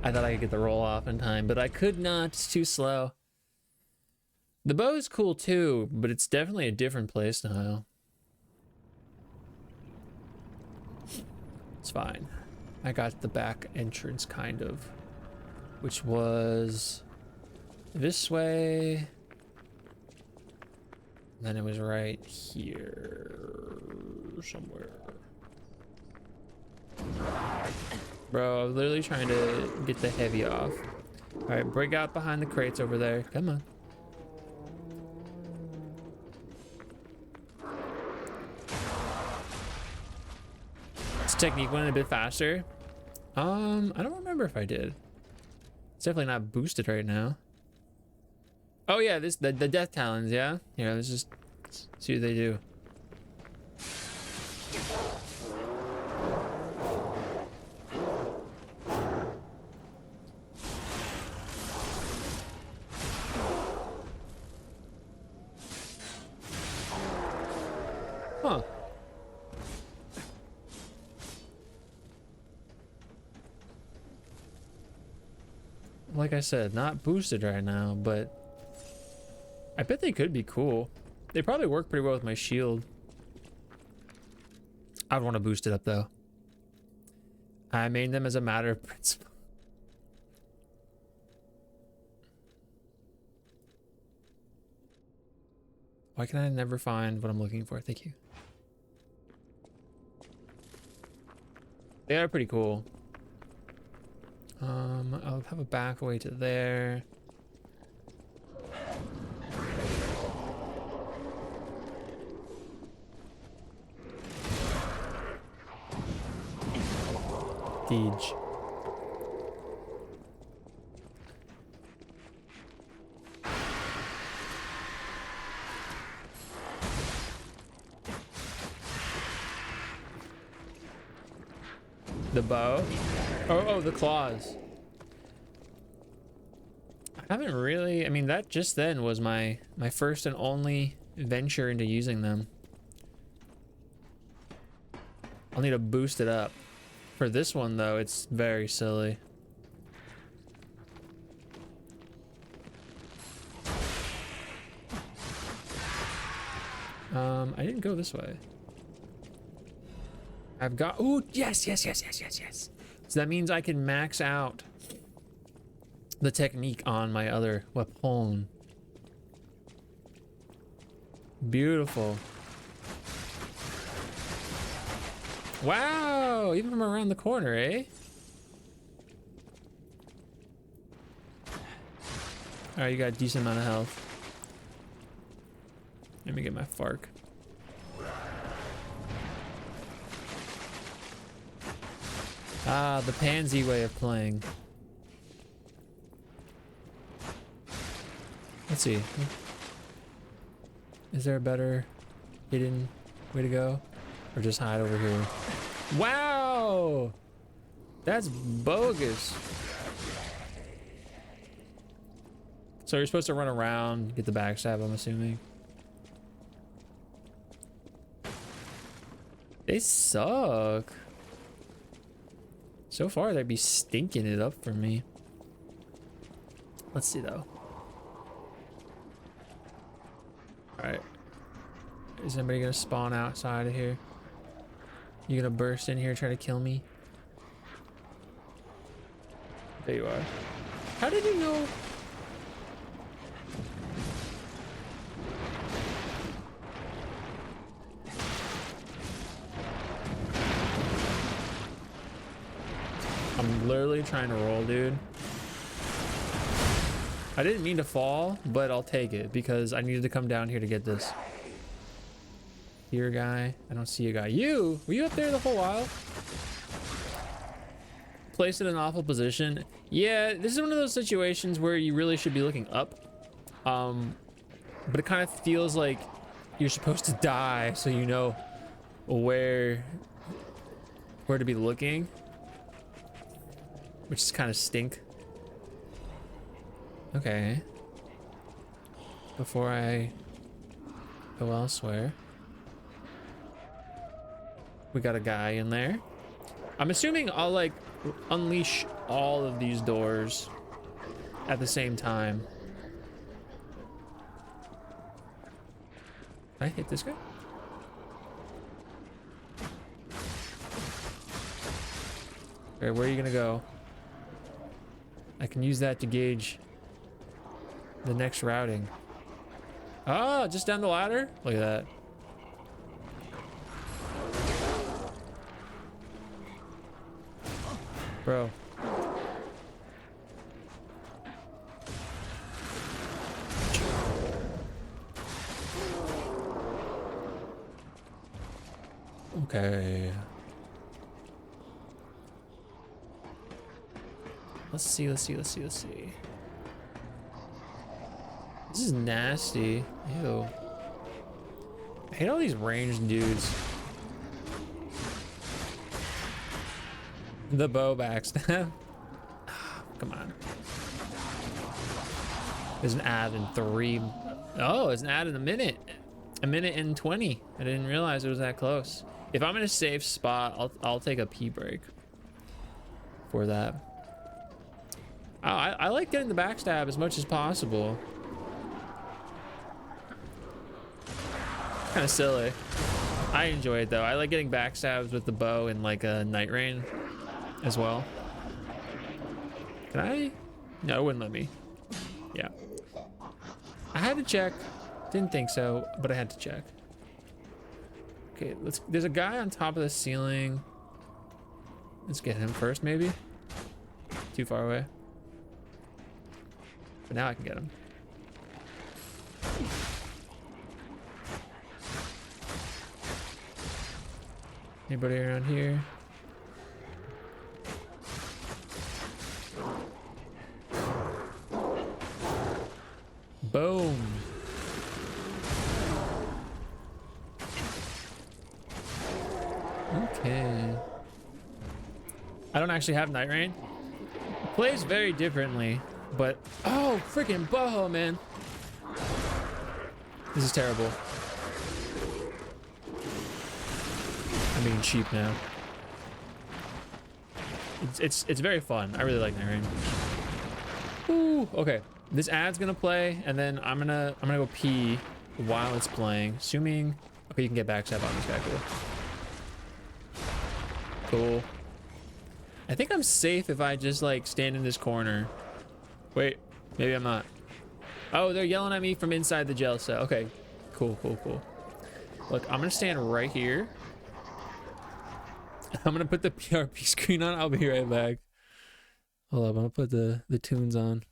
I thought I could get the roll off in time, but I could not. It's too slow. The bow is cool too, but it's definitely a different playstyle. It's fine. I got the back entrance kind of, which was this way. And then it was right here. somewhere. Bro, I was literally trying to get the heavy off. All right, break out behind the crates over there. Come on. This technique went a bit faster. I don't remember if I did. It's definitely not boosted right now. Oh yeah, the death talons, yeah? Yeah, let's just see what they do. Huh. Like I said, not boosted right now, but I bet they could be cool. They probably work pretty well with my shield. I'd want to boost it up though. I made them as a matter of principle. Why can I never find what I'm looking for? Thank you. They are pretty cool. I'll have a back away to there. Deej. The bow? Oh, the claws. I haven't really, I mean, that just then was my first and only venture into using them. I'll need to boost it up. For this one though, it's very silly. I didn't go this way. I've got, ooh, yes. So that means I can max out the technique on my other weapon. Beautiful. Wow, even from around the corner, eh? All right, you got a decent amount of health. Let me get my fark. Ah, the pansy way of playing. Let's see. Is there a better hidden way to go? Or just hide over here? Wow! That's bogus. So you're supposed to run around, get the backstab, I'm assuming. They suck. So far, they'd be stinking it up for me. Let's see, though. Alright. Is anybody gonna spawn outside of here? You gonna burst in here and try to kill me? There you are. How did you know? I'm literally trying to roll, dude. I didn't mean to fall, but I'll take it because I needed to come down here to get this. Here, guy. I don't see a guy. You? Were you up there the whole while? Placed in an awful position. Yeah, this is one of those situations where you really should be looking up. But it kind of feels like you're supposed to die so you know where to be looking. Which is kind of stink. Okay. Before I go elsewhere. We got a guy in there. I'm assuming I'll like unleash all of these doors at the same time. Can I hit this guy? Okay, where are you gonna go? I can use that to gauge the next routing. Oh, just down the ladder? Look at that. Bro. Okay. Let's see. This is nasty. Ew. I hate all these ranged dudes. The bow backstab. Come on. There's an ad in 3. Oh, it's an ad in a minute. A minute and 20. I didn't realize it was that close. If I'm in a safe spot, I'll take a pee break for that. Oh, I like getting the backstab as much as possible. Kind of silly. I enjoy it though. I like getting backstabs with the bow in like a night rain as well. Can I? No, it wouldn't let me. Yeah. I had to check. Didn't think so, but I had to check. Okay, there's a guy on top of the ceiling. Let's get him first, maybe. Too far away. But now I can get him. Anybody around here? Boom. Okay. I don't actually have Night Rain. It plays very differently, but oh, freaking boho, man. This is terrible. I'm being cheap now. It's very fun. I really like Night Rain. Ooh, okay. This ad's gonna play, and then I'm gonna go pee while it's playing. Assuming, okay, you can get backstab on this guy. Cool. I think I'm safe if I just like stand in this corner. Wait, maybe I'm not. Oh, they're yelling at me from inside the jail cell. Okay, cool. Look, I'm gonna stand right here. I'm gonna put the PRP screen on. I'll be right back. Hold up, I'm gonna put the tunes on.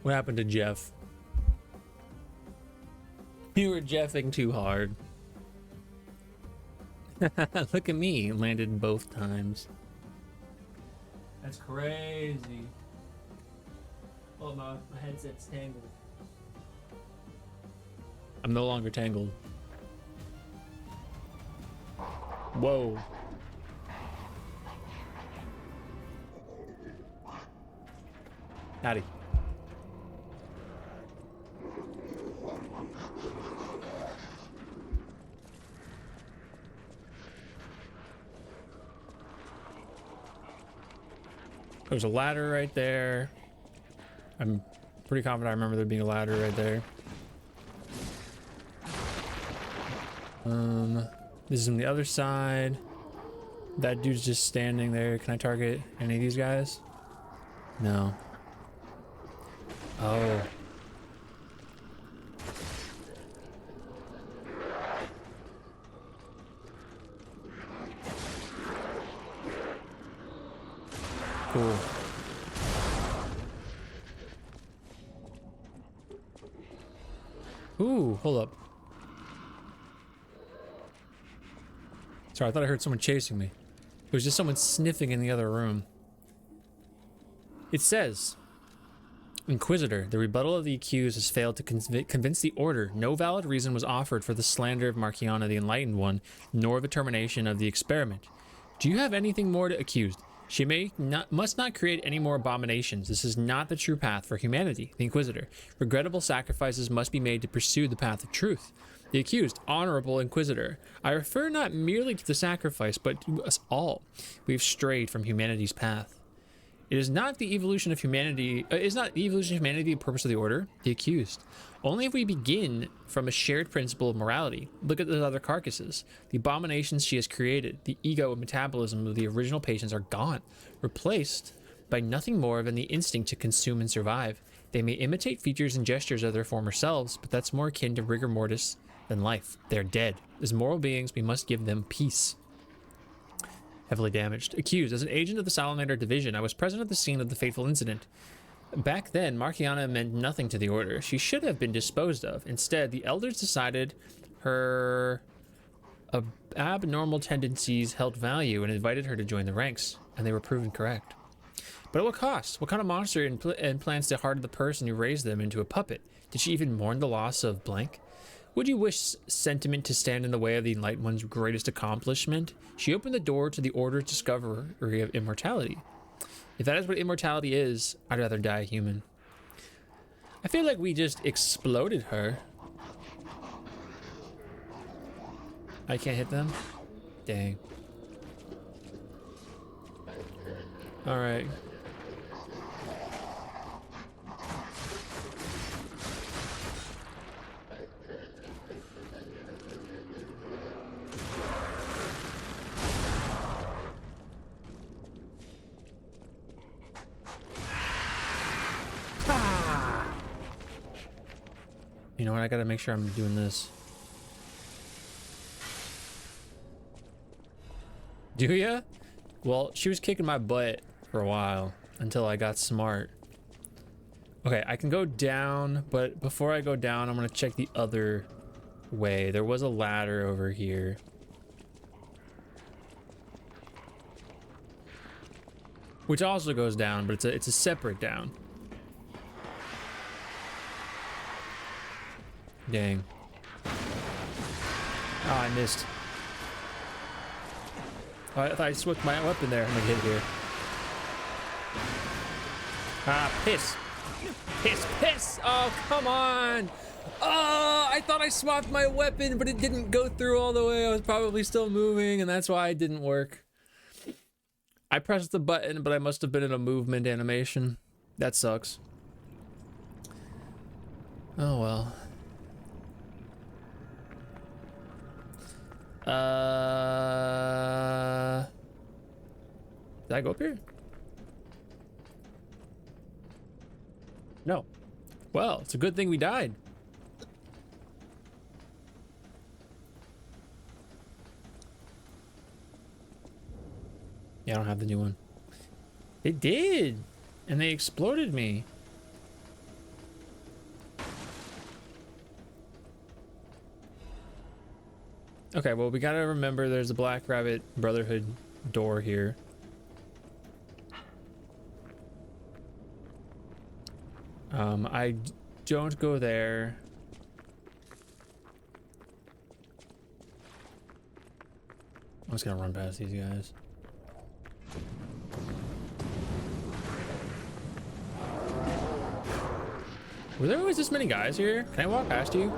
What happened to Jeff? You were Jeffing too hard. Look at me, landed both times. That's crazy. Oh, my headset's tangled. I'm no longer tangled. Whoa. Howdy. There's a ladder right there. I'm pretty confident I remember there being a ladder right there. This is on the other side. That dude's just standing there. Can I target any of these guys? No. Oh. Cool. Ooh, hold up. Sorry, I thought I heard someone chasing me. It was just someone sniffing in the other room. It says, Inquisitor, the rebuttal of the accused has failed to convince the Order. No valid reason was offered for the slander of Marchiana the Enlightened One, nor the termination of the experiment. Do you have anything more to accuse? She must not create any more abominations. This is not the true path for humanity. The Inquisitor. Regrettable sacrifices must be made to pursue the path of truth. The accused, Honorable Inquisitor. I refer not merely to the sacrifice, but to us all. We have strayed from humanity's path. It is not the evolution of humanity. The purpose of the Order? The accused. Only if we begin from a shared principle of morality. Look at those other carcasses. The abominations she has created, the ego and metabolism of the original patients are gone, replaced by nothing more than the instinct to consume and survive. They may imitate features and gestures of their former selves, but that's more akin to rigor mortis than life. They're dead. As moral beings, we must give them peace. Heavily damaged. Accused. As an agent of the Salamander Division, I was present at the scene of the fateful incident. Back then, Marchiana meant nothing to the Order. She should have been disposed of. Instead, the Elders decided her abnormal tendencies held value and invited her to join the ranks, and they were proven correct. But at what cost? What kind of monster implants the heart of the person who raised them into a puppet? Did she even mourn the loss of blank? Would you wish sentiment to stand in the way of the Enlightened One's greatest accomplishment? She opened the door to the Order's discovery of immortality. If that is what immortality is, I'd rather die human. I feel like we just exploded her. I can't hit them? Dang. Alright. You know what? I gotta make sure I'm doing this. Do ya? Well, she was kicking my butt for a while until I got smart. Okay, I can go down, but before I go down, I'm gonna check the other way. There was a ladder over here. Which also goes down, but it's a separate down. Dang. Oh, I missed. Oh, I thought I switched my weapon there. I'm gonna hit here. Ah, piss. Piss, piss! Oh, come on! Oh, I thought I swapped my weapon, but it didn't go through all the way. I was probably still moving, and that's why it didn't work. I pressed the button, but I must have been in a movement animation. That sucks. Oh, well. Did I go up here? No. Well, it's a good thing we died. Yeah, I don't have the new one. They did! And they exploded me. Okay, well, we gotta remember there's a Black Rabbit Brotherhood door here. I don't go there. I'm just gonna run past these guys. Were there always this many guys here? Can I walk past you?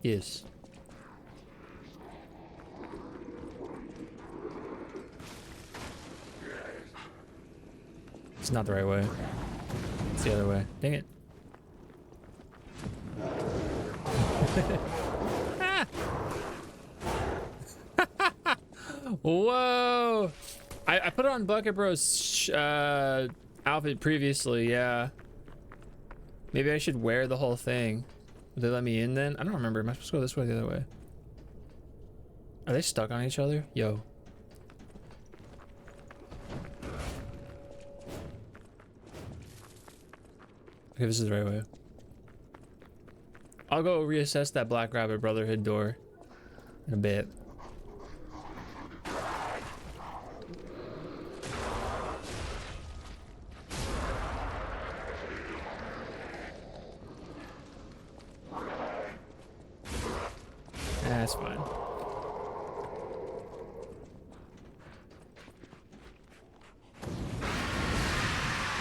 Yes. It's not the right way. It's the other way. Dang it. Ah! Whoa! I put on Bucket Bro's outfit previously, yeah. Maybe I should wear the whole thing. Would they let me in then? I don't remember. Am I supposed to go this way or the other way? Are they stuck on each other? Yo. Okay, this is the right way. I'll go reassess that Black Rabbit Brotherhood door in a bit. That's fine.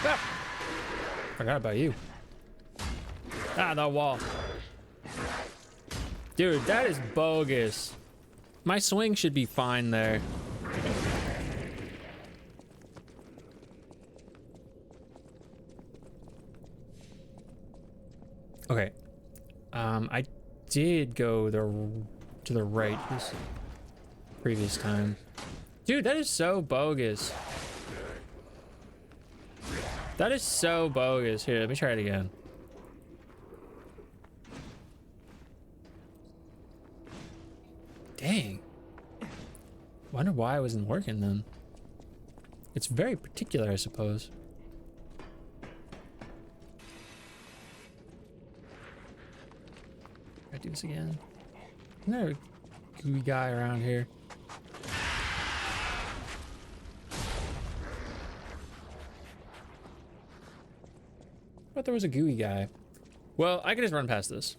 Ah! Forgot about you. Ah, the wall. Dude, that is bogus. My swing should be fine there. Okay. I did go to the right this previous time. Dude, that is so bogus. That is so bogus. Here, let me try it again. Dang. Wonder why it wasn't working then. It's very particular, I suppose. I do this again. Isn't there a gooey guy around here? I thought there was a gooey guy. Well, I can just run past this.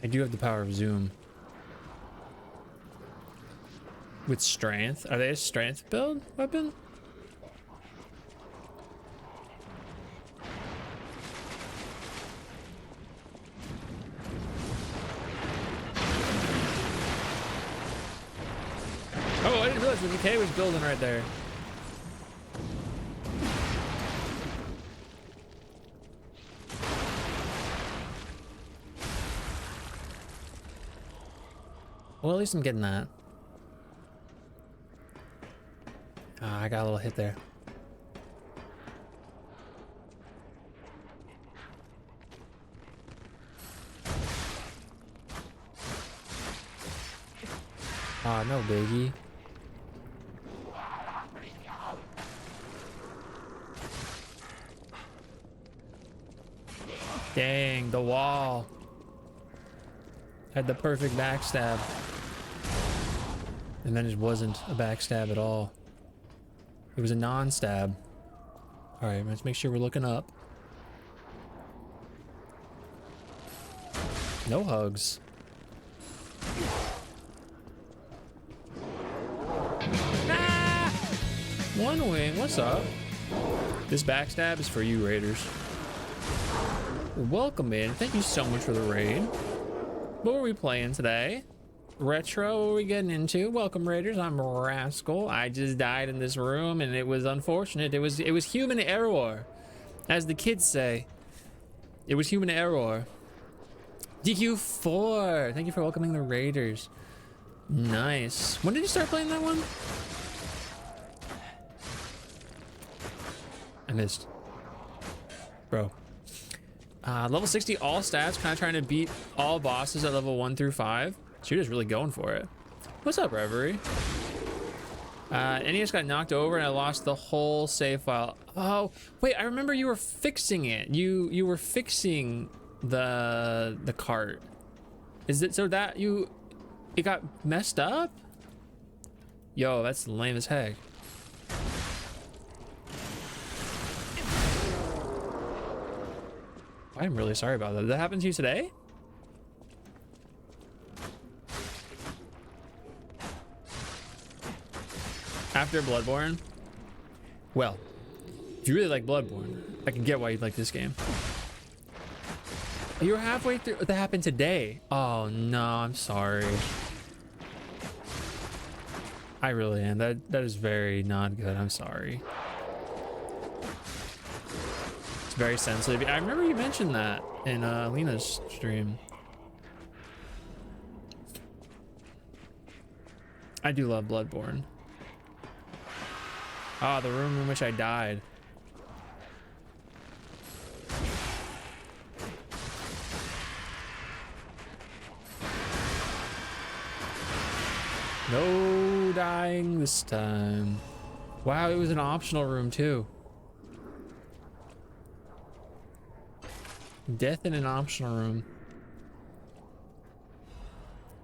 I do have the power of zoom. With strength? Are they a strength build weapon? Oh, I didn't realize the decay was building right there. Well, at least I'm getting that. I got a little hit there. Ah, no biggie. Dang, the wall. Had the perfect backstab. And then it wasn't a backstab at all. It was a non-stab. Alright, let's make sure we're looking up. No hugs. Ah! One wing, what's up? This backstab is for you, Raiders. Welcome in. Thank you so much for the raid. What were we playing today? Retro, what are we getting into? Welcome, Raiders. I'm Rascal. I just died in this room and it was unfortunate. It was human error. As the kids say. It was human error. DQ4. Thank you for welcoming the Raiders. Nice. When did you start playing that one? I missed. Bro. Level 60 all stats, kind of trying to beat all bosses at level 1 through 5. Shooter's really going for it. What's up, Reverie? NES got knocked over and I lost the whole save file. Oh, wait, I remember you were fixing it. You were fixing the cart. Is it so that it got messed up? Yo, that's lame as heck. I'm really sorry about that. Did that happen to you today? After Bloodborne? Well, if you really like Bloodborne, I can get why you'd like this game. You were halfway through. That happened today. Oh no, I'm sorry. I really am. That is very not good. I'm sorry. It's very sensitive. I remember you mentioned that in Lena's stream. I do love Bloodborne. Ah, the room in which I died. No dying this time. Wow, it was an optional room too. Death in an optional room.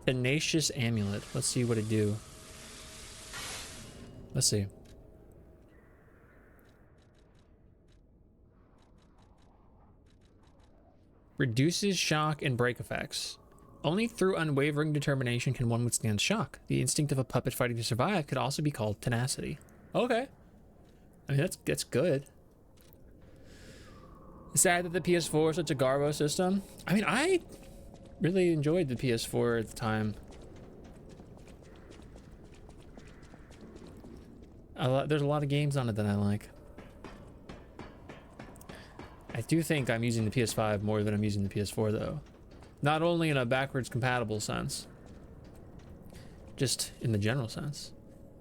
Tenacious amulet. Let's see what it do. Let's see. Reduces shock and break effects. Only through unwavering determination can one withstand shock. The instinct of a puppet fighting to survive could also be called tenacity. Okay. I mean, that's good. It's sad that the PS4 is such a garbo system. I mean, I really enjoyed the PS4 at the time. There's a lot of games on it that I like. I do think I'm using the PS5 more than I'm using the PS4 though. Not only in a backwards compatible sense, just in the general sense.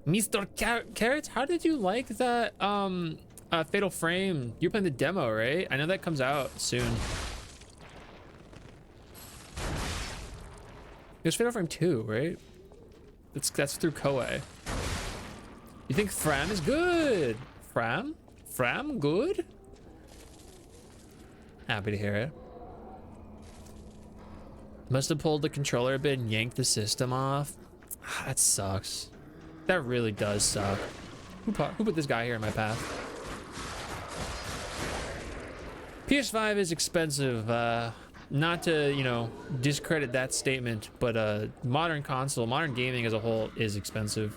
Mr. Carrot, how did you like that Fatal Frame? You're playing the demo, right? I know that comes out soon. It was Fatal Frame 2, right? That's through Koei. You think Fram is good? Fram? Fram good? Happy to hear it. Must have pulled the controller a bit and yanked the system off. That sucks. That really does suck. Who put this guy here in my path? PS5 is expensive. Not to, you know, discredit that statement, but modern console, modern gaming as a whole is expensive.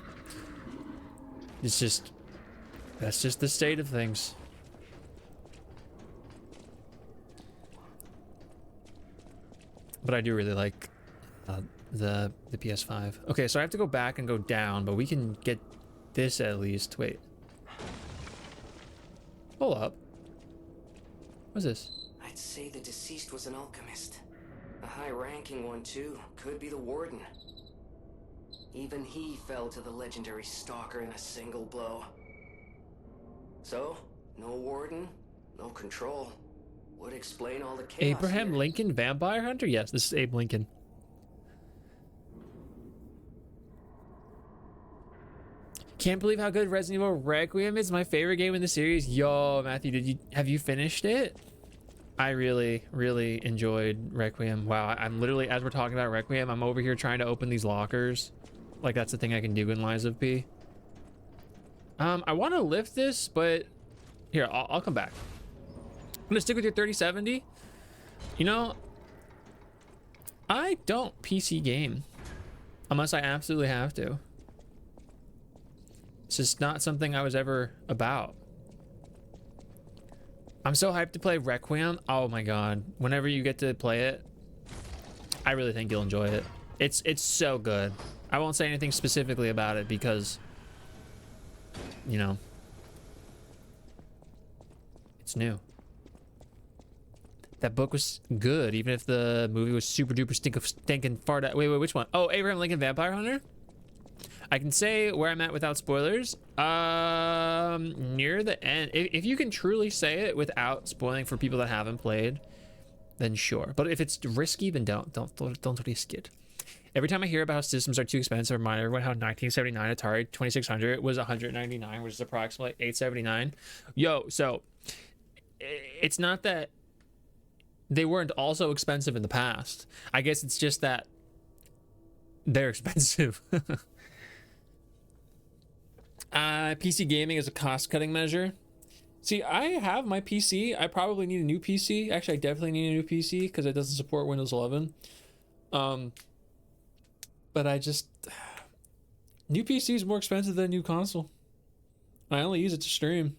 It's just, that's just the state of things. But I do really like the PS5. Okay, so I have to go back and go down, but we can get this at least. Wait. Hold up. What's this? I'd say the deceased was an alchemist. A high-ranking one, too. Could be the warden. Even he fell to the legendary stalker in a single blow. So, no warden, no control. Would explain all the chaos. Abraham here. Lincoln, Vampire Hunter? Yes, this is Abe Lincoln. Can't believe how good Resident Evil Requiem is. My favorite game in the series. Yo, Matthew, have you finished it? I really enjoyed Requiem. Wow, I'm literally, as we're talking about Requiem, I'm over here trying to open these lockers. Like that's the thing I can do in Lies of P. I want to lift this, but here, I'll come back. I'm gonna stick with your 3070. You know, I don't PC game unless I absolutely have to. It's just not something I was ever about. I'm so hyped to play Requiem. Oh my god. Whenever you get to play it, I really think you'll enjoy it. It's so good. I won't say anything specifically about it because, you know, it's new. That book was good, even if the movie was super duper stinking far out. Wait, which one? Oh, Abraham Lincoln Vampire Hunter? I can say where I'm at without spoilers. Near the end. If you can truly say it without spoiling for people that haven't played, then sure. But if it's risky, then don't risk it. Every time I hear about how systems are too expensive, I remind everyone how 1979 Atari 2600 was 199, which is approximately 879. Yo, so it's not that they weren't also expensive in the past. I guess it's just that they're expensive. PC gaming is a cost-cutting measure. See, I have my PC. I probably need a new PC. Actually, I definitely need a new PC because it doesn't support Windows 11. But I just... New PC is more expensive than a new console. I only use it to stream.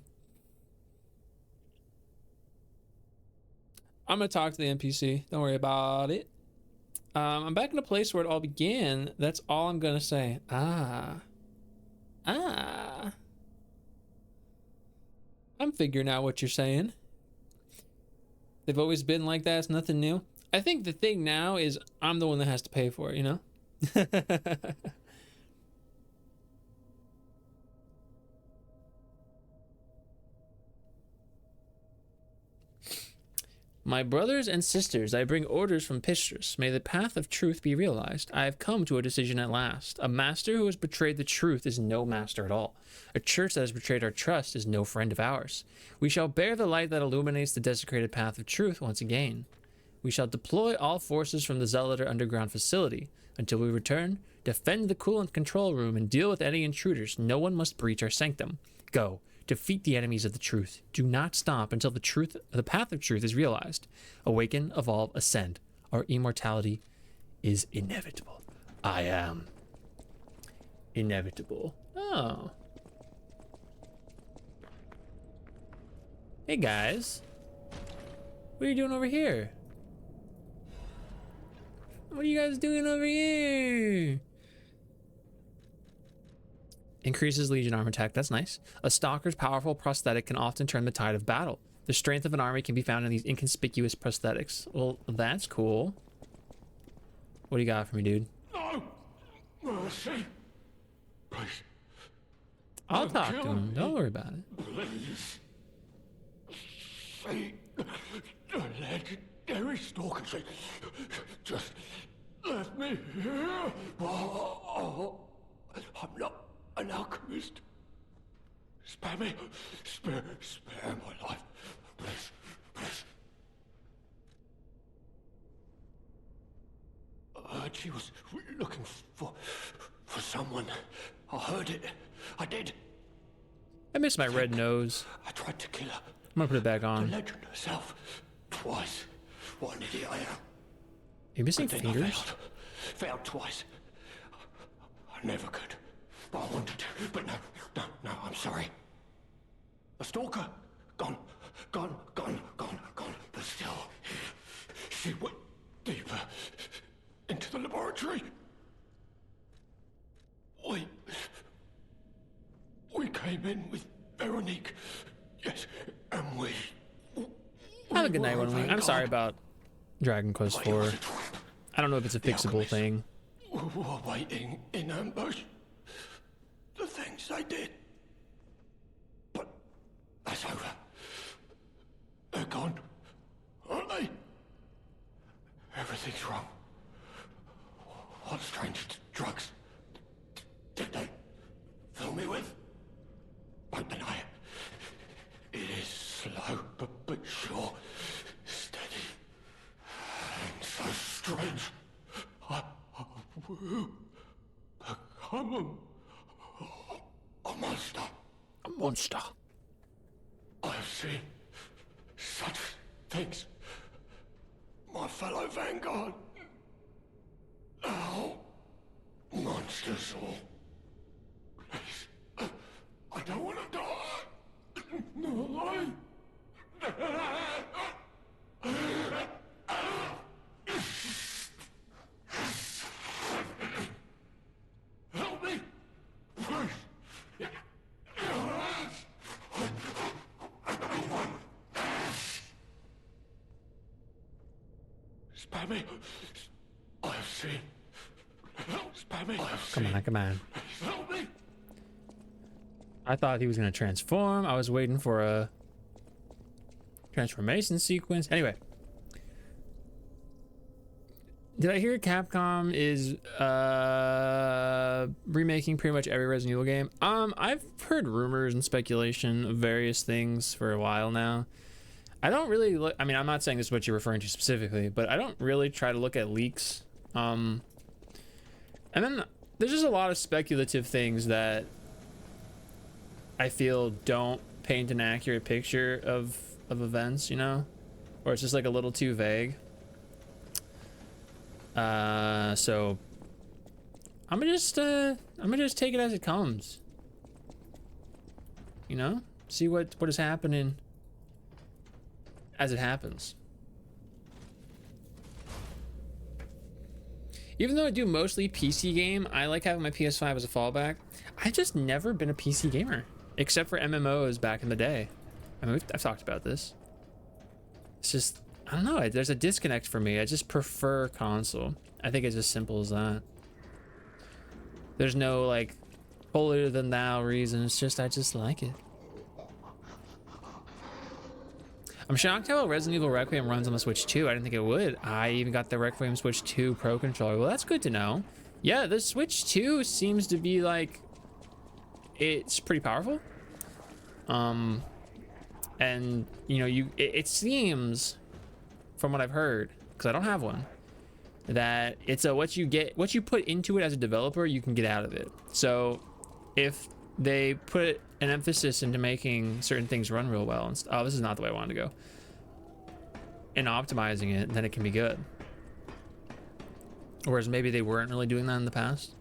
I'm going to talk to the NPC. Don't worry about it. I'm back in a place where it all began. That's all I'm going to say. I'm figuring out what you're saying. They've always been like that. It's nothing new. I think the thing now is I'm the one that has to pay for it, you know? My brothers and sisters, I bring orders from Pistrus. May the path of truth be realized. I have come to a decision at last. A master who has betrayed the truth is no master at all. A church that has betrayed our trust is no friend of ours. We shall bear the light that illuminates the desecrated path of truth once again. We shall deploy all forces from the Zealot underground facility. Until we return, defend the coolant control room and deal with any intruders. No one must breach our sanctum. Go. Defeat the enemies of the truth. Do not stop until the path of truth is realized. Awaken, evolve, ascend. Our immortality is inevitable. I am inevitable. Oh. Hey guys. What are you doing over here? What are you guys doing over here? Increases Legion armor attack. That's nice. A stalker's powerful prosthetic can often turn the tide of battle. The strength of an army can be found in these inconspicuous prosthetics. Well, that's cool. What do you got for me, dude? No! Mercy! Please. I'll talk to him. Don't worry about it. Please. See the legendary stalker. Just let me here. Oh, I'm not an alchemist. Spare me. Spare my life. Please. Please. I heard she was looking for someone. I heard it. I did. I miss my red nose. I tried to kill her. I'm gonna put it back The on. legend herself. Twice. What an idiot I am. You missing But then I fingers? failed twice. I never could. But I wanted to. But no, I'm sorry. A stalker. Gone. But still, she went deeper into the laboratory. We came in with Veronique. Yes, and we Have a good night, were one. I'm vanguard. sorry about Dragon Quest It was 4. a trap. I don't know if it's a The fixable alchemists thing. were waiting in ambush. The things they did. But that's over. They're gone, aren't they? Everything's wrong. What strange drugs did they fill me with? Don't deny it. It is slow, but sure. Steady. And so strange. I will become a monster. A monster. I've seen such things. My fellow vanguard. Now, monsters all. Please. I don't want to die. No, help me. Please. Spare me. I have seen. Spare me. Come on. Help me. I thought he was gonna transform. I was waiting for a transformation sequence. Anyway. Did I hear Capcom is remaking pretty much every Resident Evil game? I've heard rumors and speculation of various things for a while now. I don't really look, I mean, I'm not saying this is what you're referring to specifically, but I don't really try to look at leaks. And then there's just a lot of speculative things that I feel don't paint an accurate picture of events, you know? Or it's just like a little too vague. So I'm gonna just take it as it comes. You know? See what is happening as it happens. Even though I do mostly PC game, I like having my PS5 as a fallback. I've just never been a PC gamer, except for MMOs back in the day. I mean, I've talked about this. It's just, I don't know, there's a disconnect for me. I just prefer console. I think it's as simple as that. There's no like holier than thou reason. It's just, I just like it. I'm shocked how Resident Evil Requiem runs on the Switch 2. I didn't think it would. I even got the Requiem Switch 2 Pro controller. Well, that's good to know. Yeah, the Switch 2 seems to be like, it's pretty powerful. And you know, it seems, from what I've heard, because I don't have one, that it's a what you put into it as a developer, you can get out of it. So if they put an emphasis into making certain things run real well, and oh, this is not the way I wanted to go, and optimizing it, then it can be good. Whereas maybe they weren't really doing that in the past.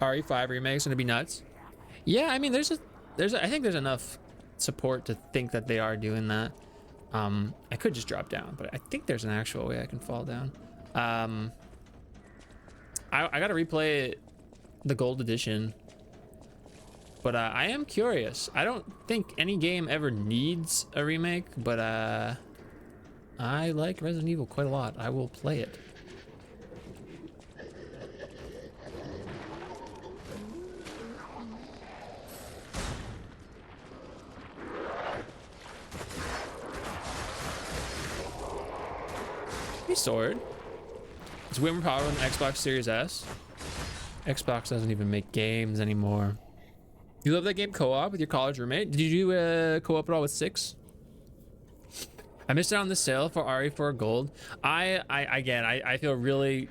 RE5 remake's gonna be nuts. Yeah, I mean, I think there's enough support to think that they are doing that. I could just drop down, but I think there's an actual way I can fall down. I gotta replay the gold edition, but I am curious. I don't think any game ever needs a remake, but I like Resident Evil quite a lot. I will play it. Sword. It's way more powerful than Xbox Series S. Xbox doesn't even make games anymore. You love that game co-op with your college roommate? Did you do co-op at all with 6? I missed out on the sale for RE4 Gold. I feel really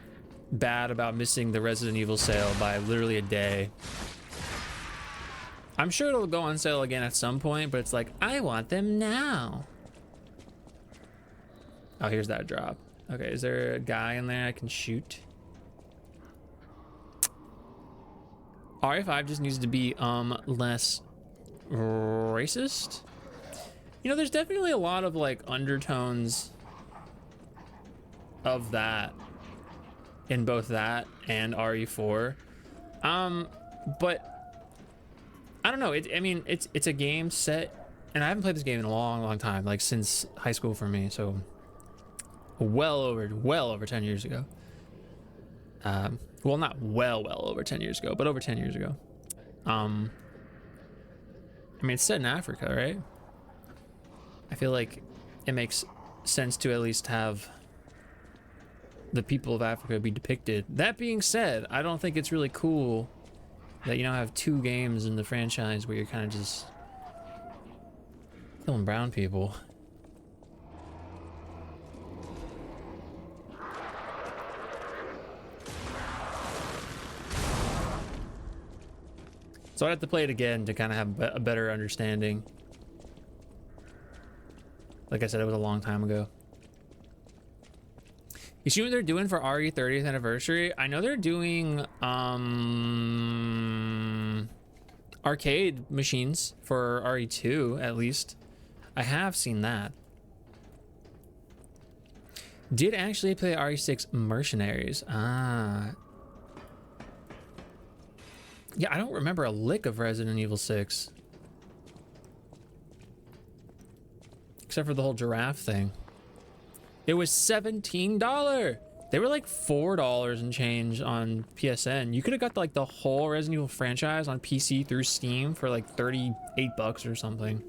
bad about missing the Resident Evil sale by literally a day. I'm sure it'll go on sale again at some point, but it's like, I want them now. Oh, here's that drop. Okay, is there a guy in there I can shoot? RE5 just needs to be less racist. You know, there's definitely a lot of like undertones of that in both that and RE4. But I don't know. I mean, it's a game set, and I haven't played this game in a long time, like since high school for me. So well over 10 years ago. Well, not well over 10 years ago, but over 10 years ago. I mean, it's set in Africa, right? I feel like it makes sense to at least have the people of Africa be depicted. That being said, I don't think it's really cool that you now have 2 games in the franchise where you're kind of just killing brown people. So I have to play it again to kind of have a better understanding. Like I said, it was a long time ago. You see what they're doing for RE 30th anniversary? I know they're doing arcade machines for RE2 at least. I have seen that. Did actually play RE6 Mercenaries. Ah. Yeah, I don't remember a lick of Resident Evil 6. Except for the whole giraffe thing. It was $17. They were like $4 and change on PSN. You could have got like the whole Resident Evil franchise on PC through Steam for like $38 or something.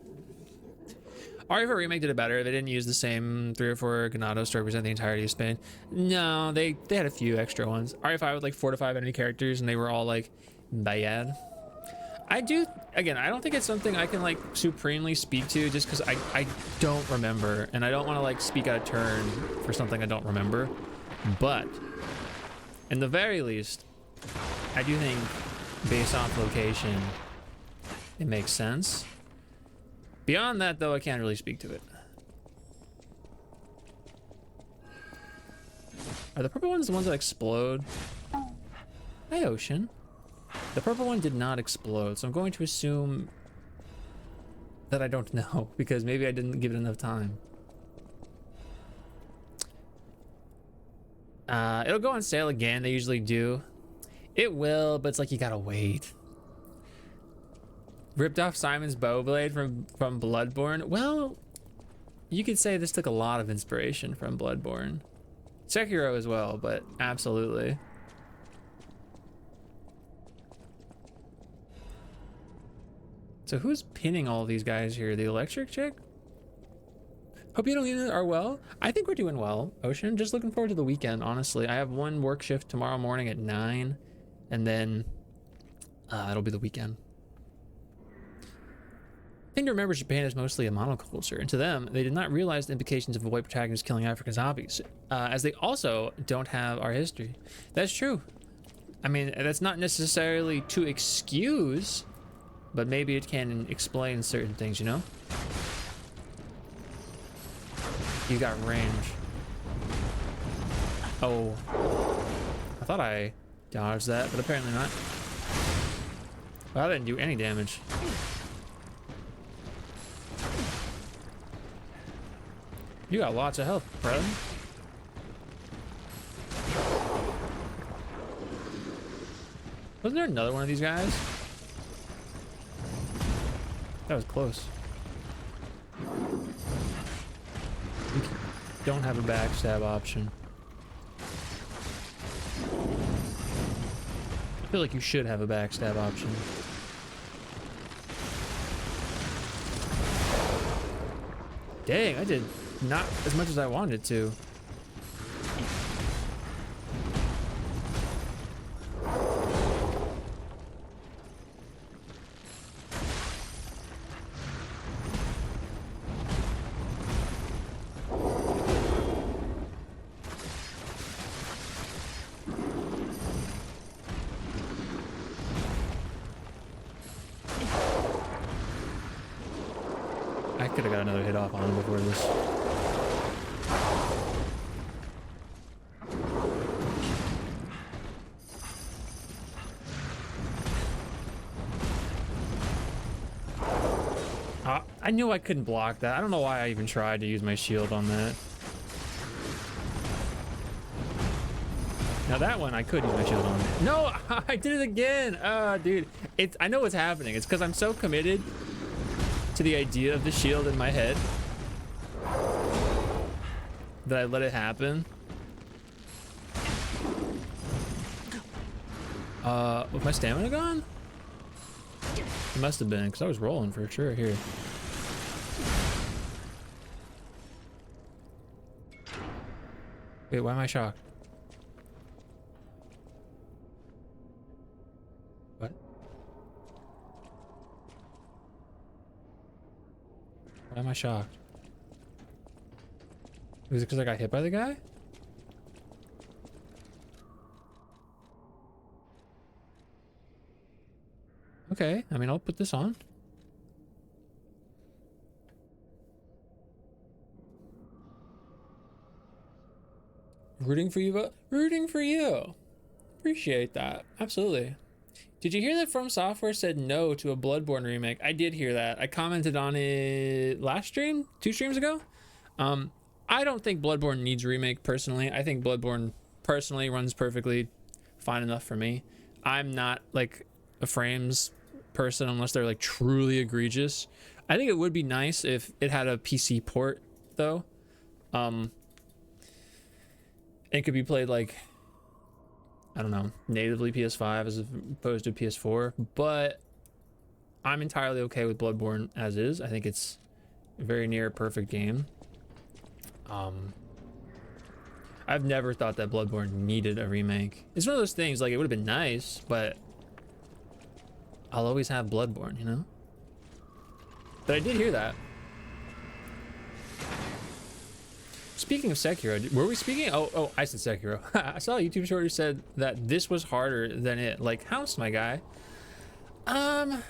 RE4 Remake did it better. They didn't use the same 3 or 4 Ganados to represent the entirety of Spain. No, they had a few extra ones. RE5 with like 4 to 5 enemy characters, and they were all like bad. I don't think it's something I can like supremely speak to, just because I don't remember, and I don't want to like speak out of turn for something I don't remember. But in the very least, I do think based off location, it makes sense. Beyond that, though, I can't really speak to it. Are the purple ones the ones that explode? Hi, Ocean. The purple one did not explode, so I'm going to assume that I don't know, because maybe I didn't give it enough time. It'll go on sale again. They usually do. It will, but it's like you gotta wait. Ripped off Simon's bow blade from Bloodborne. Well, you could say this took a lot of inspiration from Bloodborne. Sekiro as well, but absolutely. So who's pinning all these guys here? The electric chick? Hope you and are well. I think we're doing well, Ocean. Just looking forward to the weekend, honestly. I have one work shift tomorrow morning at 9, and then it'll be the weekend. I think to remember Japan is mostly a monoculture, and to them, they did not realize the implications of a white protagonist killing African zombies, as they also don't have our history. That's true. I mean, that's not necessarily to excuse, but maybe it can explain certain things, you know? You got range. Oh. I thought I dodged that, but apparently not. Well, I didn't do any damage. You got lots of health, brother. Wasn't there another one of these guys? That was close. You don't have a backstab option. I feel like you should have a backstab option. Dang, I did not as much as I wanted to. I could have got another hit off on him before this. I knew I couldn't block that. I don't know why I even tried to use my shield on that. Now that one I could use my shield on. No, I did it again. Dude, I know what's happening. It's because I'm so committed to the idea of the shield in my head that I let it happen. Was my stamina gone? It must have been, because I was rolling for sure here. Wait, why am I shocked? What? Why am I shocked? Was it because I got hit by the guy? Okay, I mean, I'll put this on. Rooting for you, but rooting for you. Appreciate that. Absolutely. Did you hear that From Software said no to a Bloodborne remake? I did hear that. I commented on it last stream, 2 streams ago. I don't think Bloodborne needs a remake personally. I think Bloodborne personally runs perfectly fine enough for me. I'm not like a frames person unless they're like truly egregious. I think it would be nice if it had a PC port though. It could be played like, I don't know, natively PS5 as opposed to PS4, but I'm entirely okay with Bloodborne as is. I think it's very near perfect game. I've never thought that Bloodborne needed a remake. It's one of those things, like, it would have been nice, but I'll always have Bloodborne, you know? But I did hear that. Speaking of Sekiro, were we speaking? Oh, I said Sekiro. I saw a YouTube short who said that this was harder than it. Like, House, my guy. I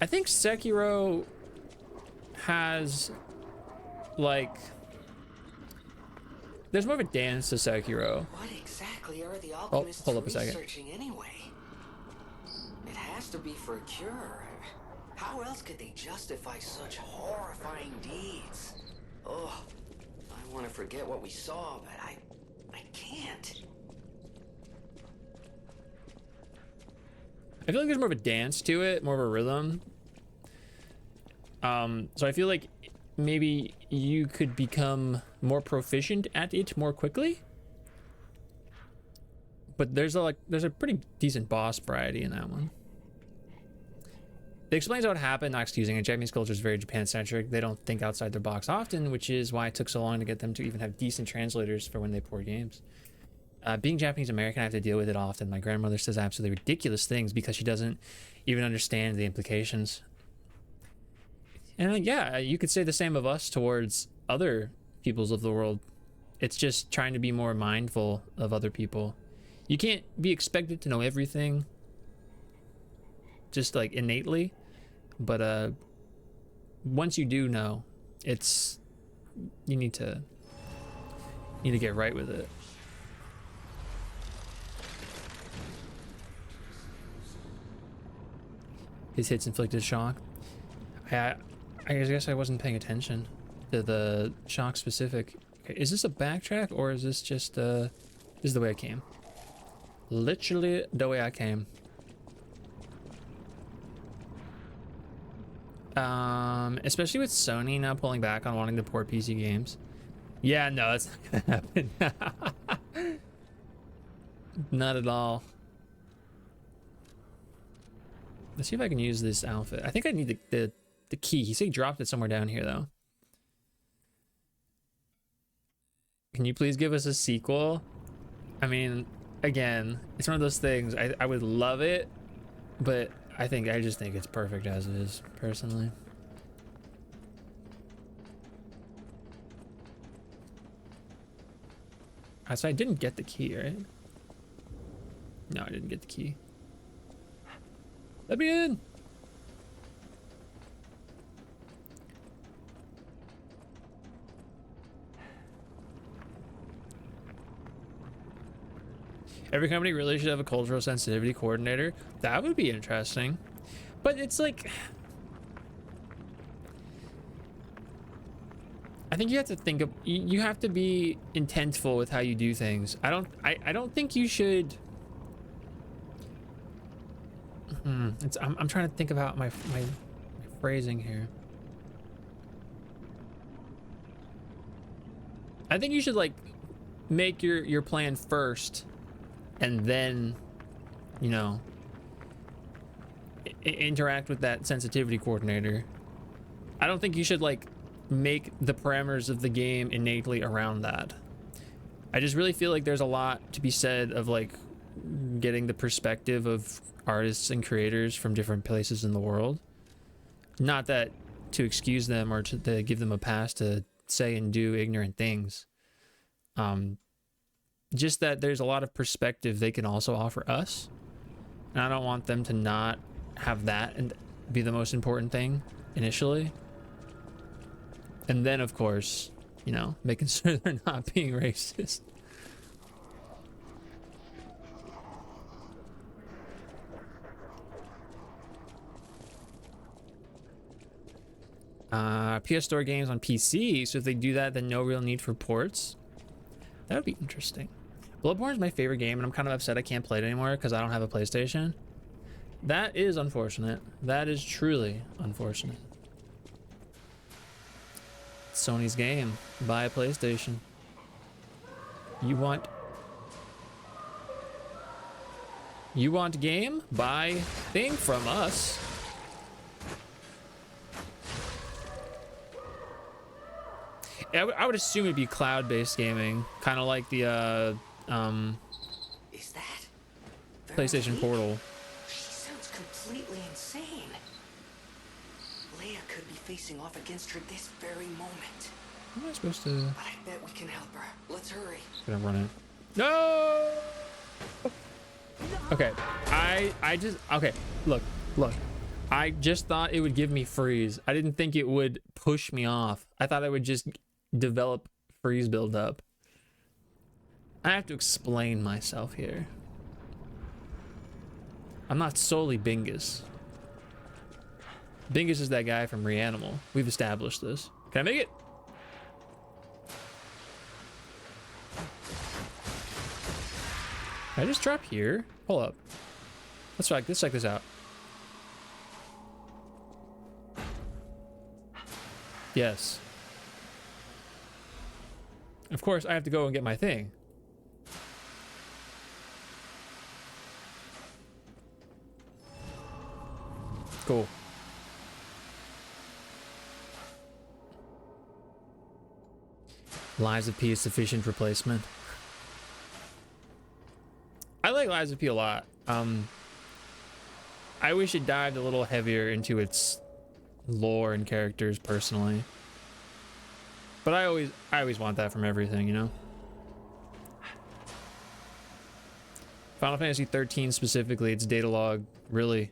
think Sekiro has, like, there's more of a dance to Sekiro. What exactly are the alchemists hold up a second. researching anyway? It has to be for a cure. How else could they justify such horrifying deeds? Oh, I want to forget what we saw, but I can't. I feel like there's more of a dance to it, more of a rhythm. So I feel like maybe you could become more proficient at it more quickly. But there's a pretty decent boss variety in that one. It explains how it happened, not excusing it. Japanese culture is very Japan-centric. They don't think outside their box often, which is why it took so long to get them to even have decent translators for when they port games. Being Japanese American, I have to deal with it often. My grandmother says absolutely ridiculous things because she doesn't even understand the implications. And yeah, you could say the same of us towards other peoples of the world. It's just trying to be more mindful of other people. You can't be expected to know everything just like innately, but once you do know, you need to get right with it. His hits inflicted shock. I guess I wasn't paying attention to the shock specific. Okay, is this a backtrack or is this just this is the way I came? Literally the way I came. Especially with Sony now pulling back on wanting to port PC games. Yeah, no, that's not gonna happen. Not at all. Let's see if I can use this outfit. I think I need the key. He said he dropped it somewhere down here though. Can you please give us a sequel? I mean, again, it's one of those things. I would love it, but I just think it's perfect as it is, personally. So I didn't get the key, right? No, I didn't get the key. Let me in! Every company really should have a cultural sensitivity coordinator. That would be interesting. But it's like, I think you have to think of, you have to be intentful with how you do things. I don't think you should. I'm trying to think about my phrasing here. I think you should like make your plan first, and then, you know, interact with that sensitivity coordinator. I don't think you should like make the parameters of the game innately around that. I just really feel like there's a lot to be said of like getting the perspective of artists and creators from different places in the world. Not that to excuse them or to give them a pass to say and do ignorant things. Just that there's a lot of perspective they can also offer us. And I don't want them to not have that and be the most important thing initially. And then, of course, you know, making sure they're not being racist. PS Store games on PC, so if they do that, then no real need for ports. That would be interesting. Bloodborne is my favorite game, and I'm kind of upset I can't play it anymore because I don't have a PlayStation. That is unfortunate. That is truly unfortunate. It's Sony's game. Buy a PlayStation. You want game? Buy thing from us. I would assume it'd be cloud-based gaming, kind of like the Is that PlayStation Veronique? Portal. She sounds completely insane. Leia could be facing off against her this very moment. How am I supposed to? But I bet we can help her. Let's hurry. Gonna run it. No. Okay, I just okay. Look. I just thought it would give me freeze. I didn't think it would push me off. I thought I would just develop freeze build up. I have to explain myself here. I'm not solely Bingus. Bingus is that guy from Reanimal. We've established this. Can I make it? Can I just drop here? Hold up. Let's check this out. Yes. Of course, I have to go and get my thing. Cool. Lies of P is sufficient replacement. I like Lies of P a lot. I wish it dived a little heavier into its lore and characters personally. But I always want that from everything, you know? Final Fantasy 13 specifically, its data log really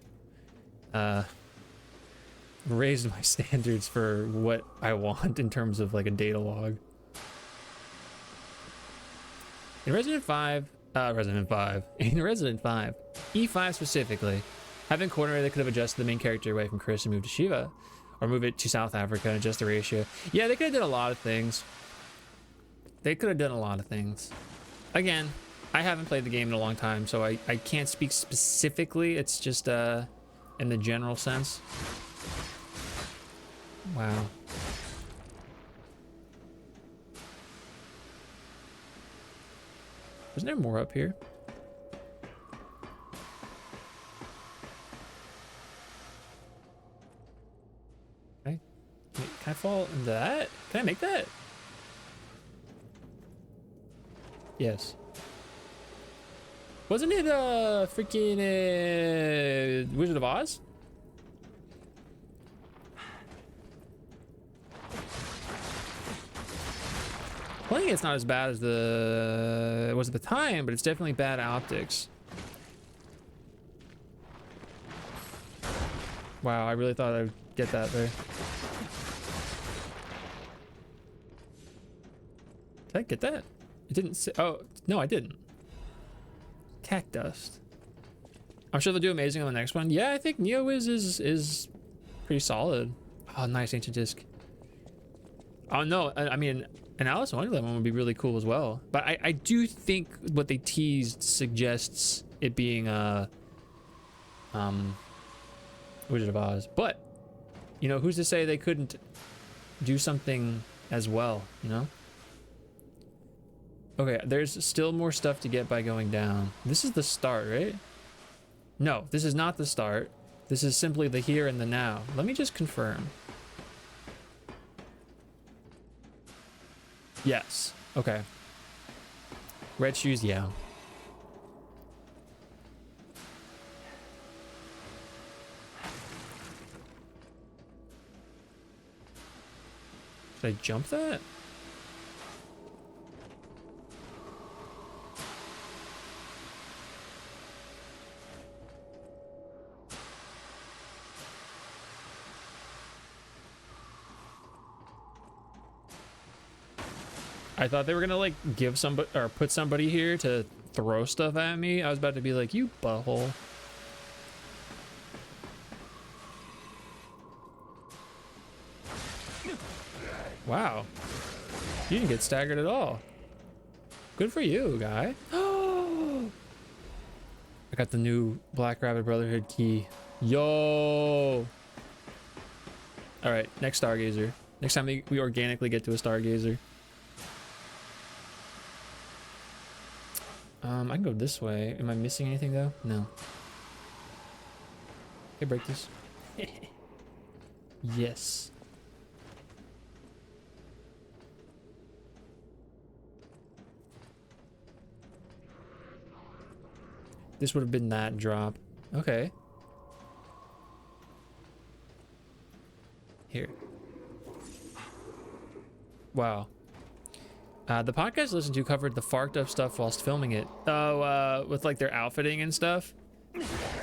raised my standards for what I want in terms of like a data log. In Resident 5, E5 specifically, having Corner that could have adjusted the main character away from Chris and moved to Shiva, or move it to South Africa and adjust the ratio. Yeah, they could have done a lot of things. Again, I haven't played the game in a long time, so I can't speak specifically. It's just in the general sense. Wow. Wasn't there more up here? Okay. Wait, can I fall into that? Can I make that? Yes. Wasn't it freaking Wizard of Oz? I think it's not as bad as it was at the time, but it's definitely bad optics. Wow, I really thought I'd get that there. Did I get that? It didn't say. Oh, no, I didn't. Cactus. I'm sure they'll do amazing on the next one. Yeah, I think NeoWiz is pretty solid. Oh, nice ancient disc. Oh no, I mean, an Alice in Wonderland one would be really cool as well. But I do think what they teased suggests it being Wizard of Oz. But you know, who's to say they couldn't do something as well, you know? Okay, there's still more stuff to get by going down. This is the start, right? No, this is not the start. This is simply the here and the now. Let me just confirm. Yes. Okay. Red shoes, yeah. Should I jump that? I thought they were gonna like give somebody or put somebody here to throw stuff at me. I was about to be like, you butthole. Wow. You didn't get staggered at all. Good for you, guy. I got the new Black Rabbit Brotherhood key. Yo. All right, next Stargazer. Next time we organically get to a Stargazer. I can go this way. Am I missing anything though? No. Okay, break this. Yes. This would have been that drop. Okay. Here. Wow. The podcast I listened to covered the farked up stuff whilst filming it. Oh, with like their outfitting and stuff.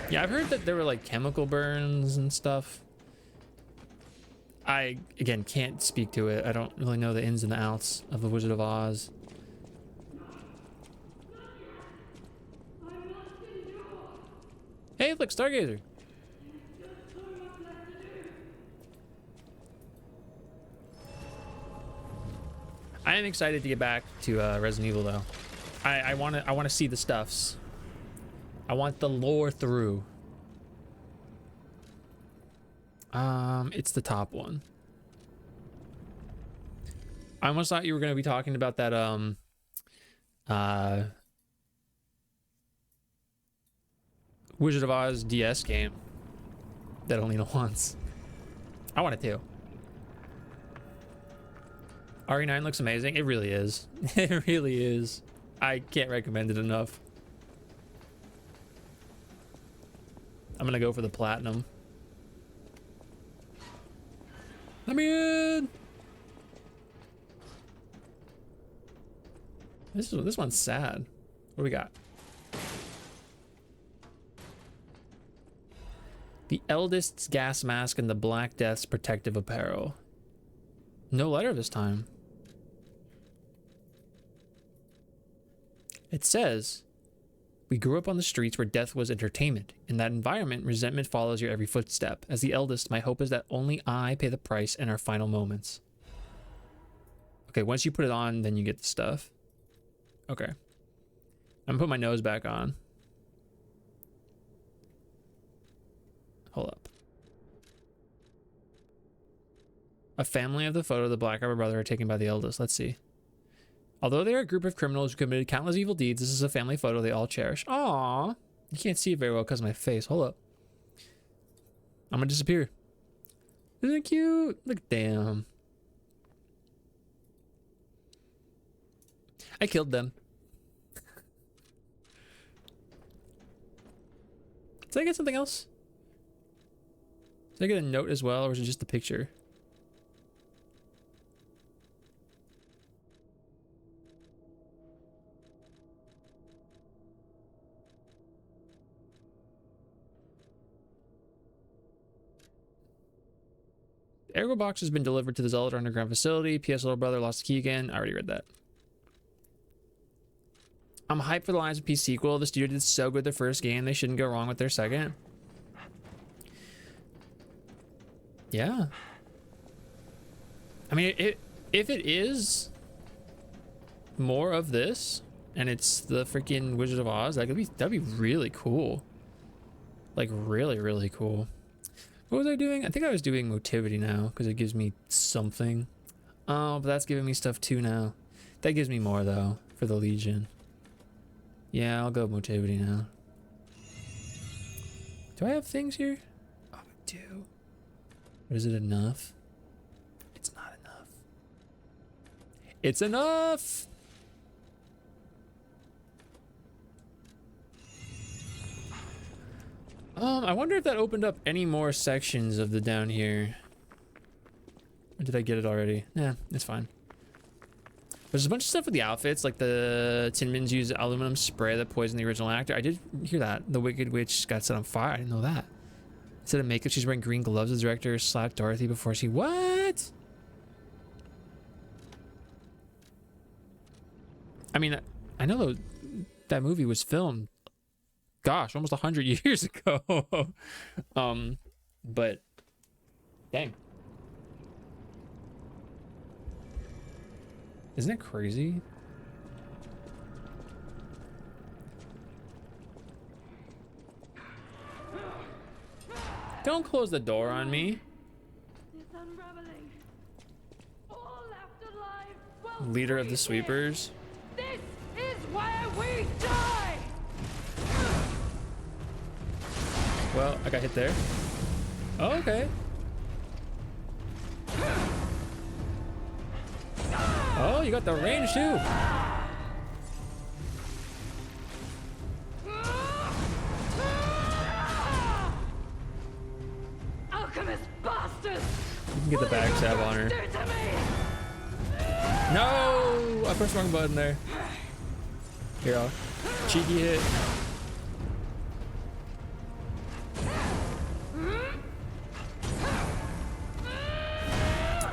Yeah, I've heard that there were like chemical burns and stuff. I, again, can't speak to it. I don't really know the ins and the outs of the Wizard of Oz. Hey, look, Stargazer. I am excited to get back to Resident Evil, though. I want to see the stuffs. I want the lore through. It's the top one. I almost thought you were going to be talking about that Wizard of Oz DS game that Alina wants. I want it too. RE9 looks amazing. It really is. It really is. I can't recommend it enough. I'm gonna go for the platinum. Let me in. This one's sad. What do we got? The Eldest's gas mask and the Black Death's protective apparel. No letter this time. It says, we grew up on the streets where death was entertainment. In that environment, resentment follows your every footstep. As the eldest, my hope is that only I pay the price in our final moments. Okay, once you put it on, then you get the stuff. Okay. I'm gonna put my nose back on. Hold up. A family of the photo of the Black Arbor brother are taken by the eldest. Let's see. Although they are a group of criminals who committed countless evil deeds, this is a family photo they all cherish. Aww. You can't see it very well because of my face. Hold up. I'm gonna disappear. Isn't it cute? Look, damn. I killed them. Did I get something else? Did I get a note as well, or is it just the picture? The Ergo box has been delivered to the Zealot underground facility. PS little brother lost the key again. I already read that. I'm hyped for the Lies of P sequel. The studio did so good their first game. They shouldn't go wrong with their second. Yeah. I mean, if it is more of this, and it's the freaking Wizard of Oz, that'd be really cool. Like, really, really cool. What was I doing? I think I was doing motivity now, because it gives me something. Oh, but that's giving me stuff too now. That gives me more, though, for the Legion. Yeah, I'll go motivity now. Do I have things here? Oh, I do. But is it enough? It's not enough. It's enough! I wonder if that opened up any more sections of the down here. Or did I get it already? Yeah, it's fine. There's a bunch of stuff with the outfits, like the Tinmans use aluminum spray that poisoned the original actor. I did hear that. The Wicked Witch got set on fire. I didn't know that. Instead of makeup, she's wearing green gloves. The director slapped Dorothy before she... What? I mean, I know that movie was filmed, gosh, almost 100 years ago. But dang. Isn't it crazy? Don't close the door on me. Leader of the sweepers. This is where we die. Well, I got hit there. Oh, okay. Oh, you got the range too. can get the backstab on her. No! I pressed the wrong button there. Here, I'll cheeky hit.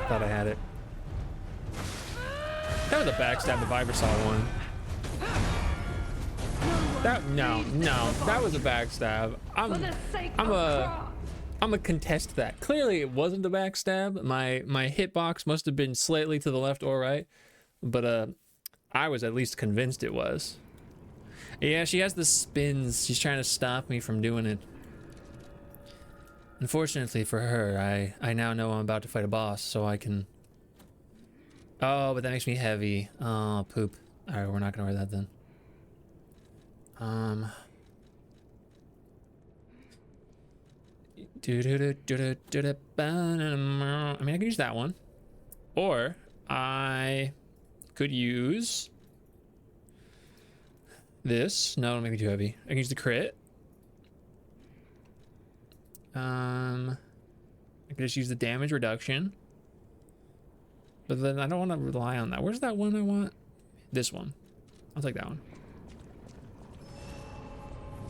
Thought I had it. That was a backstab if I ever saw one. No, that was a backstab. I'm a contest that. Clearly it wasn't a backstab. My hitbox must have been slightly to the left or right, but I was at least convinced it was. Yeah, she has the spins. She's trying to stop me from doing it. Unfortunately for her, I now know I'm about to fight a boss, so I can... Oh, but that makes me heavy. Oh, poop. Alright, we're not gonna wear that then. I mean, I could use that one. Or I could use this. No, don't make me too heavy. I can use the crit. I could just use the damage reduction. But then I don't want to rely on that. Where's that one I want? This one. I'll take that one.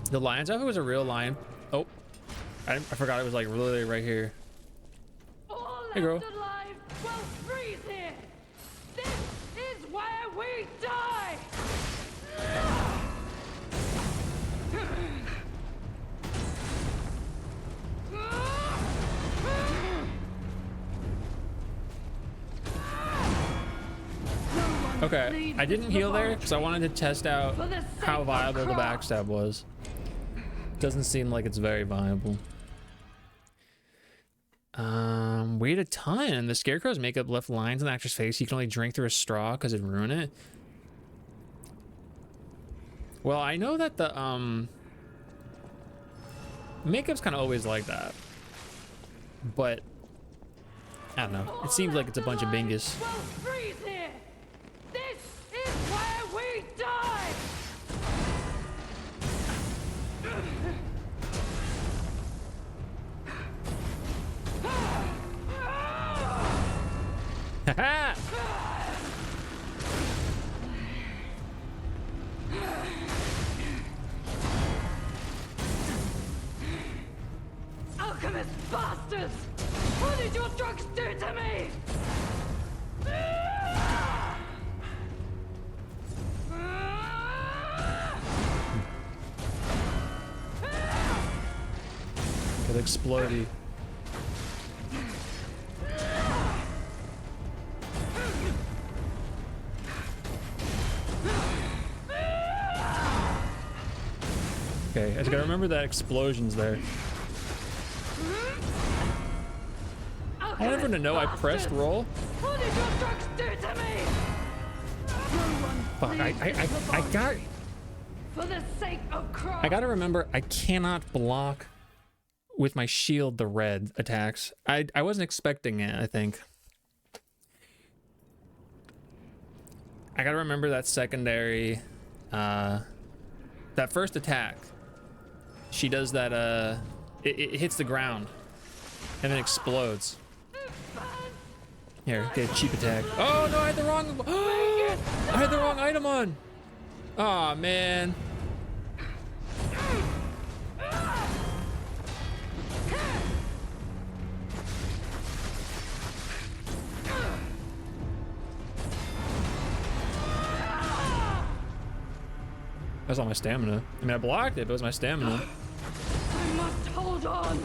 The lion's if it was a real lion. Oh, I forgot it was like literally right here. Hey, girl. This is where we die. Okay, I didn't heal there because I wanted to test out how viable the backstab was. Doesn't seem like it's very viable. Wait a ton. The scarecrow's makeup left lines on the actor's face. You can only drink through a straw because it'd ruin it. Well, I know that the makeup's kind of always like that, but I don't know. It seems like it's a bunch of bingus. This is where we die. Haha! Alchemist bastards! What did your drugs do to me? Get explodey. Okay, I just gotta remember that explosion's there. I want everyone to know I pressed roll. What did your drugs do to me? Fuck, I got... For the sake of Christ. I gotta remember, I cannot block with my shield the red attacks. I wasn't expecting it, I think. I gotta remember that secondary, that first attack. She does that, it hits the ground and then explodes. Here, get a cheap attack. Oh no, I had the wrong, I had the wrong item on. Aw, man. That's all my stamina. I mean, I blocked it, but it was my stamina. I must hold on.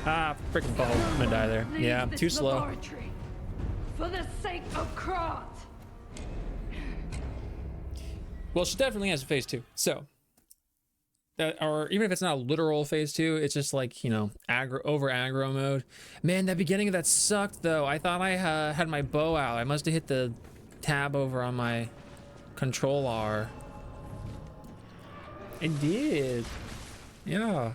Ah, freaking ball. I'm gonna die there. Yeah, I'm too slow. For the sake of Krat. Well, she definitely has a phase 2. So, or even if it's not a literal phase 2, it's just like, you know, over aggro mode. Man, that beginning of that sucked though. I thought I had my bow out. I must have hit the tab over on my control R. I did. Yeah.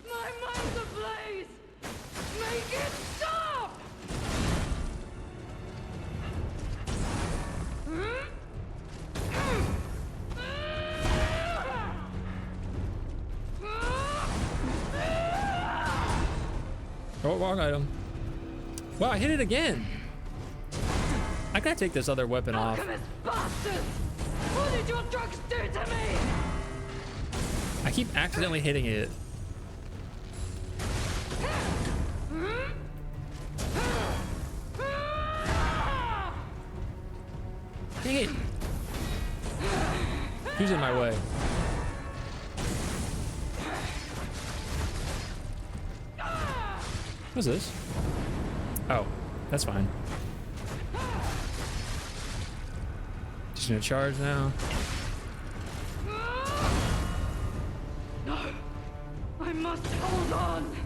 My mind's ablaze. Make it stop. Oh, wrong item. Wow, I hit it again. I gotta take this other weapon off. Alchemist bastard! What did your drugs do to me? I keep accidentally hitting it. Dang it. Who's in my way? What's this? Oh, that's fine. Just gonna charge now. No, I must hold on.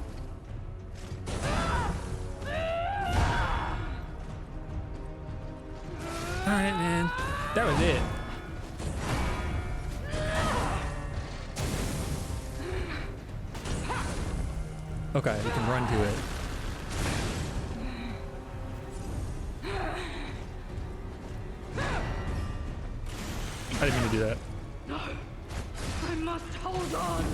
All right, man. That was it. Okay, we can run to it. I didn't mean to do that. No, I must hold on.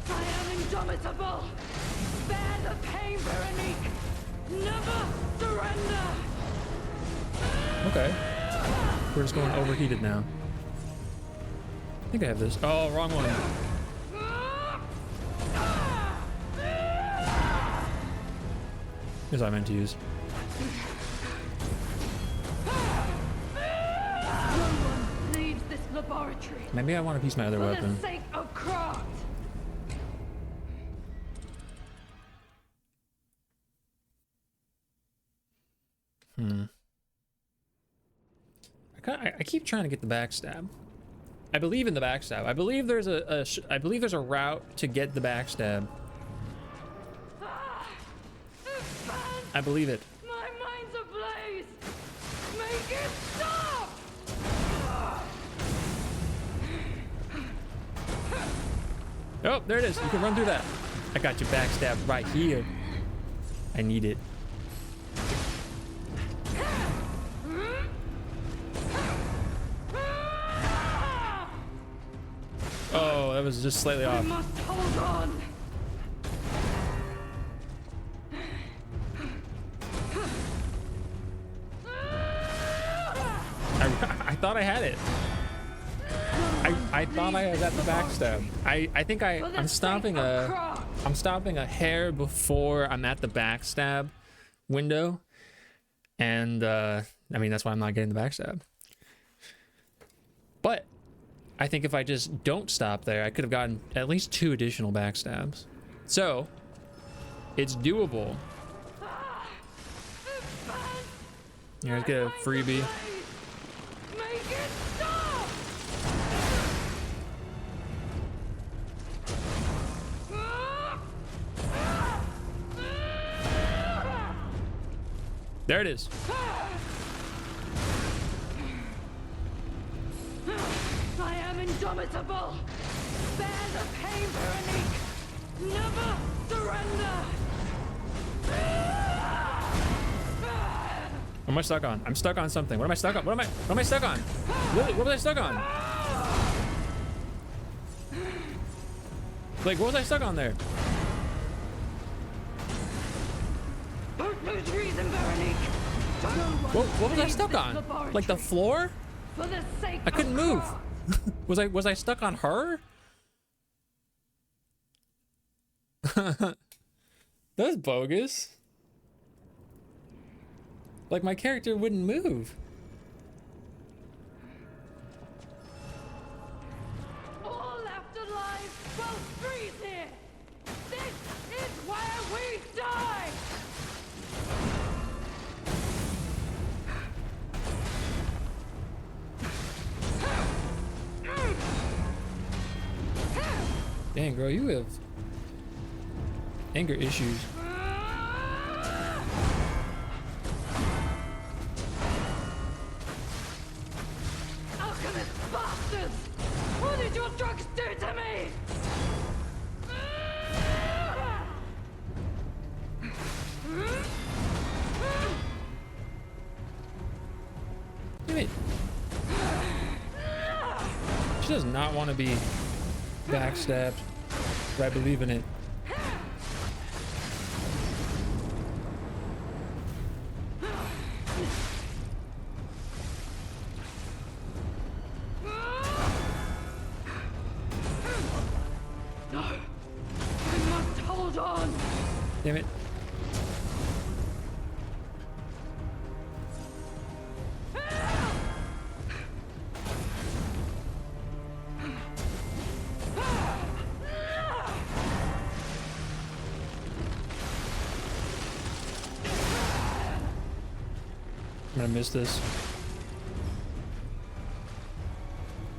I am indomitable. Bear the pain, Veronique. Never surrender. Okay. We're just going overheated now. I think I have this. Oh, wrong one. Here's what I meant to use. No one leaves this laboratory. Maybe I want to use my other For weapon. the sake of craft. I keep trying to get the backstab. I believe in the backstab. I believe there's I believe there's a route to get the backstab. I believe it. My mind's ablaze. Make it stop. Oh, there it is. You can run through that. I got your backstab right here. I need it. Oh, that was just slightly I off. must hold on. I thought I had it. I thought I was at the backstab. I think I'm stopping a hair before I'm at the backstab window, and I mean that's why I'm not getting the backstab. But I think if I just don't stop there, I could have gotten at least 2 additional backstabs. So it's doable. Here, let's get a freebie. Make it stop. There it is. I am indomitable. Bear the pain, Veronique. Never surrender. What am I stuck on? I'm stuck on something. What am I stuck on? What am I stuck on? What was I stuck on? Like, what was I stuck on there? Don't lose reason, Veronique. What was I stuck on? Like the floor? For the sake I couldn't move. of Was I stuck on her? That's bogus. Like my character wouldn't move. all left alive will freeze here. This is where we die. Dang, girl, you have anger issues. Alchemist bastards! What did your drugs do to me? Damn it. She does not want to be Backstabbed. I believe in it. No! I must hold on! Damn it. I'm gonna miss this.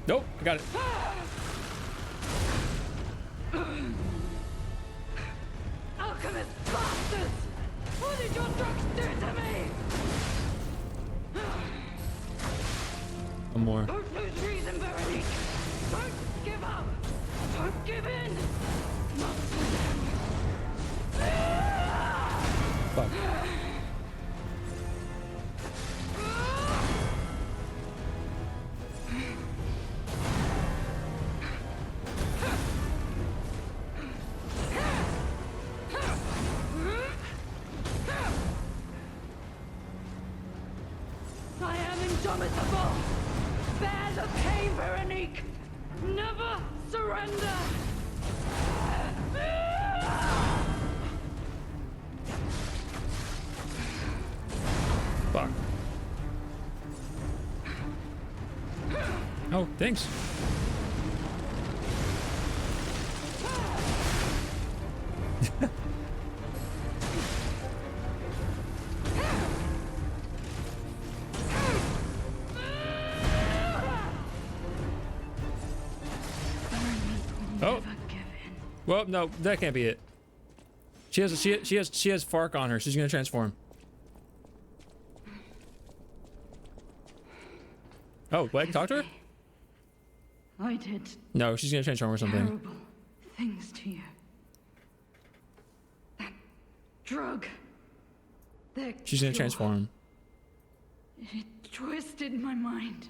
Nope, I got it. Alchemist bastards! What did your drugs do to me? One more. Don't lose reason, Veronique! Don't give up! Don't give in! Not for them! Fuck. I am indomitable! Bear the pain, Veronique! Never surrender! Fuck. Oh, thanks. Oh. Well, no, that can't be it. She has Fark on her. She's gonna transform. Oh, wait, talk to her? I did No, she's gonna transform or something. terrible things to you. That drug. That She's gonna cure, transform. It twisted my mind.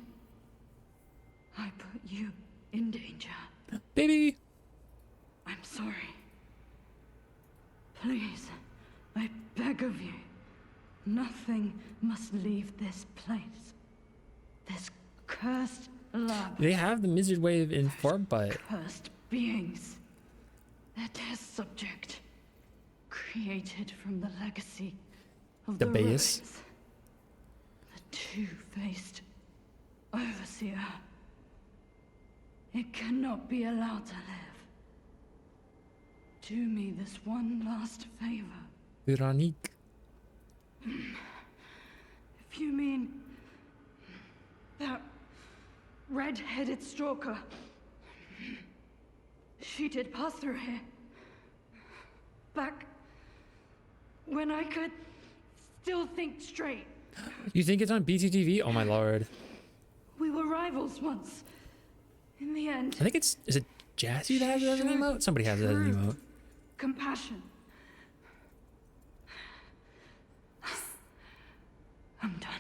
I put you in danger. Baby! I'm sorry. Please, I beg of you. Nothing must leave this place. This cursed lab. They have the Mizzard Wave in Farbite. Cursed beings. Their test subject. Created from the legacy of The the base. Rose. The two-faced overseer. It cannot be allowed to live. Do me this one last favor. Veronique. If you mean that red-headed stalker, she did pass through here. Back when I could still think straight. You think it's on BTTV? Oh my lord. We were rivals once. In the end, I think it's... Is it Jassy that has it as an emote? Somebody has it as an emote. compassion. I'm done.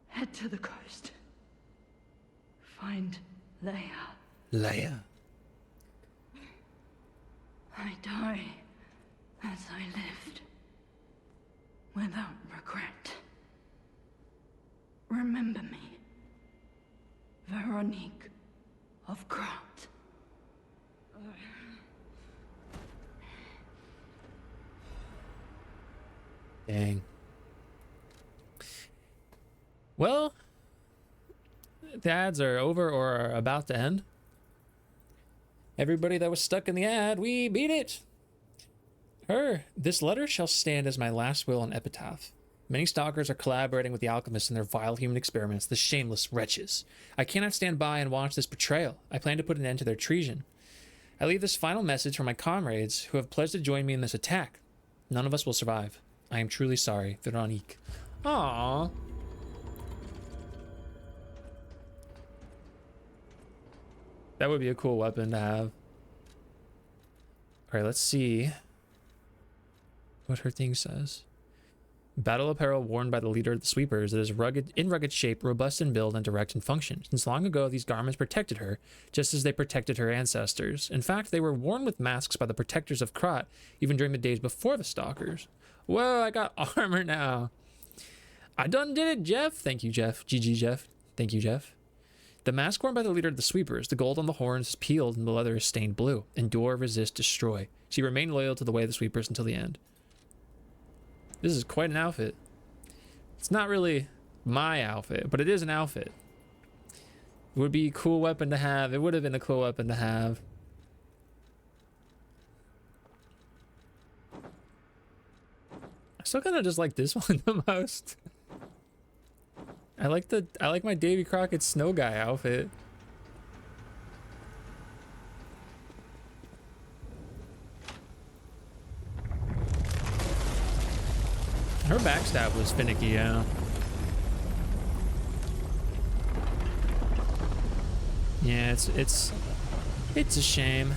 Head to the coast. Find Leia. Leia. I die as I lived. Without regret. Remember me. Veronique of Grant. Dang. Well, the ads are over or are about to end. Everybody that was stuck in the ad, we beat it. This letter shall stand as my last will and epitaph. Many stalkers are collaborating with the alchemists in their vile human experiments, the shameless wretches. I cannot stand by and watch this betrayal. I plan to put an end to their treason. I leave this final message for my comrades who have pledged to join me in this attack. None of us will survive. I am truly sorry, Veronique. Aww. That would be a cool weapon to have. All right, let's see what her thing says. Battle apparel worn by the leader of the sweepers. It is rugged shape, robust in build, and direct in function. Since long ago, these garments protected her, just as they protected her ancestors. In fact, they were worn with masks by the protectors of Krat, even during the days before the Stalkers. Whoa, I got armor now. I done did it, Jeff. Thank you, Jeff. GG, Jeff. Thank you, Jeff. The mask worn by the leader of the sweepers. The gold on the horns is peeled and the leather is stained blue. Endure, resist, destroy. She remained loyal to the way of the sweepers until the end. This is quite an outfit. It's not really my outfit, but it is an outfit. It would be a cool weapon to have. It would have been a cool weapon to have. I still kind of just like this one the most. I like my Davy Crockett snow guy outfit. Her backstab was finicky, yeah. Yeah, it's a shame.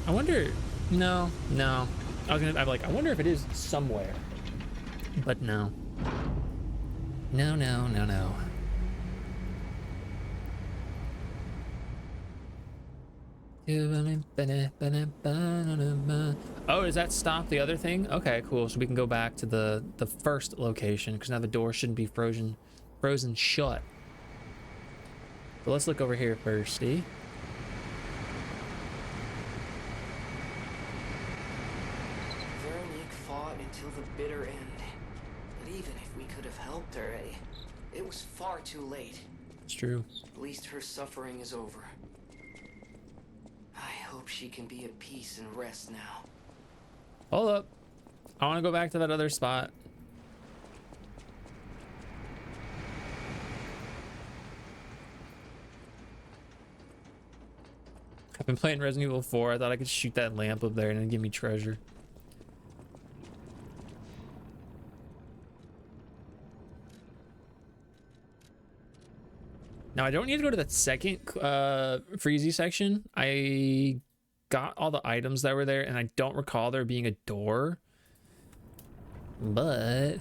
I wonder. No. I'm like, I wonder if it is somewhere. But no. No. Oh, does that stop the other thing? Okay, cool. So we can go back to the first location because now the door shouldn't be frozen shut. But let's look over here first, see? Veronique fought until the bitter end. But even if we could have helped her, it was far too late. It's true. At least her suffering is over. I hope she can be at peace and rest now. Hold up. I want to go back to that other spot. I've been playing Resident Evil 4. I thought I could shoot that lamp up there and it'd give me treasure. Now, I don't need to go to that second Freezy section. I got all the items that were there, and I don't recall there being a door. But...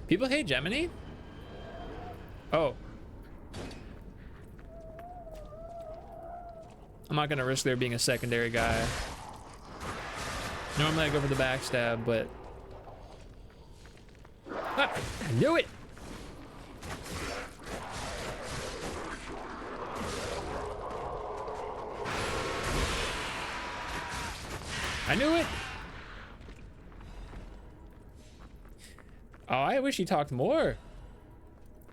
people hate Gemini? Oh. I'm not gonna risk there being a secondary guy. Normally I go for the backstab, but... ah, I knew it! I knew it! Oh, I wish he talked more.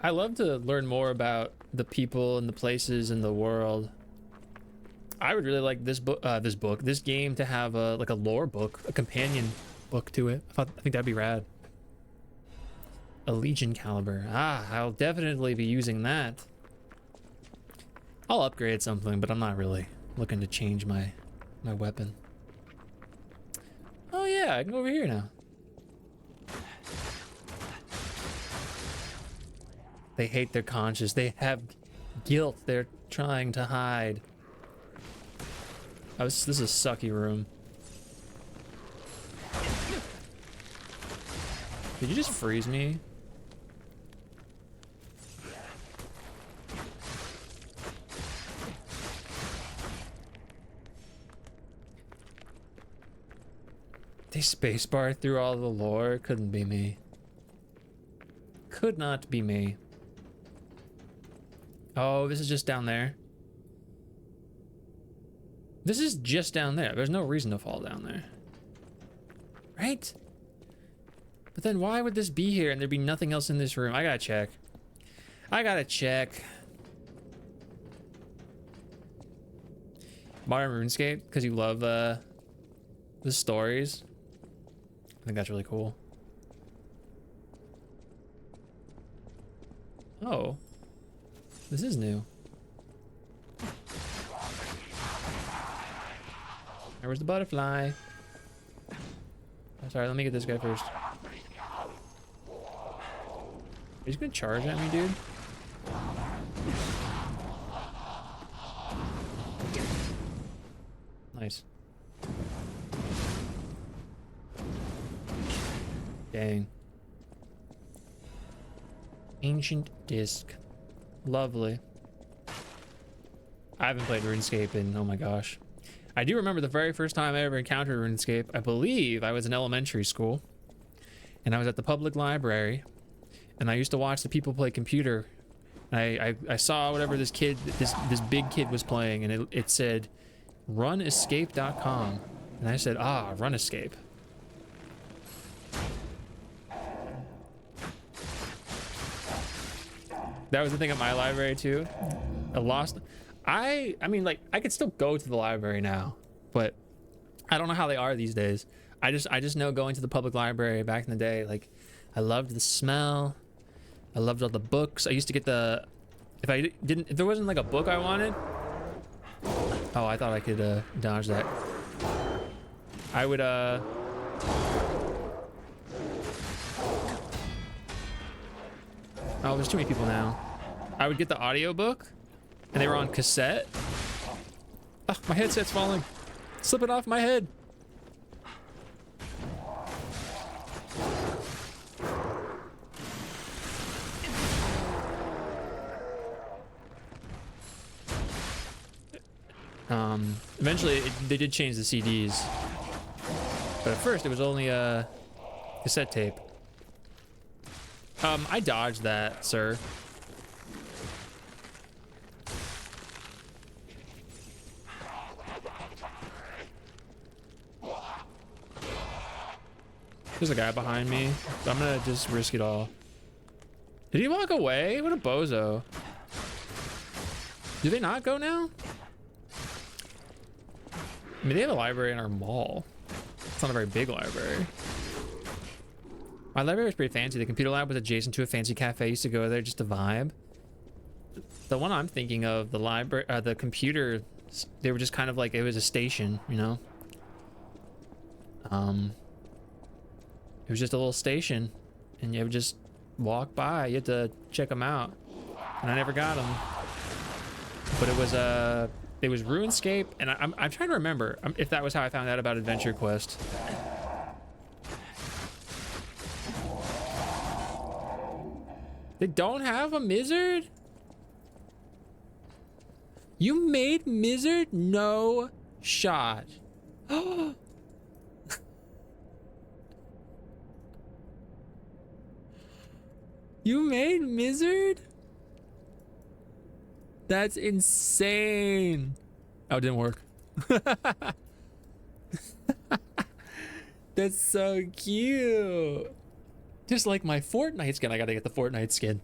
I love to learn more about the people and the places in the world. I would really like this game to have like a lore book, a companion book to it. I think that'd be rad. A Legion caliber. Ah, I'll definitely be using that. I'll upgrade something, but I'm not really looking to change my weapon. Oh yeah, I can go over here now. They hate their conscience. They have guilt they're trying to hide. Oh, this is a sucky room. Did you just freeze me? They spacebar through all the lore. Couldn't be me. Could not be me. Oh, this is just down there. This is just down there. There's no reason to fall down there. Right? But then why would this be here and there be nothing else in this room? I gotta check. I gotta check. Modern RuneScape, because you love the stories. I think that's really cool. Oh. This is new. Where's the butterfly? Oh, sorry, let me get this guy first. He's gonna charge at me, dude. Nice. Dang. Ancient disc. Lovely. I haven't played RuneScape in, oh my gosh. I do remember the very first time I ever encountered RuneScape. I believe I was in elementary school. And I was at the public library. And I used to watch the people play computer. And I saw whatever this kid, this big kid was playing. And it said, runescape.com. And I said, ah, RunEscape. That was the thing at my library too. I mean, like, I could still go to the library now, but I don't know how they are these days. I just know going to the public library back in the day, like, I loved the smell. I loved all the books. I used to get if there wasn't like a book I wanted. Oh, I thought I could dodge that. I would oh, there's too many people now. I would get the audiobook, and they were on cassette. Ah, my headset's falling. Slipping off my head. Eventually, they did change the CDs. But at first, it was only a cassette tape. I dodged that, sir. There's a guy behind me. I'm gonna just risk it all. Did he walk away? What a bozo. Do they not go now? I mean, they have a library in our mall. It's not a very big library. My library was pretty fancy. The computer lab was adjacent to a fancy cafe. I used to go there just to vibe. The one I'm thinking of, the library, the computer, they were just kind of like, it was a station, you know? It was just a little station, and you would just walk by. You had to check them out, and I never got them. But it was RuneScape, and I'm trying to remember if that was how I found out about Adventure Quest. They don't have a Mizzard? You made Mizzard? No shot. You made Mizzard? That's insane. Oh, it didn't work. That's so cute. Just like my Fortnite skin. I gotta get the Fortnite skin.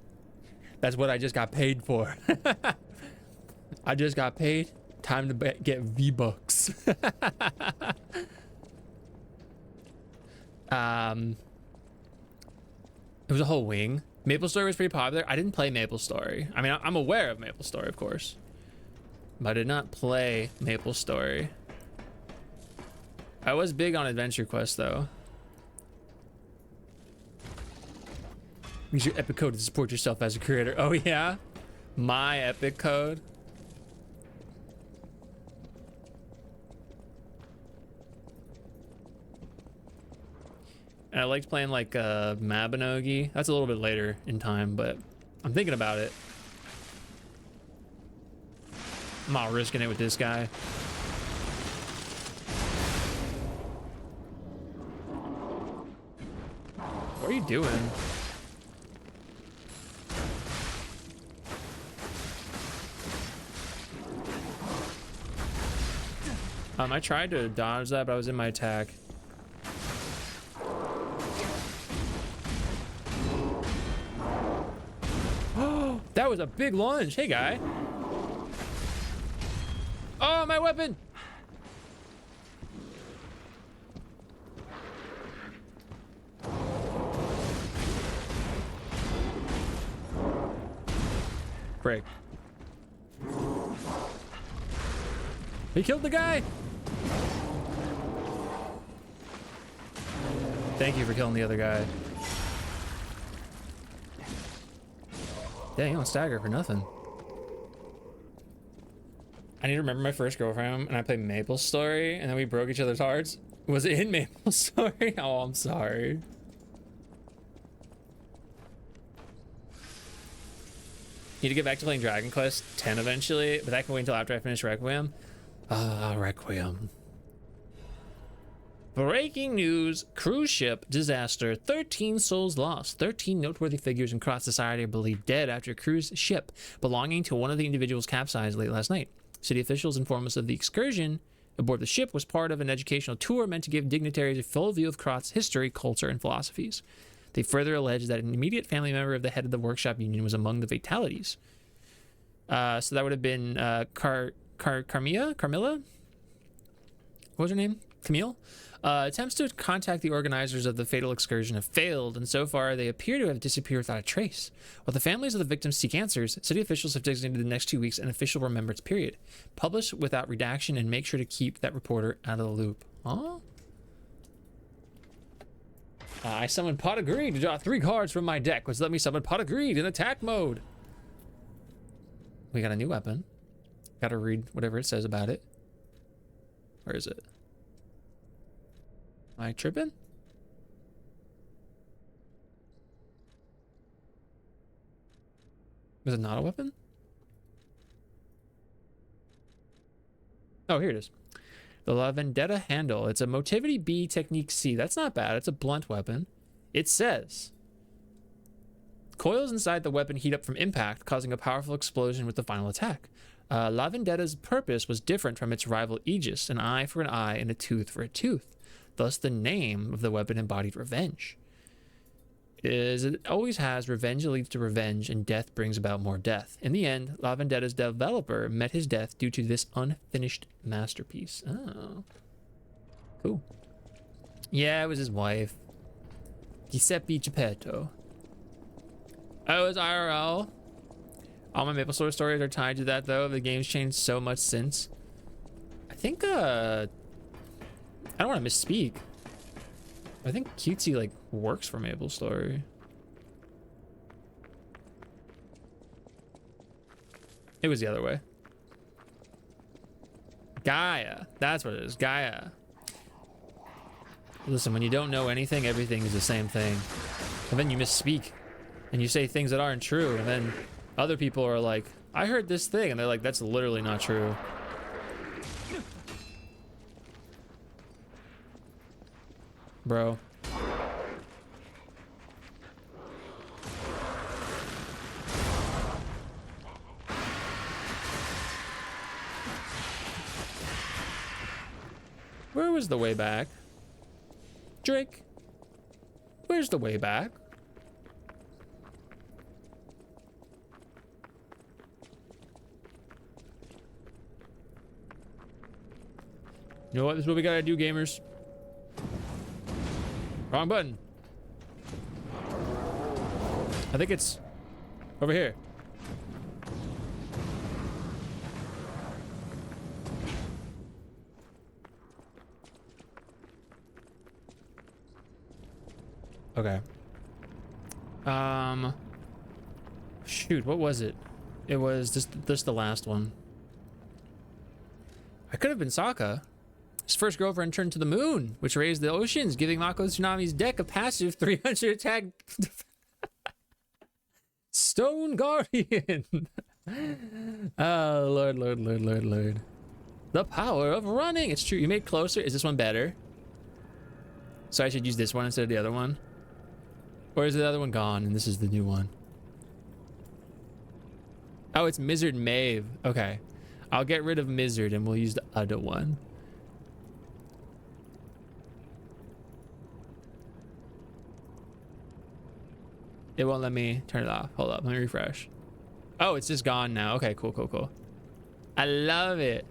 That's what I just got paid for. I just got paid. Time to get V-Bucks. It was a whole wing. MapleStory was pretty popular. I didn't play MapleStory. I mean, I'm aware of MapleStory, of course. But I did not play MapleStory. I was big on Adventure Quest, though. Use your epic code to support yourself as a creator. Oh, yeah? My epic code? And I liked playing like Mabinogi. That's a little bit later in time, but I'm thinking about it. I'm not risking it with this guy. What are you doing? I tried to dodge that, but I was in my attack. That was a big lunge. Hey, guy. Oh, my weapon. Break. He killed the guy. Thank you for killing the other guy. Dang, you don't stagger for nothing. I need to remember my first girlfriend, and I played Maple Story, and then we broke each other's hearts. Was it in Maple Story? Oh, I'm sorry. Need to get back to playing Dragon Quest X eventually, but that can wait until after I finish Requiem. Requiem. Breaking news, cruise ship disaster, 13 souls lost. 13 noteworthy figures in cross society are believed dead after a cruise ship belonging to one of the individuals capsized late last night. City officials inform us of the excursion aboard the ship was part of an educational tour meant to give dignitaries a full view of Krot's history, culture, and philosophies. They further allege that an immediate family member of the head of the workshop union was among the fatalities. So that would have been Carmilla? What was her name? Camille? Attempts to contact the organizers of the fatal excursion have failed, and so far they appear to have disappeared without a trace. While the families of the victims seek answers, city officials have designated the next 2 weeks an official remembrance period. Publish without redaction and make sure to keep that reporter out of the loop. Huh? I summoned Pot of Greed to draw 3 cards from my deck, which let me summon Pot of Greed in attack mode. We got a new weapon. Gotta read whatever it says about it. Where is it? Am I tripping? Is it not a weapon? Oh, here it is. The La Vendetta handle. It's a Motivity B Technique C. That's not bad. It's a blunt weapon. It says, coils inside the weapon heat up from impact, causing a powerful explosion with the final attack. La Vendetta's purpose was different from its rival Aegis, an eye for an eye and a tooth for a tooth. Thus, the name of the weapon embodied revenge. As it always has, revenge leads to revenge, and death brings about more death. In the end, La Vendetta's developer met his death due to this unfinished masterpiece. Oh. Cool. Yeah, it was his wife. Giuseppe Geppetto. Oh, it's IRL. All my Maple Story stories are tied to that, though. The game's changed so much since. I think, I don't want to misspeak. I think Cutesy, like, works for Maple Story. It was the other way. Gaia. That's what it is. Gaia. Listen, when you don't know anything, everything is the same thing. And then you misspeak. And you say things that aren't true. And then other people are like, I heard this thing. And they're like, that's literally not true. Bro. Where was the way back? Drake, where's the way back? You know what? This is what we gotta do, gamers. Wrong button. I think it's over here. Okay. Shoot, what was it? It was just the last one. I could have been Sokka. His first girlfriend turned to the moon, which raised the oceans, giving Mako Tsunami's deck a passive 300 attack. Stone Guardian. Oh, Lord, Lord, Lord, Lord, Lord. The power of running. It's true. You made closer. Is this one better? So I should use this one instead of the other one? Or is the other one gone and this is the new one? Oh, it's Mizzard Maeve. Okay. I'll get rid of Mizzard and we'll use the other one. It won't let me turn it off. Hold up, let me refresh. Oh, it's just gone now. Okay, cool, cool, cool. I love it.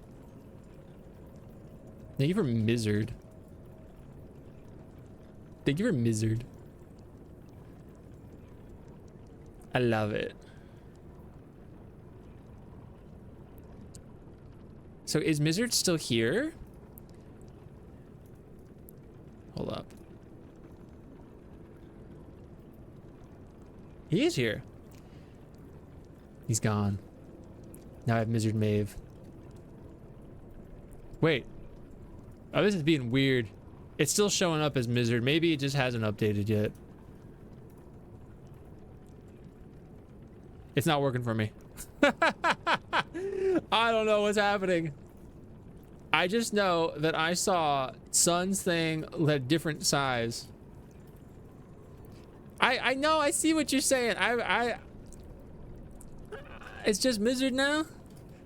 Thank you for Mizzard. Thank you for Mizzard. I love it. So is Mizzard still here? Hold up. He is here. He's gone. Now I have Mizzard Maeve. Wait. Oh, this is being weird. It's still showing up as Mizzard. Maybe it just hasn't updated yet. It's not working for me. I don't know what's happening. I just know that I saw Sun's thing at different size. I know, I see what you're saying. It's just Mizzard now?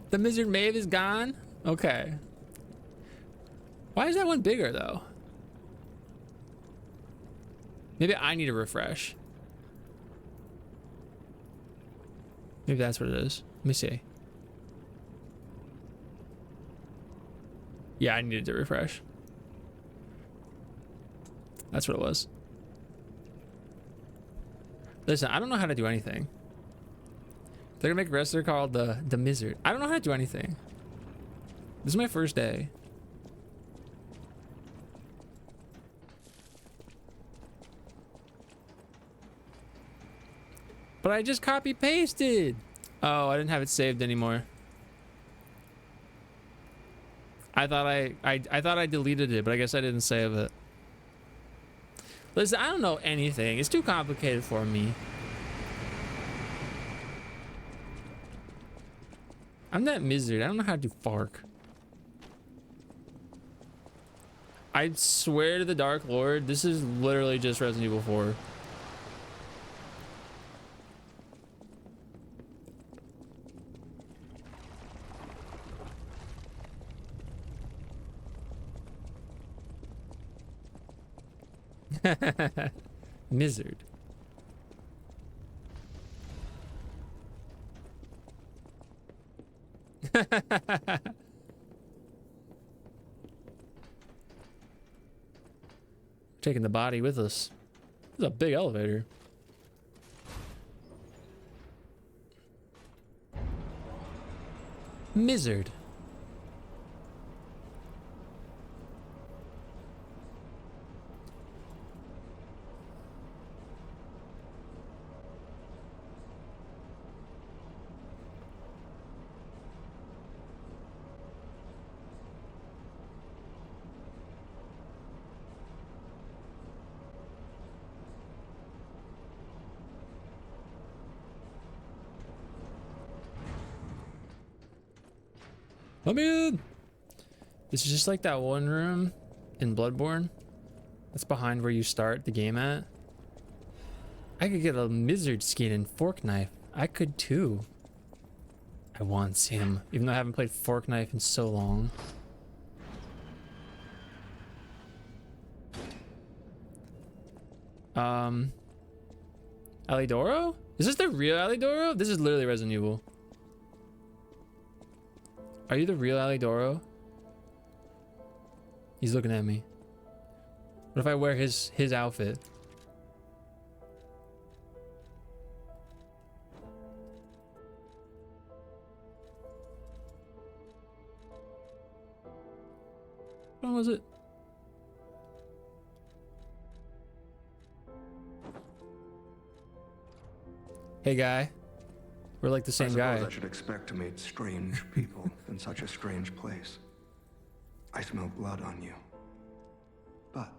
The Mizzard Mave is gone? Okay. Why is that one bigger though? Maybe I need a refresh. Maybe that's what it is. Let me see. Yeah, I needed to refresh. That's what it was. Listen, I don't know how to do anything. They're gonna make a wrestler called the Mizzard. I don't know how to do anything. This is my first day. But I just copy pasted. Oh, I didn't have it saved anymore. I thought I deleted it, but I guess I didn't save it. Listen, I don't know anything. It's too complicated for me. I'm that Mizzard. I don't know how to do Fark. I swear to the Dark Lord, this is literally just Resident Evil 4. Mizzard. Taking the body with us. This is a big elevator. Mizzard. Let me in. This is just like that one room in Bloodborne. That's behind where you start the game at. I could get a Mizzard skin and fork knife. I could too. I want him, even though I haven't played fork knife in so long. Alidoro? Is this the real Alidoro? This is literally Resident Evil. Are you the real Alidoro? He's looking at me. What if I wear his outfit? When was it? Hey guy. We're like the same guy. I should expect to meet strange people in such a strange place. I smell blood on you. But,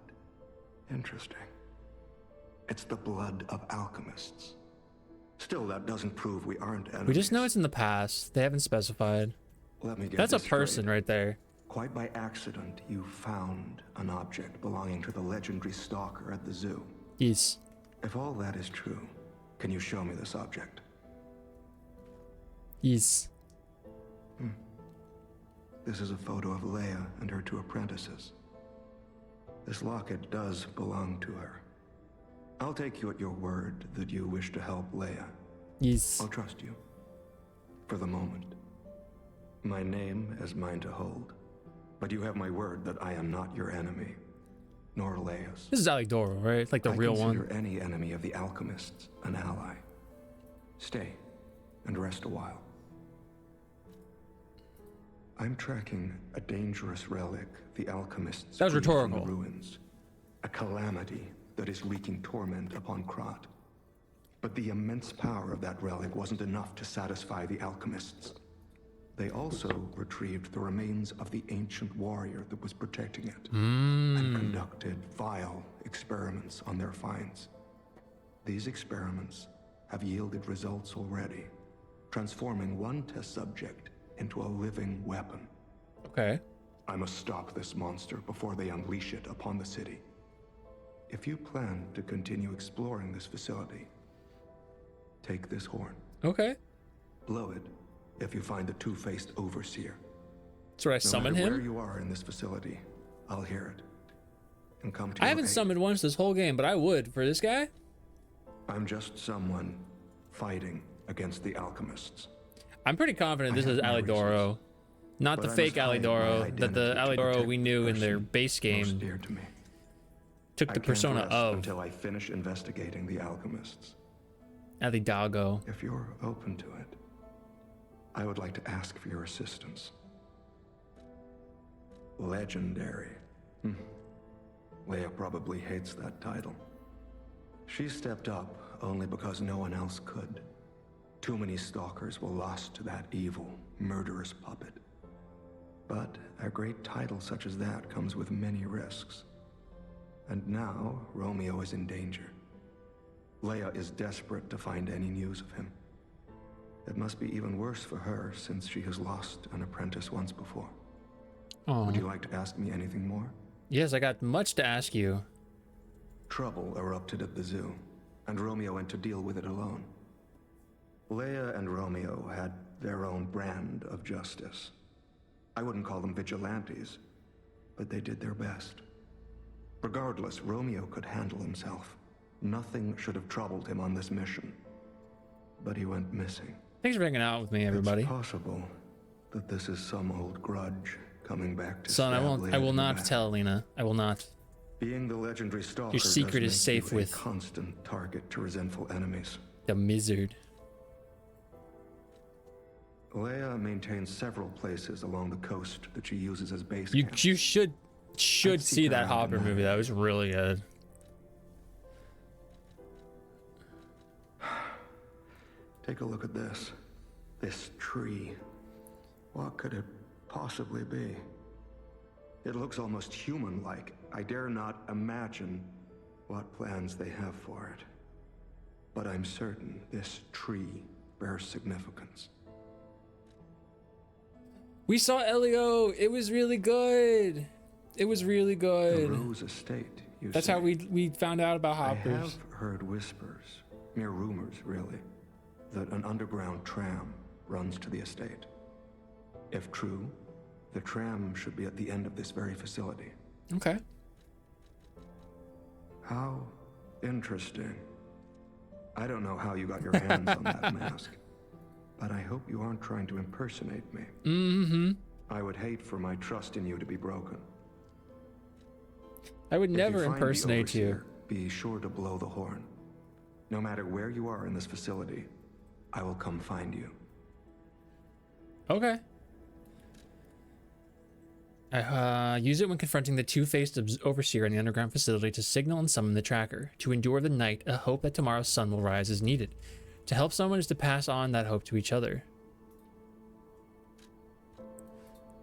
interesting. It's the blood of alchemists. Still, that doesn't prove we aren't enemies. We just know it's in the past. They haven't specified. Let me get That's a this person straight. right there. Quite by accident, you found an object belonging to the legendary stalker at the zoo. Yes. If all that is true, can you show me this object? Yes. This is a photo of Leia and her two apprentices. This locket does belong to her. I'll take you at your word that you wish to help Leia. Yes. I'll trust you. For the moment. My name is mine to hold. But you have my word that I am not your enemy. Nor Leia's. This is Alidoro, right? Like the real one. I consider any enemy of the alchemists an ally. Stay and rest a while. I'm tracking a dangerous relic the alchemists that was gleaned from rhetorical. the ruins. A calamity that is wreaking torment upon Krat. But the immense power of that relic wasn't enough to satisfy the alchemists. They also retrieved the remains of the ancient warrior that was protecting it, and conducted vile experiments on their finds. These experiments have yielded results already, transforming one test subject into a living weapon. Okay. I must stop this monster before they unleash it upon the city. If you plan to continue exploring this facility, take this horn. Okay. Blow it if you find the two-faced overseer. So I summon him? Where you are in this facility, I'll hear it. And come to I haven't summoned once this whole game, but I would for this guy. I'm just someone fighting against the alchemists. I'm pretty confident this is Alidoro. Not the fake Alidoro, that the Alidoro we knew in their base game took the persona of. Until I finish investigating the alchemists. Alidago. If you're open to it, I would like to ask for your assistance. Legendary. Leia probably hates that title. She stepped up only because no one else could. Too many stalkers were lost to that evil, murderous puppet. But a great title such as that comes with many risks. And now, Romeo is in danger. Leia is desperate to find any news of him. It must be even worse for her, since she has lost an apprentice once before. Oh. Would you like to ask me anything more? Yes, I got much to ask you. Trouble erupted at the zoo, and Romeo went to deal with it alone. Leia and Romeo had their own brand of justice. I wouldn't call them vigilantes, but they did their best. Regardless, Romeo could handle himself. Nothing should have troubled him on this mission. But he went missing. Thanks for hanging out with me, everybody. It's possible that this is some old grudge coming back to Son, I will not tell Alina. I will not. Being the legendary stalker, your secret is does safe make you with a constant target to resentful enemies. The Mizzard. Leia maintains several places along the coast that she uses as base You camps. you should see that Hopper movie. That was really good. Take a look at this. This tree. What could it possibly be? It looks almost human-like. I dare not imagine what plans they have for it. But I'm certain this tree bears significance. We saw Elio. It was really good. It was really good. The Rose Estate, That's how we found out about I Hoppers. have heard whispers, mere rumors really, that an underground tram runs to the estate. If true, the tram should be at the end of this very facility. Okay. How interesting. I don't know how you got your hands on that mask, but I hope you aren't trying to impersonate me. Mm-hmm. I would hate for my trust in you to be broken. I would If never you find the impersonate you. overseer, be sure to blow the horn. No matter where you are in this facility, I will come find you. Okay. Use it when confronting the two-faced overseer in the underground facility to signal and summon the tracker. To endure the night, a hope that tomorrow's sun will rise is needed. To help someone is to pass on that hope to each other.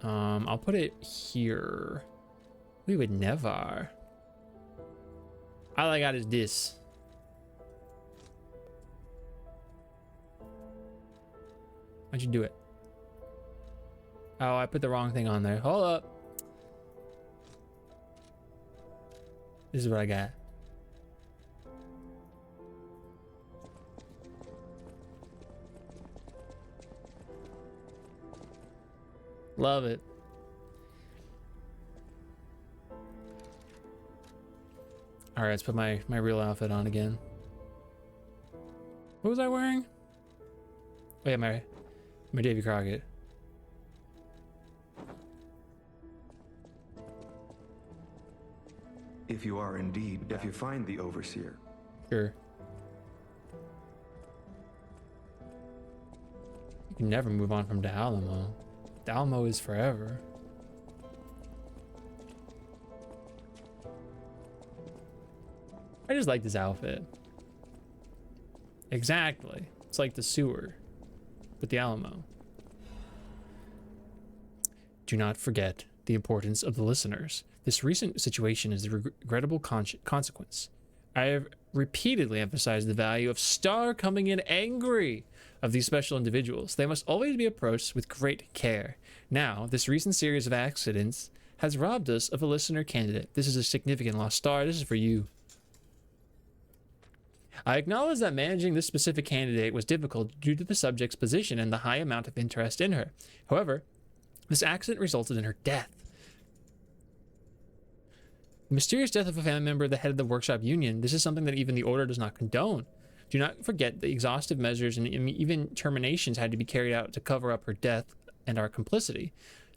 I'll put it here. We would never. All I got is this. Why'd you do it? Oh, I put the wrong thing on there. Hold up. This is what I got. Love it. All right, let's put my real outfit on again. What was I wearing? Oh yeah, my Davy Crockett. If you are indeed, if you find the overseer. Sure. You can never move on from Dalamo. Dalamo is forever. I just like this outfit. Exactly. It's like the sewer with the Alamo. Do not forget the importance of the listeners. This recent situation is a regrettable consequence. I have repeatedly emphasized the value of Star coming in angry of these special individuals. They must always be approached with great care. Now, this recent series of accidents has robbed us of a listener candidate. This is a significant loss. Star, this is for you. I acknowledge that managing this specific candidate was difficult due to the subject's position and the high amount of interest in her. However, this accident resulted in her death. The mysterious death of a family member of the head of the workshop union, this is something that even the Order does not condone. Do not forget the exhaustive measures and even terminations had to be carried out to cover up her death and our complicity.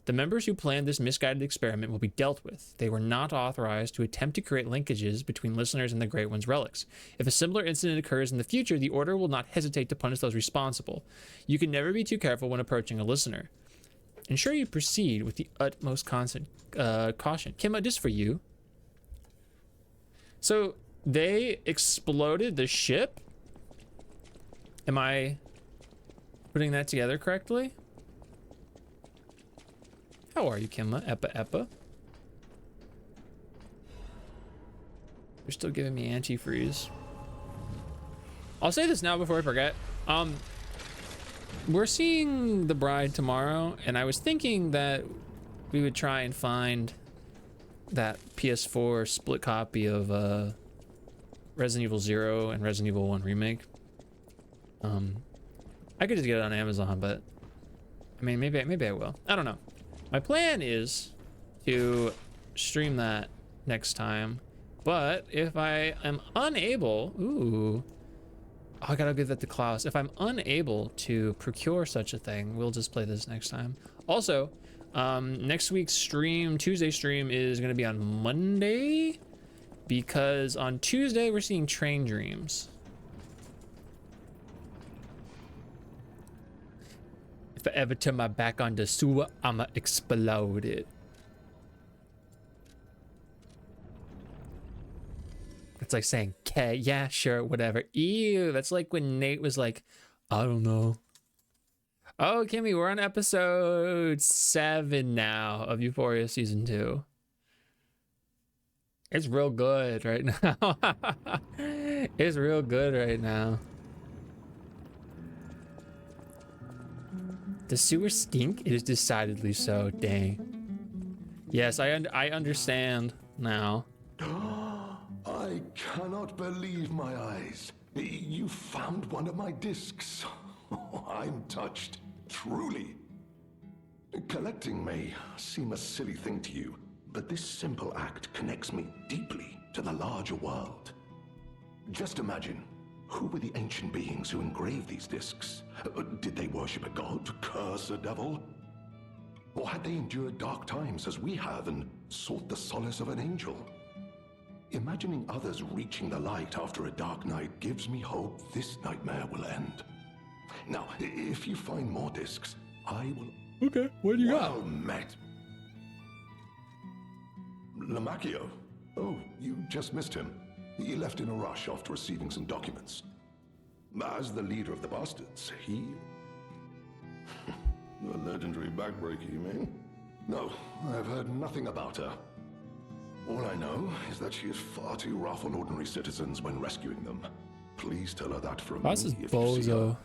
The members who planned this misguided experiment will be dealt with. They were not authorized to attempt to create linkages between listeners and the Great One's relics. If a similar incident occurs in the future, the Order will not hesitate to punish those responsible. You can never be too careful when approaching a listener. Ensure you proceed with the utmost caution. Kimma, this for you. So, they exploded the ship? Am I putting that together correctly? How are you, Kimma? Eppa? You're still giving me antifreeze. I'll say this now before I forget. We're seeing The Bride tomorrow, and I was thinking that we would try and find that PS4 split copy of Resident Evil 0 and Resident Evil 1 Remake. I could just get it on Amazon, but I mean, maybe I will. I don't know. My plan is to stream that next time, but if I am unable, I gotta give that to Klaus. If I'm unable to procure such a thing, we'll just play this next time. Also, next week's stream, Tuesday stream, is gonna be on Monday, because on Tuesday we're seeing Train Dreams. If I ever turn my back on the sewer, I'ma explode it. It's like saying, "Okay, yeah, sure, whatever." Ew, that's like when Nate was like, "I don't know." Oh, Kimmy, we're on episode 7 now of Euphoria season 2. It's real good right now. It's real good right now. The sewer stink? It is decidedly so. Dang. Yes, I understand now. I cannot believe my eyes. You found one of my discs. I'm touched, truly. Collecting may seem a silly thing to you, but this simple act connects me deeply to the larger world. Just imagine, who were the ancient beings who engraved these discs? Did they worship a god, curse a devil? Or had they endured dark times as we have and sought the solace of an angel? Imagining others reaching the light after a dark night gives me hope this nightmare will end. Now, if you find more discs, I will... Okay, what do you got? Well met. Lamacchio. Oh, you just missed him. He left in a rush after receiving some documents. As the leader of the bastards, he... The legendary backbreaker, you mean? No, I've heard nothing about her. All I know is that she is far too rough on ordinary citizens when rescuing them. Please tell her that from me if you see her.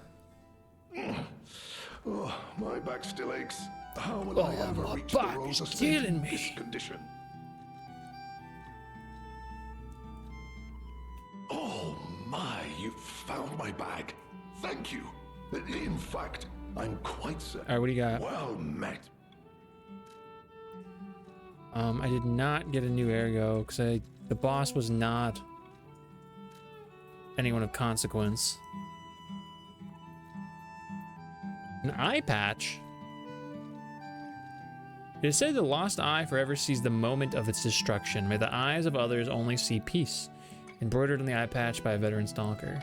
Oh, my back still aches. How will I ever reach the Rosa stage in this condition? Oh my, you found my bag. Thank you. In fact, I'm quite certain. All right, what do you got? Well met. I did not get a new ergo because the boss was not anyone of consequence. An eye patch. It is said the lost eye forever sees the moment of its destruction. May the eyes of others only see peace. Embroidered on the eye patch by a veteran stalker.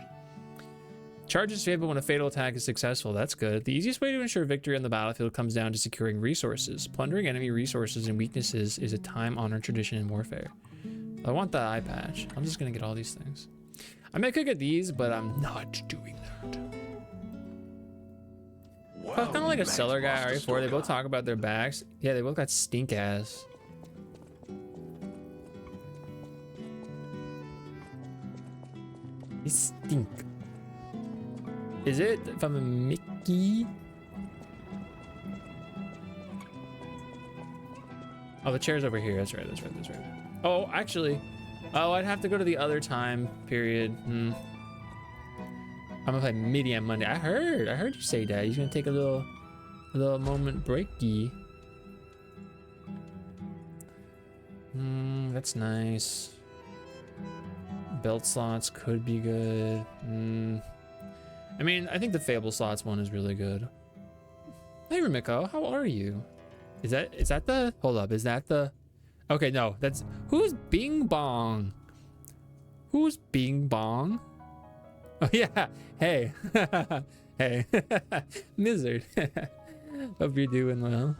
Charge is fatal when a fatal attack is successful. That's good. The easiest way to ensure victory on the battlefield comes down to securing resources. Plundering enemy resources and weaknesses is a time-honored tradition in warfare. I want the eye patch. I'm just gonna get all these things. I mean, I could get these, but I'm not doing that. kind of like a met, seller guy Master RE4. They both Stalker. talk about their backs. Yeah, they both got stink ass. They stink. Is it from a Mickey? Oh, the chair's over here. That's right. That's right. That's right. Oh, actually, oh, I'd have to go to the other time period. I'm gonna play medium Monday. I heard you say that. He's gonna take a little moment breaky. That's nice. Belt slots could be good. I mean, I think the Fable slots one is really good. Hey, Rumiko, how are you? Is that the, hold up, is that the, okay, no, that's, who's Bing Bong? Who's Bing Bong? Oh yeah, hey, hey, Mizzard. Hope you're doing well.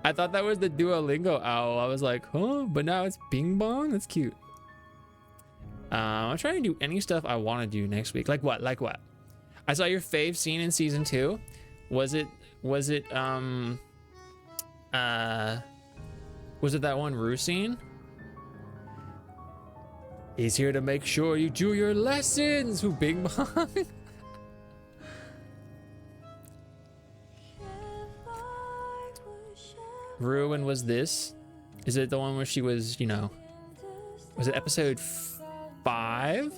I thought that was the Duolingo owl. I was like, huh? But now it's Bing Bong? That's cute. I'm trying to do any stuff I want to do next week. Like what? Like what? I saw your fave scene in season 2. Was it that one Rue scene? He's here to make sure you do your lessons. Who, Bing Bong? Ruin was this? Is it the one where she was, you know, was it episode 5?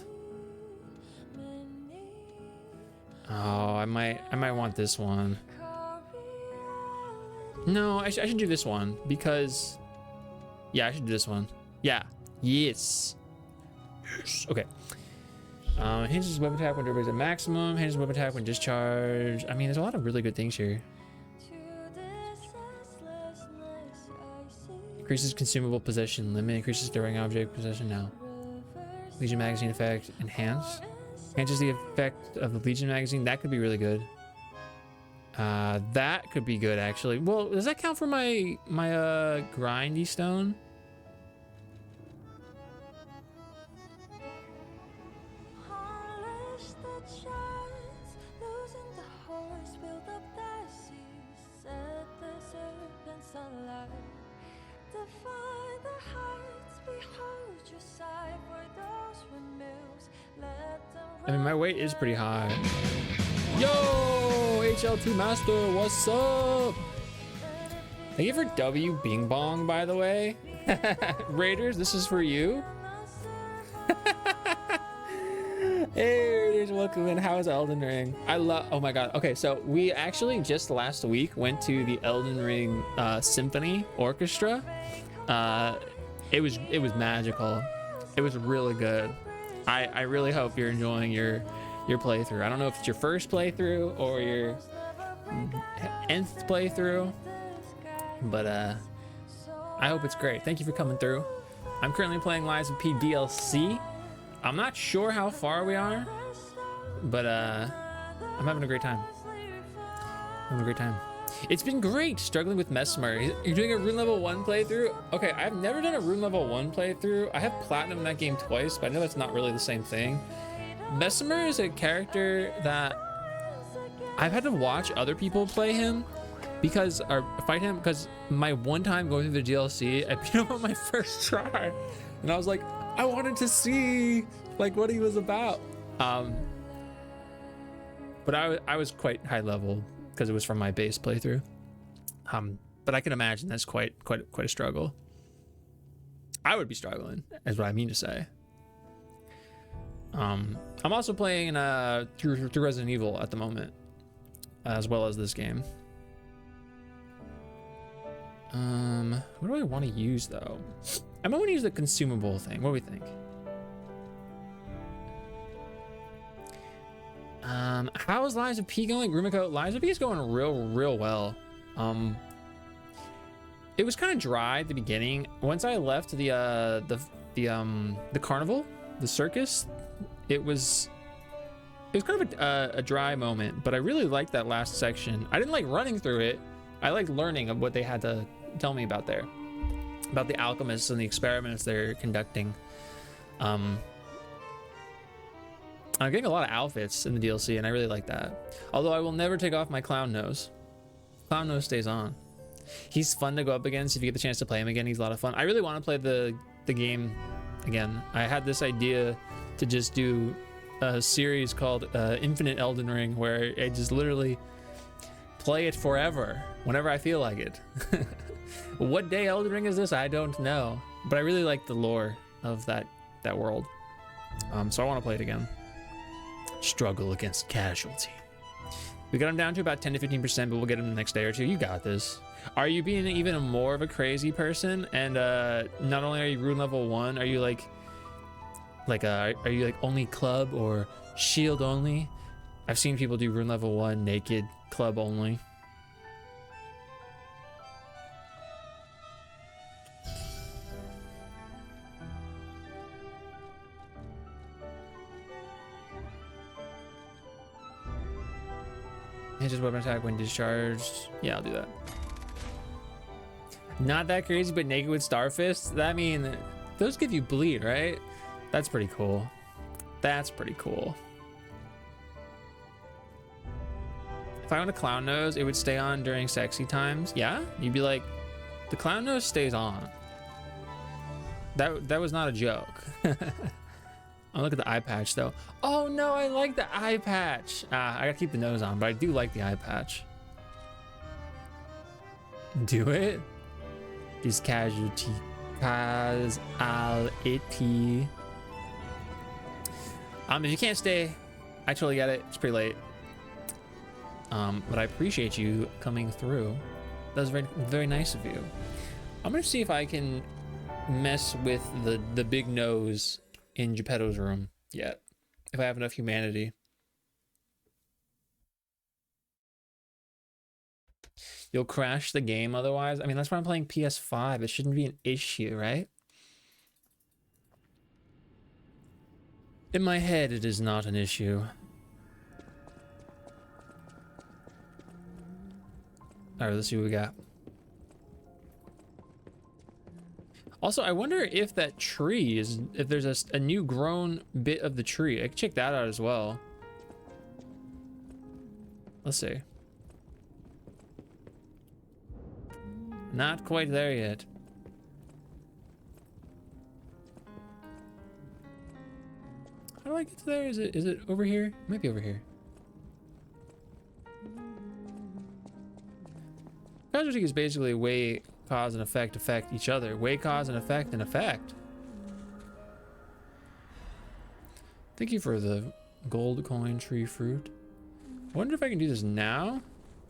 Oh, I might want this one. No, I should do this one because, yeah, I should do this one. Yeah, yes. Okay. Hinges weapon attack when everybody's at maximum. Hinges weapon attack when discharged. I mean, there's a lot of really good things here. Increases consumable possession limit. Increases throwing object possession now. Legion magazine effect enhanced. Enhances the effect of the Legion magazine. That could be really good. That could be good actually. Well, does that count for my grindy stone? I mean, my weight is pretty high. Yo, HLT Master, what's up? Thank you for W Bing Bong, by the way. Raiders, this is for you. Hey, Raiders, welcome in. How is Elden Ring? Oh my god. Okay, so we actually just last week went to the Elden Ring Symphony Orchestra. It was magical. It was really good. I really hope you're enjoying your playthrough. I don't know if it's your first playthrough or your nth playthrough, but I hope it's great. Thank you for coming through. I'm currently playing Lies of P DLC. I'm not sure how far we are, but I'm having a great time. It's been great struggling with Mesmer. You're doing a rune level 1 playthrough? Okay, I've never done a rune level 1 playthrough. I have platinum in that game twice, but I know that's not really the same thing. Mesmer is a character that I've had to watch other people play him or fight him because my one time going through the DLC, I beat him on my first try. And I was like, I wanted to see like what he was about. But I was quite high level because it was from my base playthrough. But I can imagine that's quite a struggle. I would be struggling, is what I mean to say. I'm also playing through Resident Evil at the moment, as well as this game. What do I want to use though? I might want to use the consumable thing. What do we think? How is Lies of P going? Rumiko, Lies of P is going real well. It was kind of dry at the beginning. Once I left the carnival, the circus, it was kind of a dry moment, but I really liked that last section. I didn't like running through it. I liked learning of what they had to tell me about there, about the alchemists and the experiments they're conducting. I'm getting a lot of outfits in the DLC, and I really like that. Although I will never take off my clown nose. Clown nose stays on. He's fun to go up against if you get the chance to play him again. He's a lot of fun. I really want to play the game again. I had this idea to just do a series called Infinite Elden Ring, where I just literally play it forever whenever I feel like it. What day Elden Ring is this? I don't know, but I really like the lore of that world. So I want to play it again. Struggle against casualty. We got him down to about 10 to 15%, but we'll get him the next day or two. You got this. Are you being even more of a crazy person? And not only are you rune level 1, are you like are you like only club or shield only? I've seen people do rune level 1 naked, club only. Hit his weapon attack when discharged. Yeah, I'll do that. Not that crazy, but naked with Starfist? I mean, those give you bleed, right? That's pretty cool. That's pretty cool. If I owned a clown nose, it would stay on during sexy times. Yeah? You'd be like, the clown nose stays on. That was not a joke. I'll look at the eye patch though. Oh no, I like the eye patch. I gotta keep the nose on, but I do like the eye patch. Do it. This casualty. Casualty. If you can't stay, I totally get it. It's pretty late. But I appreciate you coming through. That was very, very nice of you. I'm gonna see if I can mess with the big nose in Geppetto's room yet, if I have enough humanity. You'll crash the game otherwise. I mean, that's why I'm playing PS5. It shouldn't be an issue, right? In my head, it is not an issue. All right, let's see what we got. Also, I wonder if that tree is, if there's a new grown bit of the tree. I can check that out as well. Let's see. Not quite there yet. How do I get to there? Is it over here? It might be over here. Casualty is basically way, cause, and effect each other. Way, cause, and effect, and effect. Thank you for the gold coin tree fruit. I wonder if I can do this now?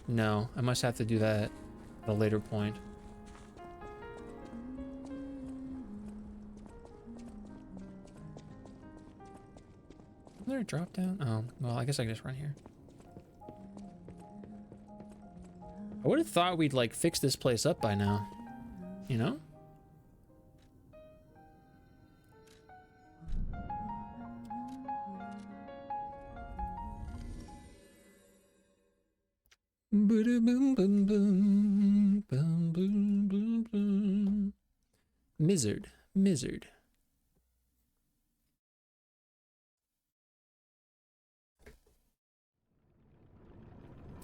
No, I must have to do that at a later point. Is there a drop down? Oh, well, I guess I can just run here. I would have thought we'd like fix this place up by now, you know? Mizzard.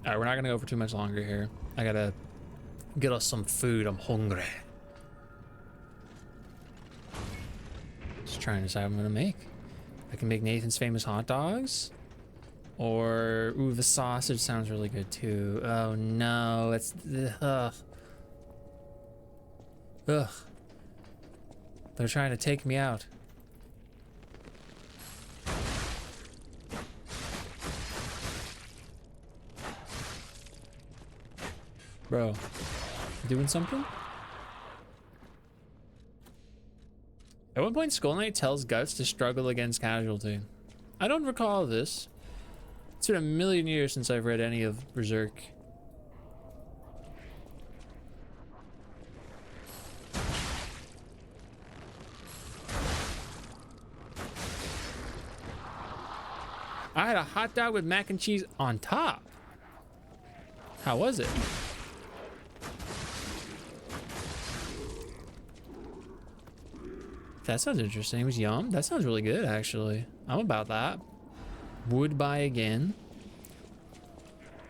All right, we're not gonna go for too much longer here. I gotta get us some food. I'm hungry. Just trying to decide what I'm gonna make. I can make Nathan's famous hot dogs, or ooh, the sausage sounds really good too. Oh no, it's ugh. They're trying to take me out. Bro, doing something? At one point, Skull Knight tells Guts to struggle against Casualty. I don't recall this. It's been a million years since I've read any of Berserk. I had a hot dog with mac and cheese on top. How was it? That sounds interesting. It was yum. That sounds really good, actually. I'm about that. Would buy again.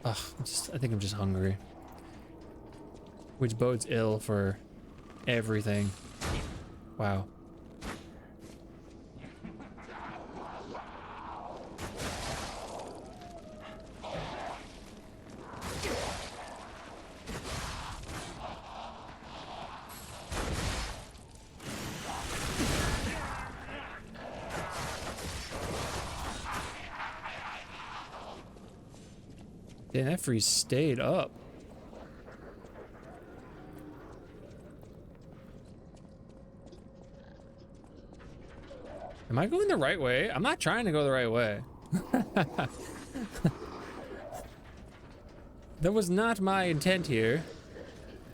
Ugh, I think I'm just hungry. Which bodes ill for everything. Wow. Damn, that freeze stayed up. Am I going the right way? I'm not trying to go the right way. That was not my intent here.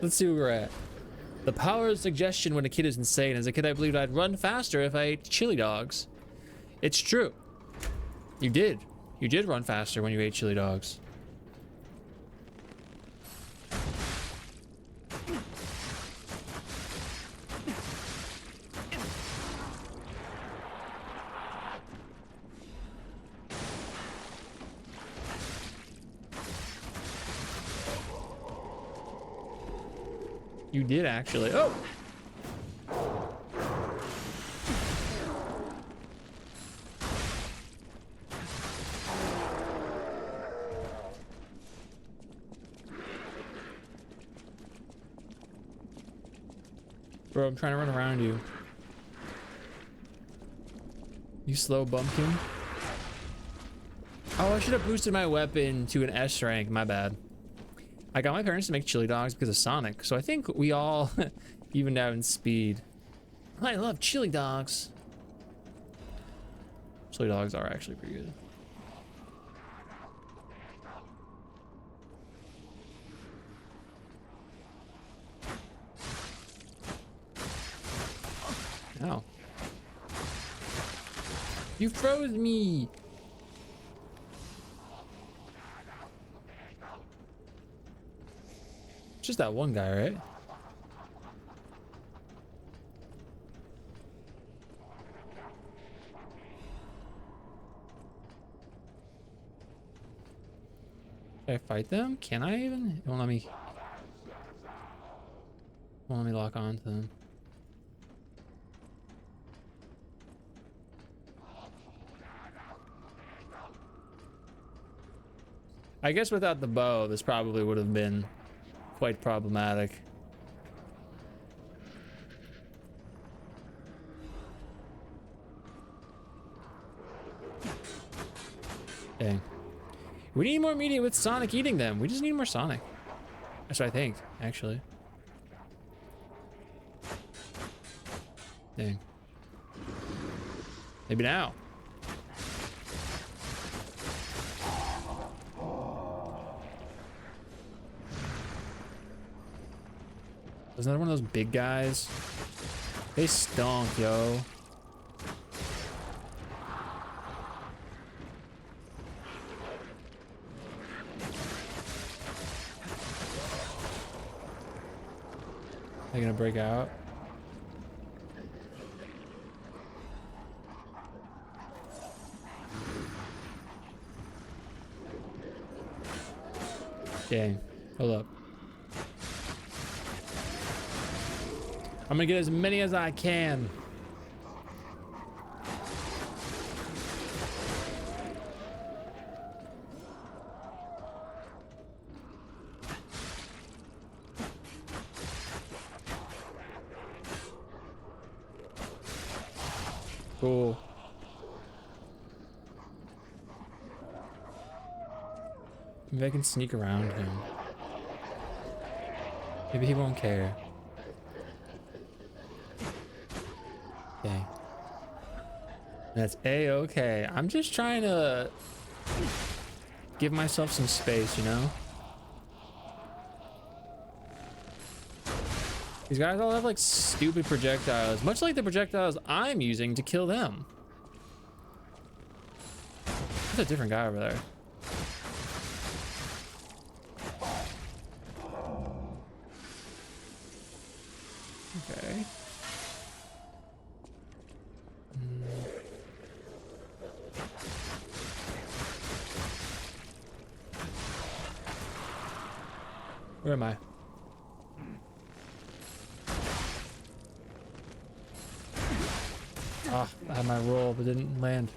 Let's see where we're at. The power of suggestion when a kid is insane. As a kid, I believed I'd run faster if I ate chili dogs. It's true. You did. You did run faster when you ate chili dogs. You did actually. Oh! Bro, I'm trying to run around you. You slow bumpkin. Oh, I should have boosted my weapon to an S rank. My bad. I got my parents to make chili dogs because of Sonic, so I think we all evened out in speed. I love chili dogs. Chili dogs are actually pretty good. Ow. You froze me! Just that one guy, right? Can I fight them? Can I even? It won't let me. Won't let me lock on to them. I guess without the bow, this probably would have been quite problematic. Dang. We need more media with Sonic eating them. We just need more Sonic. That's what I think, actually. Dang. Maybe now. Wasn't that one of those big guys? They stunk, yo. They're gonna break out. Dang. Hold up. I'm gonna get as many as I can. Cool. Maybe I can sneak around him. Maybe he won't care. Okay. That's A-okay. I'm just trying to give myself some space, you know? These guys all have like stupid projectiles, much like the projectiles I'm using to kill them. There's a different guy over there. Okay. Where am I? Ah, I had my roll, but didn't land.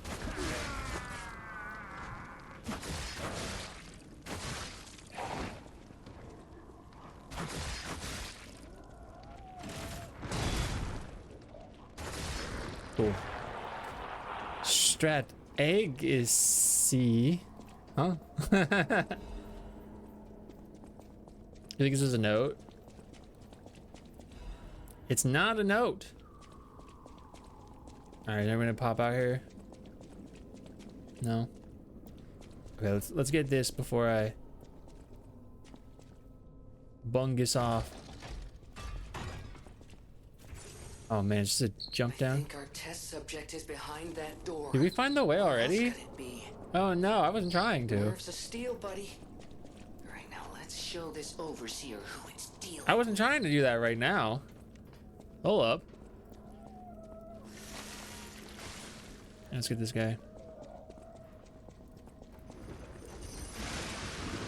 Cool. Strat egg is C. Huh? You think this is a note? It's not a note. All right, I'm gonna pop out here. No. Okay, let's get this before I bungus off. Oh man, it's just a jump down. I think our test subject is behind that door. Did we find the way already? What else could it be? Oh no, I wasn't trying to. Nerves of steel, buddy. All right, now let's show this overseer who it's dealing. I wasn't trying to do that right now. Hold up. Let's get this guy.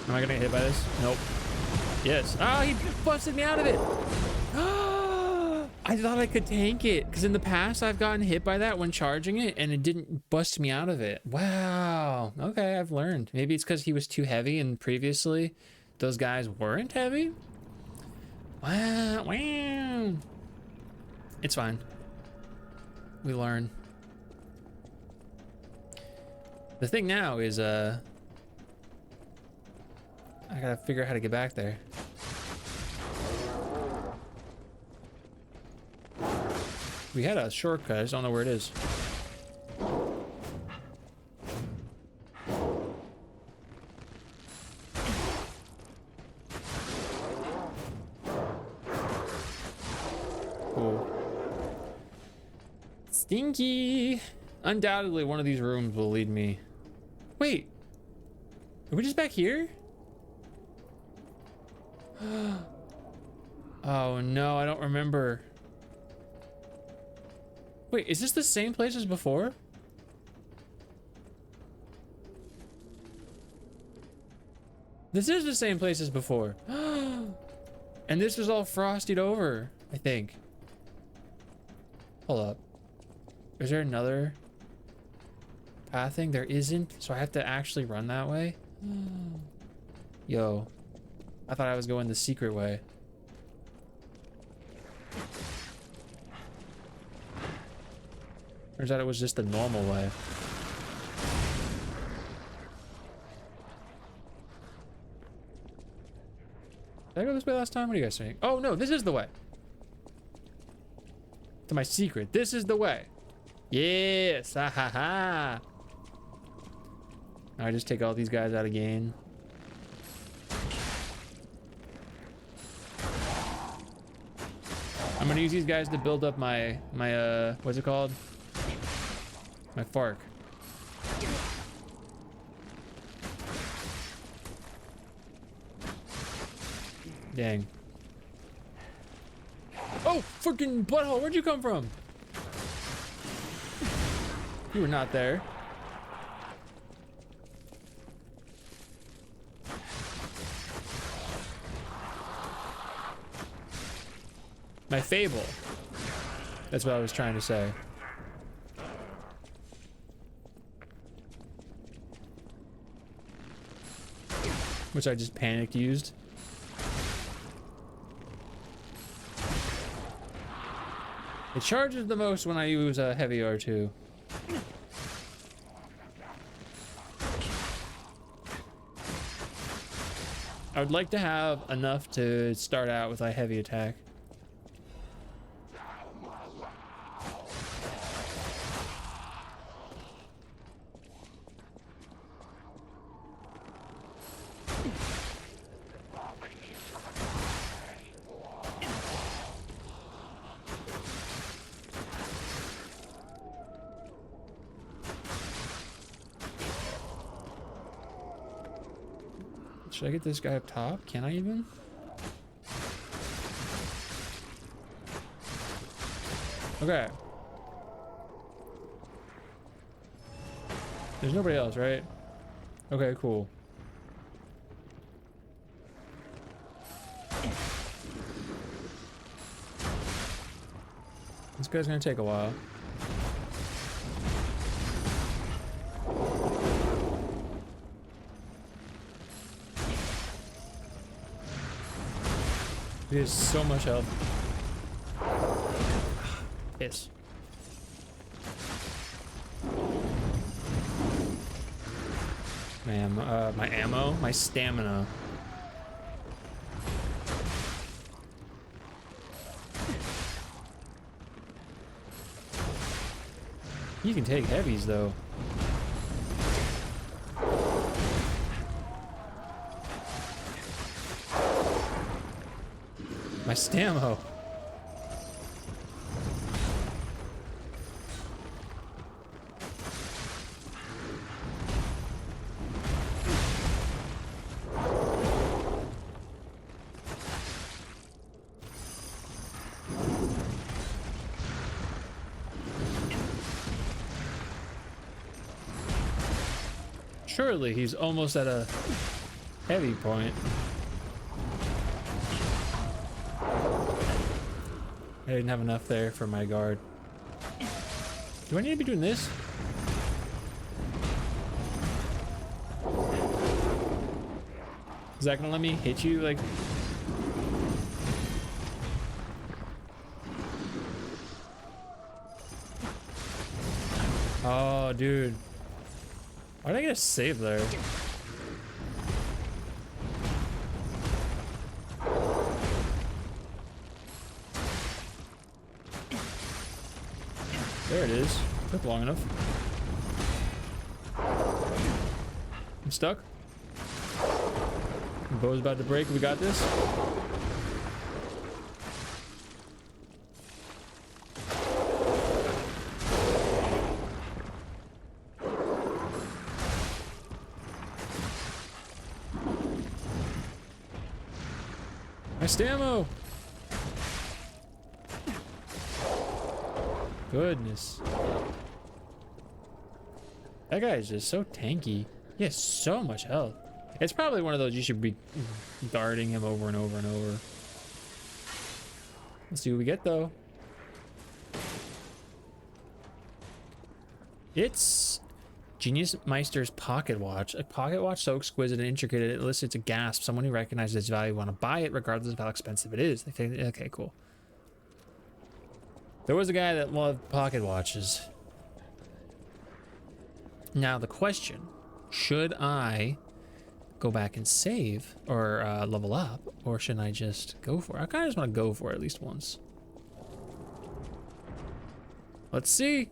Am I gonna get hit by this? Nope. Yes. Oh, he busted me out of it. I thought I could tank it because in the past I've gotten hit by that when charging it and it didn't bust me out of it. Wow. Okay, I've learned. Maybe it's because he was too heavy and previously those guys weren't heavy. Wow. Wow. It's fine. We learn. The thing now is I gotta figure out how to get back there. We had a shortcut, I just don't know where it is. Cool. Stinky! Undoubtedly one of these rooms will lead me. Wait, are we just back here? Oh no, I don't remember. Wait, is this the same place as before? This is the same place as before. And this is all frosted over, I think. Hold up. Is there another pathing? There isn't, so I have to actually run that way? Yo, I thought I was going the secret way. Turns out it was just the normal way. Did I go this way last time? What are you guys saying? Oh no, this is the way. To my secret. This is the way. Yes. Ha ha ha. I just take all these guys out again. I'm gonna use these guys to build up my what's it called? My FARC. Dang. Oh, freaking butthole, where'd you come from? You were not there. My fable. That's what I was trying to say. Which I just panicked used. It charges the most when I use a heavy R2. I would like to have enough to start out with a heavy attack. Should I get this guy up top? Can I even? Okay. There's nobody else, right? Okay, cool. This guy's gonna take a while. He has so much health. Piss. Man, my ammo, my stamina. You can take heavies though. My stammo. Surely he's almost at a heavy point. I didn't have enough there for my guard. Do I need to be doing this? Is that gonna let me hit you like? Oh, dude. Why did I get a save there? There it is. Took long enough. I'm stuck. The bow's about to break. We got this. My stammo. Goodness. That guy is just so tanky. He has so much health. It's probably one of those you should be guarding him over and over and over. Let's see what we get though. It's Genius Meister's pocket watch. A pocket watch so exquisite and intricate it elicits a gasp. Someone who recognizes its value want to buy it regardless of how expensive it is. They think, okay, cool. There was a guy that loved pocket watches. Now the question, should I go back and save or level up, or should I just go for it? I kind of just want to go for it at least once. Let's see.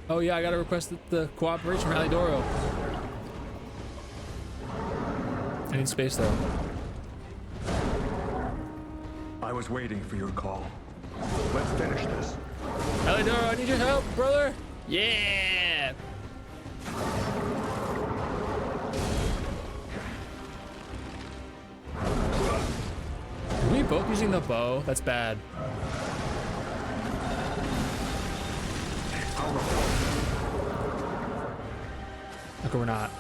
Oh yeah, I gotta request the cooperation from Alidoro. I need space though. I was waiting for your call. Let's finish this. Alidoro, I need your help, brother. Yeah. Are we both using the bow? That's bad. Okay, we're not.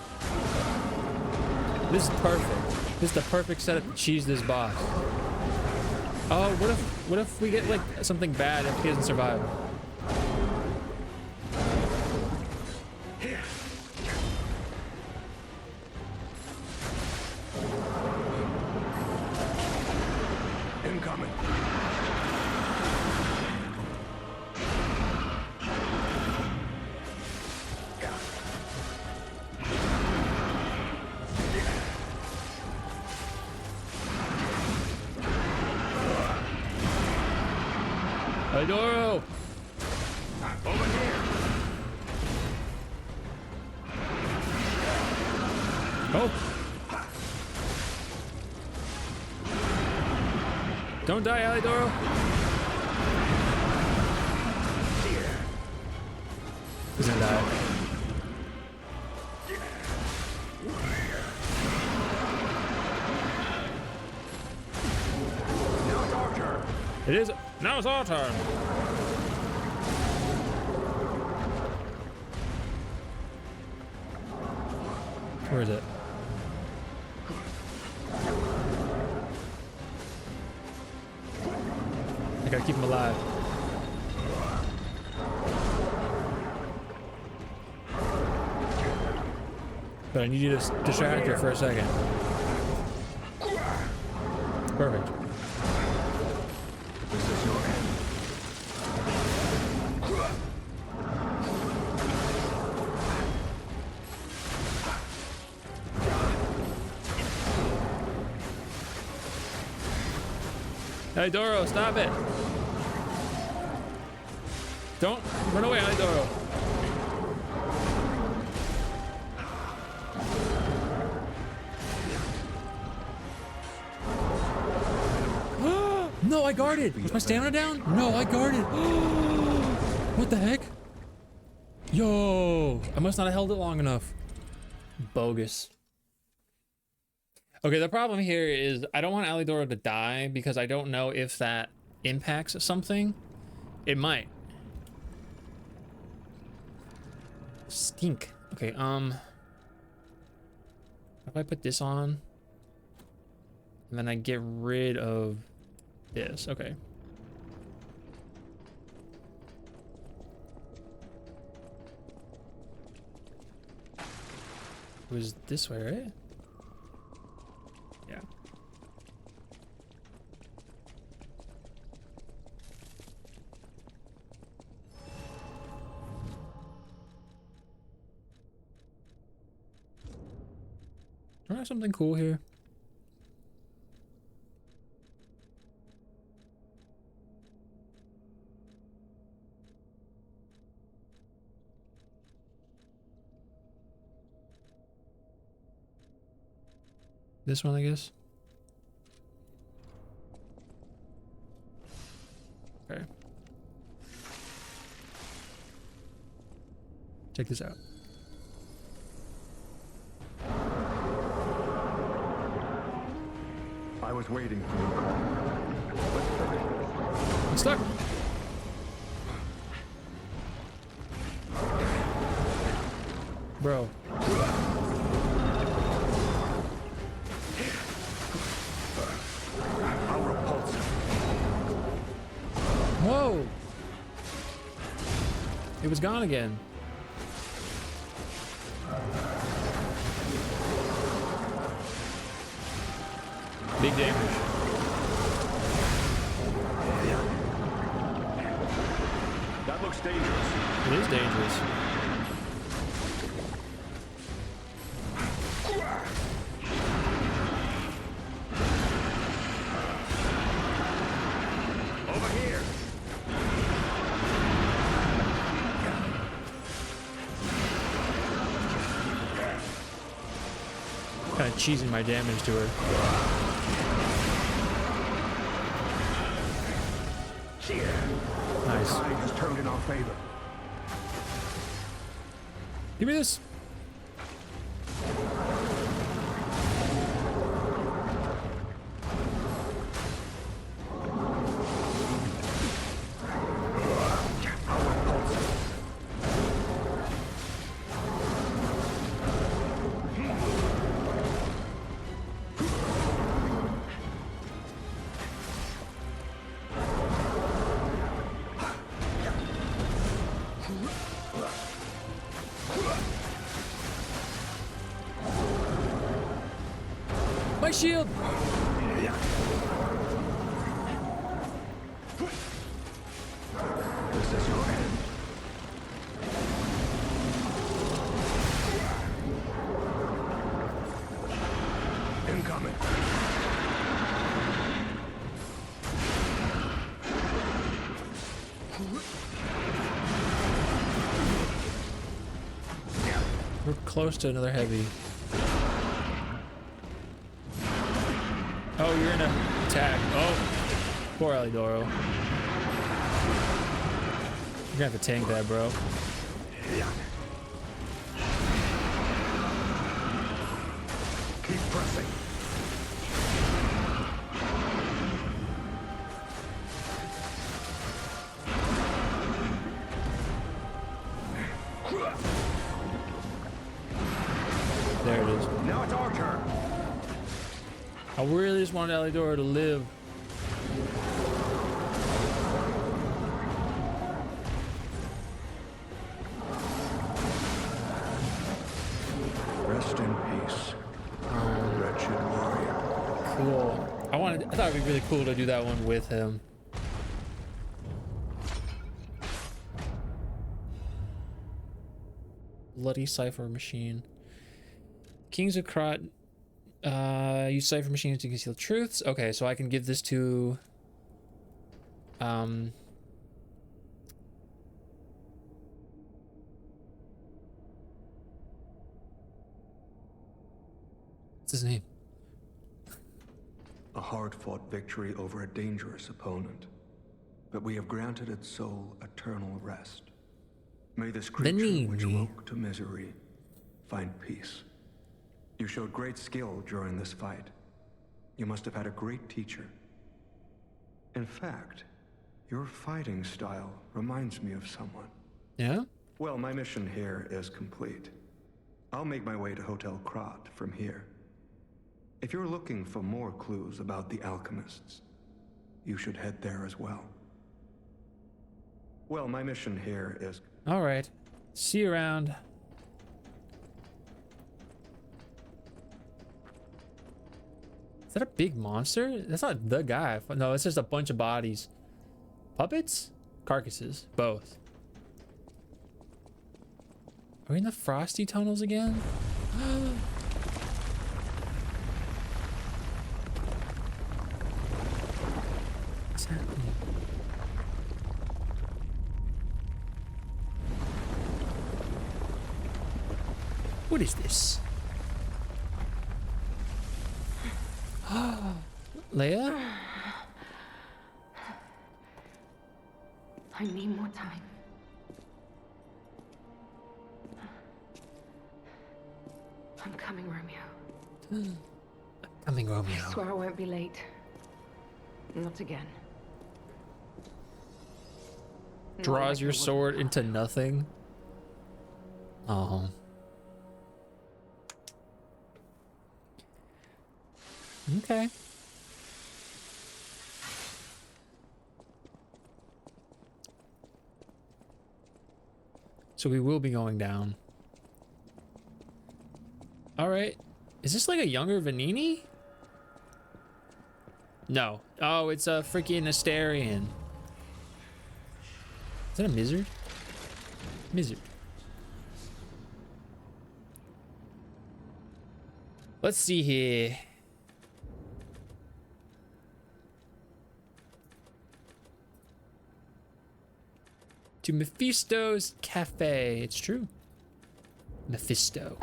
This is perfect. This is the perfect setup to cheese this boss. Oh, what if we get like something bad if he doesn't survive? Incoming. Alidoro! Over here. Oh! Don't die, Alidoro! He's gonna die. Now it's our turn. It is. Now it's our turn. Where is it? I gotta keep him alive. But I need you to distract her for a second. Perfect. This is your end. Hey Doro, stop it! Don't run away, Alidoro. No, I guarded. Was my stamina down? No, I guarded. What the heck? Yo, I must not have held it long enough. Bogus. Okay, the problem here is I don't want Alidoro to die because I don't know if that impacts something. It might. Stink. Okay, if I put this on and then I get rid of this, okay. It was this way, right? Yeah. Do I have something cool here? This one, I guess. Okay. Check this out. I was waiting for you, Cole. Let's finish this. I'm stuck. Bro. Whoa! It was gone again. Big damage. That looks dangerous. It is dangerous. Over here. Kind of cheesing my damage to her. Nice. Tide has turned in our favor. Give me this. My shield! This is your end. Incoming. We're close to another heavy. Oh, you're in a attack. Oh, poor Alidoro. You're gonna have to tank that, bro. Keep pressing. There there it is. Now it's our turn. I really just wanted Alidora to live. Rest in peace, wretched warrior. Cool. I thought it'd be really cool to do that one with him. Bloody cipher machine. Kings of Krot use cipher machines to conceal truths. Okay, so I can give this to what's his name? A hard-fought victory over a dangerous opponent, but we have granted its soul eternal rest. May this creature which woke to misery find peace. You showed great skill during this fight. You must have had a great teacher. In fact, your fighting style reminds me of someone. Yeah? Well, my mission here is complete. I'll make my way to Hotel Krot from here. If you're looking for more clues about the alchemists, you should head there as well. Well, my mission here is... All right. See you around. Is that a big monster? That's not the guy. No, it's just a bunch of bodies. Puppets? Carcasses. Both. Are we in the frosty tunnels again? What's happening? What is this? Leia? I need more time. I'm coming, Romeo. Coming, Romeo. I swear I won't be late. Not again. Draws your sword into nothing. Oh. Okay. So we will be going down. All right. Is this like a younger Vanini? No. Oh, it's a freaking Asterian. Is that a Mizzard? Mizzard. Let's see here. To Mephisto's Cafe. It's true. Mephisto.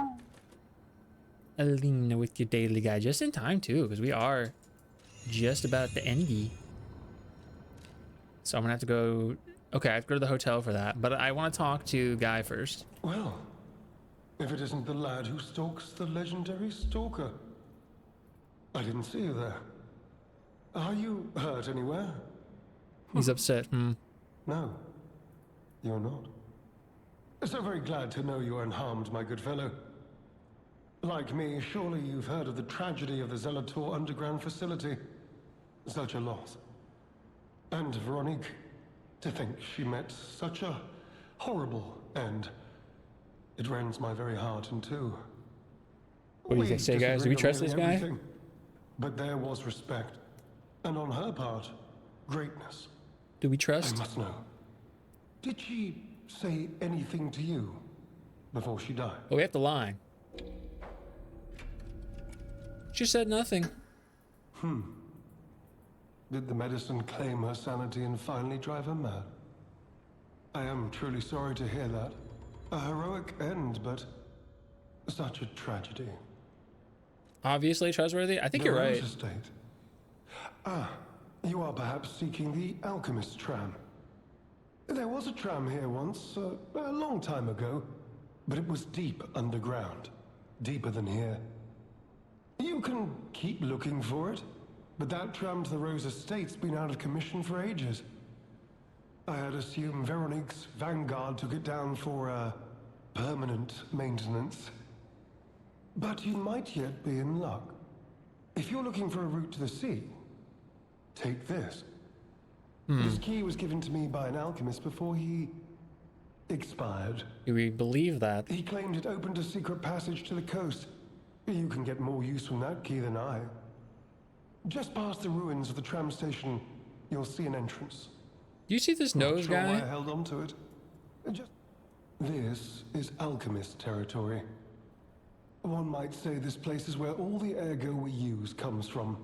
Alina with your daily guide. Just in time, too, because we are just about the endy. So I'm going to have to go... Okay, I have to go to the hotel for that. But I want to talk to Guy first. Well, if it isn't the lad who stalks the legendary stalker. I didn't see you there. Are you hurt anywhere? He's upset. No, you're not. So very glad to know you are unharmed, my good fellow. Like me, surely you've heard of the tragedy of the Zelator underground facility. Such a loss. And Veronique, to think she met such a horrible end. It rends my very heart in two. What do you say, guys? Do we trust this guy? But there was respect. And on her part, greatness. Do we trust? I must know. Did she say anything to you before she died? Oh, we have to lie. She said nothing. Did the medicine claim her sanity and finally drive her mad? I am truly sorry to hear that. A heroic end, but such a tragedy. Obviously trustworthy? I think you're right. Estate. Ah, you are perhaps seeking the alchemist tram. There was a tram here once, a long time ago, but it was deep underground. Deeper than here. You can keep looking for it, but that tram to the Rose Estate's been out of commission for ages. I had assumed Veronique's Vanguard took it down for, permanent maintenance. But you might yet be in luck. If you're looking for a route to the sea, take this. This key was given to me by an alchemist before he expired. Do we believe that? He claimed it opened a secret passage to the coast. You can get more use from that key than I. Just past the ruins of the tram station, you'll see an entrance. Do you see this nose Not sure why I guy? held on to it. This is alchemist territory. One might say this place is where all the ergo we use comes from.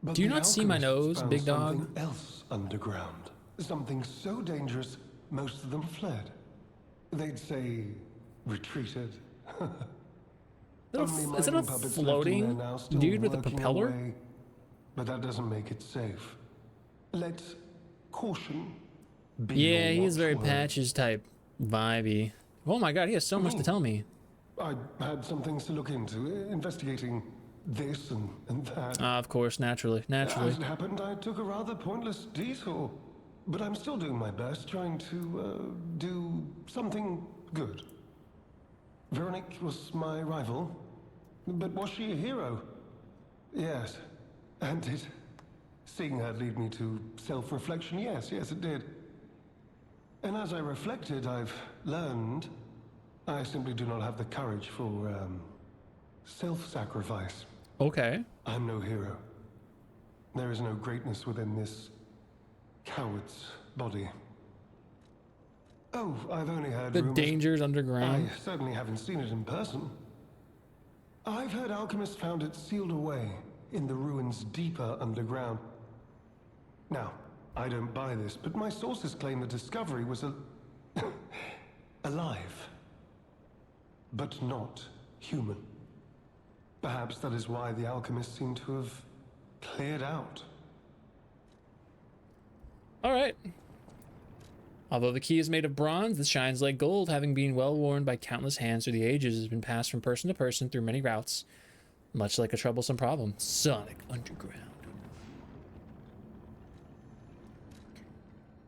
But Do you the not see my alchemists nose, found big dog? Something else underground. Something so dangerous, most of them fled. They'd say retreated. Only Is it a mining puppets left in floating there now, still dude with a working propeller? away. But that doesn't make it safe. Let caution be Yeah, your he's very watchword. Patches type vibey. Oh my god, he has so much to tell me. I had some things to look into, investigating this and that. Of course, naturally. As it happened, I took a rather pointless detour. But I'm still doing my best, trying to do something good. Veronique was my rival, but was she a hero? Yes, and did seeing her lead me to self-reflection? Yes, it did. And as I reflected, I've learned I simply do not have the courage for self-sacrifice. Okay. I'm no hero. There is no greatness within this coward's body. Oh, I've only heard The rumors. dangers underground. I certainly haven't seen it in person. I've heard alchemists found it sealed away in the ruins deeper underground. Now, I don't buy this, but my sources claim the discovery was alive, but not human. Perhaps that is why the alchemists seem to have cleared out. All right. Although the key is made of bronze that shines like gold, having been well worn by countless hands through the ages, has been passed from person to person through many routes, much like a troublesome problem. Sonic Underground.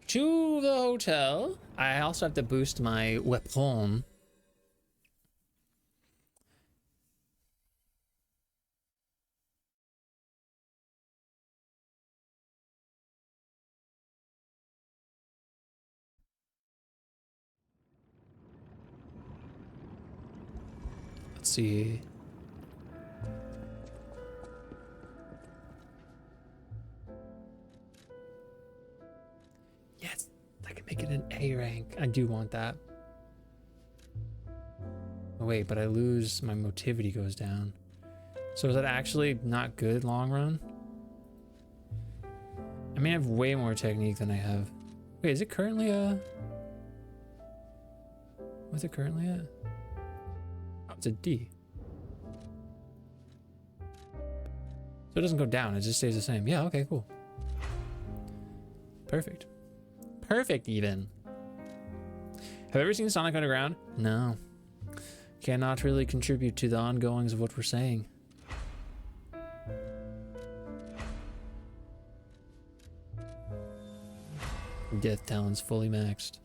To the hotel. I also have to boost my weapon. Let's see. Yes, I can make it an A rank. I do want that. Oh wait, but I lose, my motivity goes down. So is that actually not good long run? I mean, I have way more technique than I have. Wait, is it currently a... What's it currently at? Oh, it's a D. So it doesn't go down, it just stays the same. Yeah, okay, cool. Perfect. Perfect, even. Have you ever seen Sonic Underground? No. Cannot really contribute to the ongoings of what we're saying. Death Talon's fully maxed.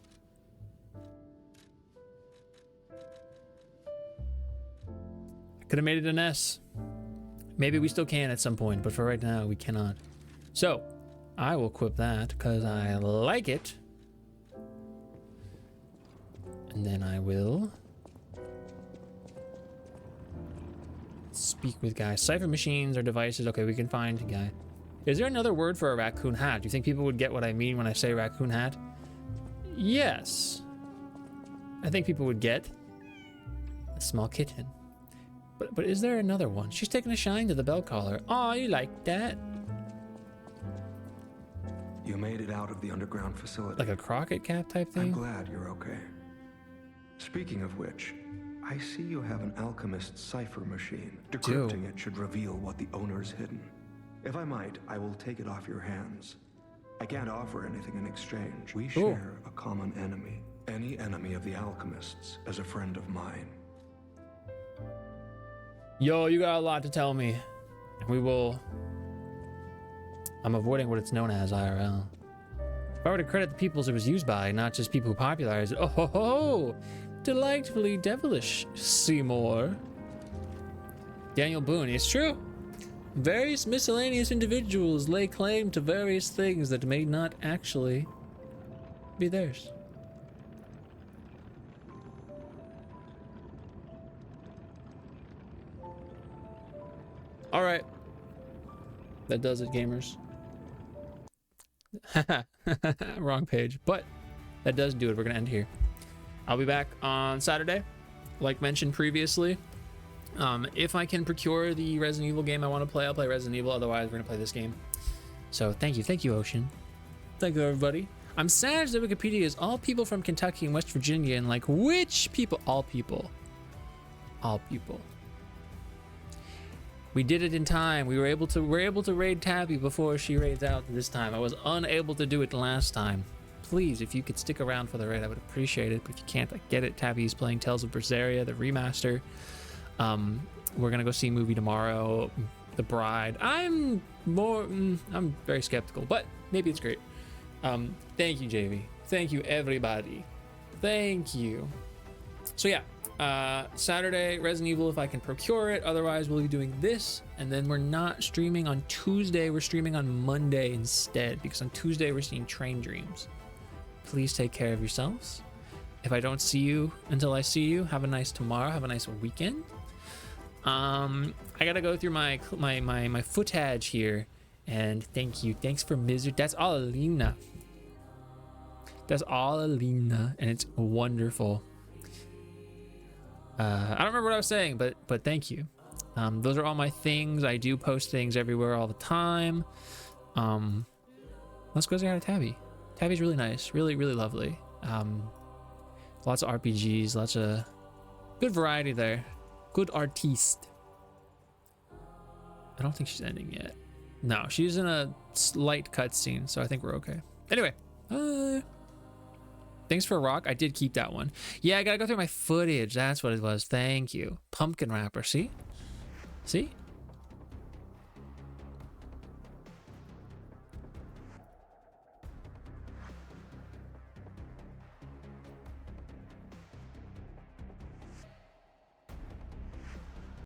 I could have made it an S. Maybe we still can at some point, but for right now, we cannot. So, I will equip that because I like it. And then I will speak with guys. Cipher machines or devices. Okay, we can find a guy. Is there another word for a raccoon hat? Do you think people would get what I mean when I say raccoon hat? Yes. I think people would get a small kitten. But is there another one? She's taking a shine to the bell collar. Oh, you like that? You made it out of the underground facility. Like a Crockett cap type thing? I'm glad you're okay. Speaking of which, I see you have an alchemist's cipher machine. Decrypting it should reveal what the owner's hidden. If I might, I will take it off your hands. I can't offer anything in exchange. We share a common enemy. Any enemy of the alchemists is a friend of mine. Yo, you got a lot to tell me. We will... I'm avoiding what it's known as IRL. If I were to credit the peoples it was used by, not just people who popularized it. Oh ho ho! Delightfully devilish, Seymour. Daniel Boone. It's true. Various miscellaneous individuals lay claim to various things that may not actually be theirs. All right. That does it, gamers. Wrong page, but that does do it. We're gonna end here. I'll be back on Saturday, like mentioned previously. If I can procure the Resident Evil game I want to play, I'll play Resident Evil. Otherwise, we're gonna play this game. So thank you, Ocean. Thank you, everybody. I'm sad that Wikipedia is all people from Kentucky and West Virginia, and like, which people? All people. All people. We did it in time. We're able to raid Tabby before she raids out this time. I was unable to do it last time. Please, if you could stick around for the raid, I would appreciate it. But if you can't, I get it. Tabby's playing Tales of Berseria, the remaster. We're gonna go see a movie tomorrow, The Bride. I'm very skeptical, but maybe it's great. Thank you, JV. Thank you, everybody. Thank you. So yeah. Saturday, Resident Evil, if I can procure it. Otherwise, we'll be doing this. And then we're not streaming on Tuesday. We're streaming on Monday instead. Because on Tuesday, we're seeing Train Dreams. Please take care of yourselves. If I don't see you until I see you, have a nice tomorrow. Have a nice weekend. I gotta go through my footage here. And thank you. Thanks for Misery. That's all Alina. That's all Alina. And it's wonderful. I don't remember what I was saying, but thank you. Those are all my things. I do post things everywhere all the time. Let's go say hi to Tabby. Tabby's really nice, really lovely. Lots of RPGs, lots of good variety there. Good artiste. I don't think she's ending yet. No, she's in a slight cutscene, so I think we're okay. Anyway, thanks for a rock. I did keep that one. Yeah, I gotta go through my footage. That's what it was. Thank you. Pumpkin wrapper. See? See?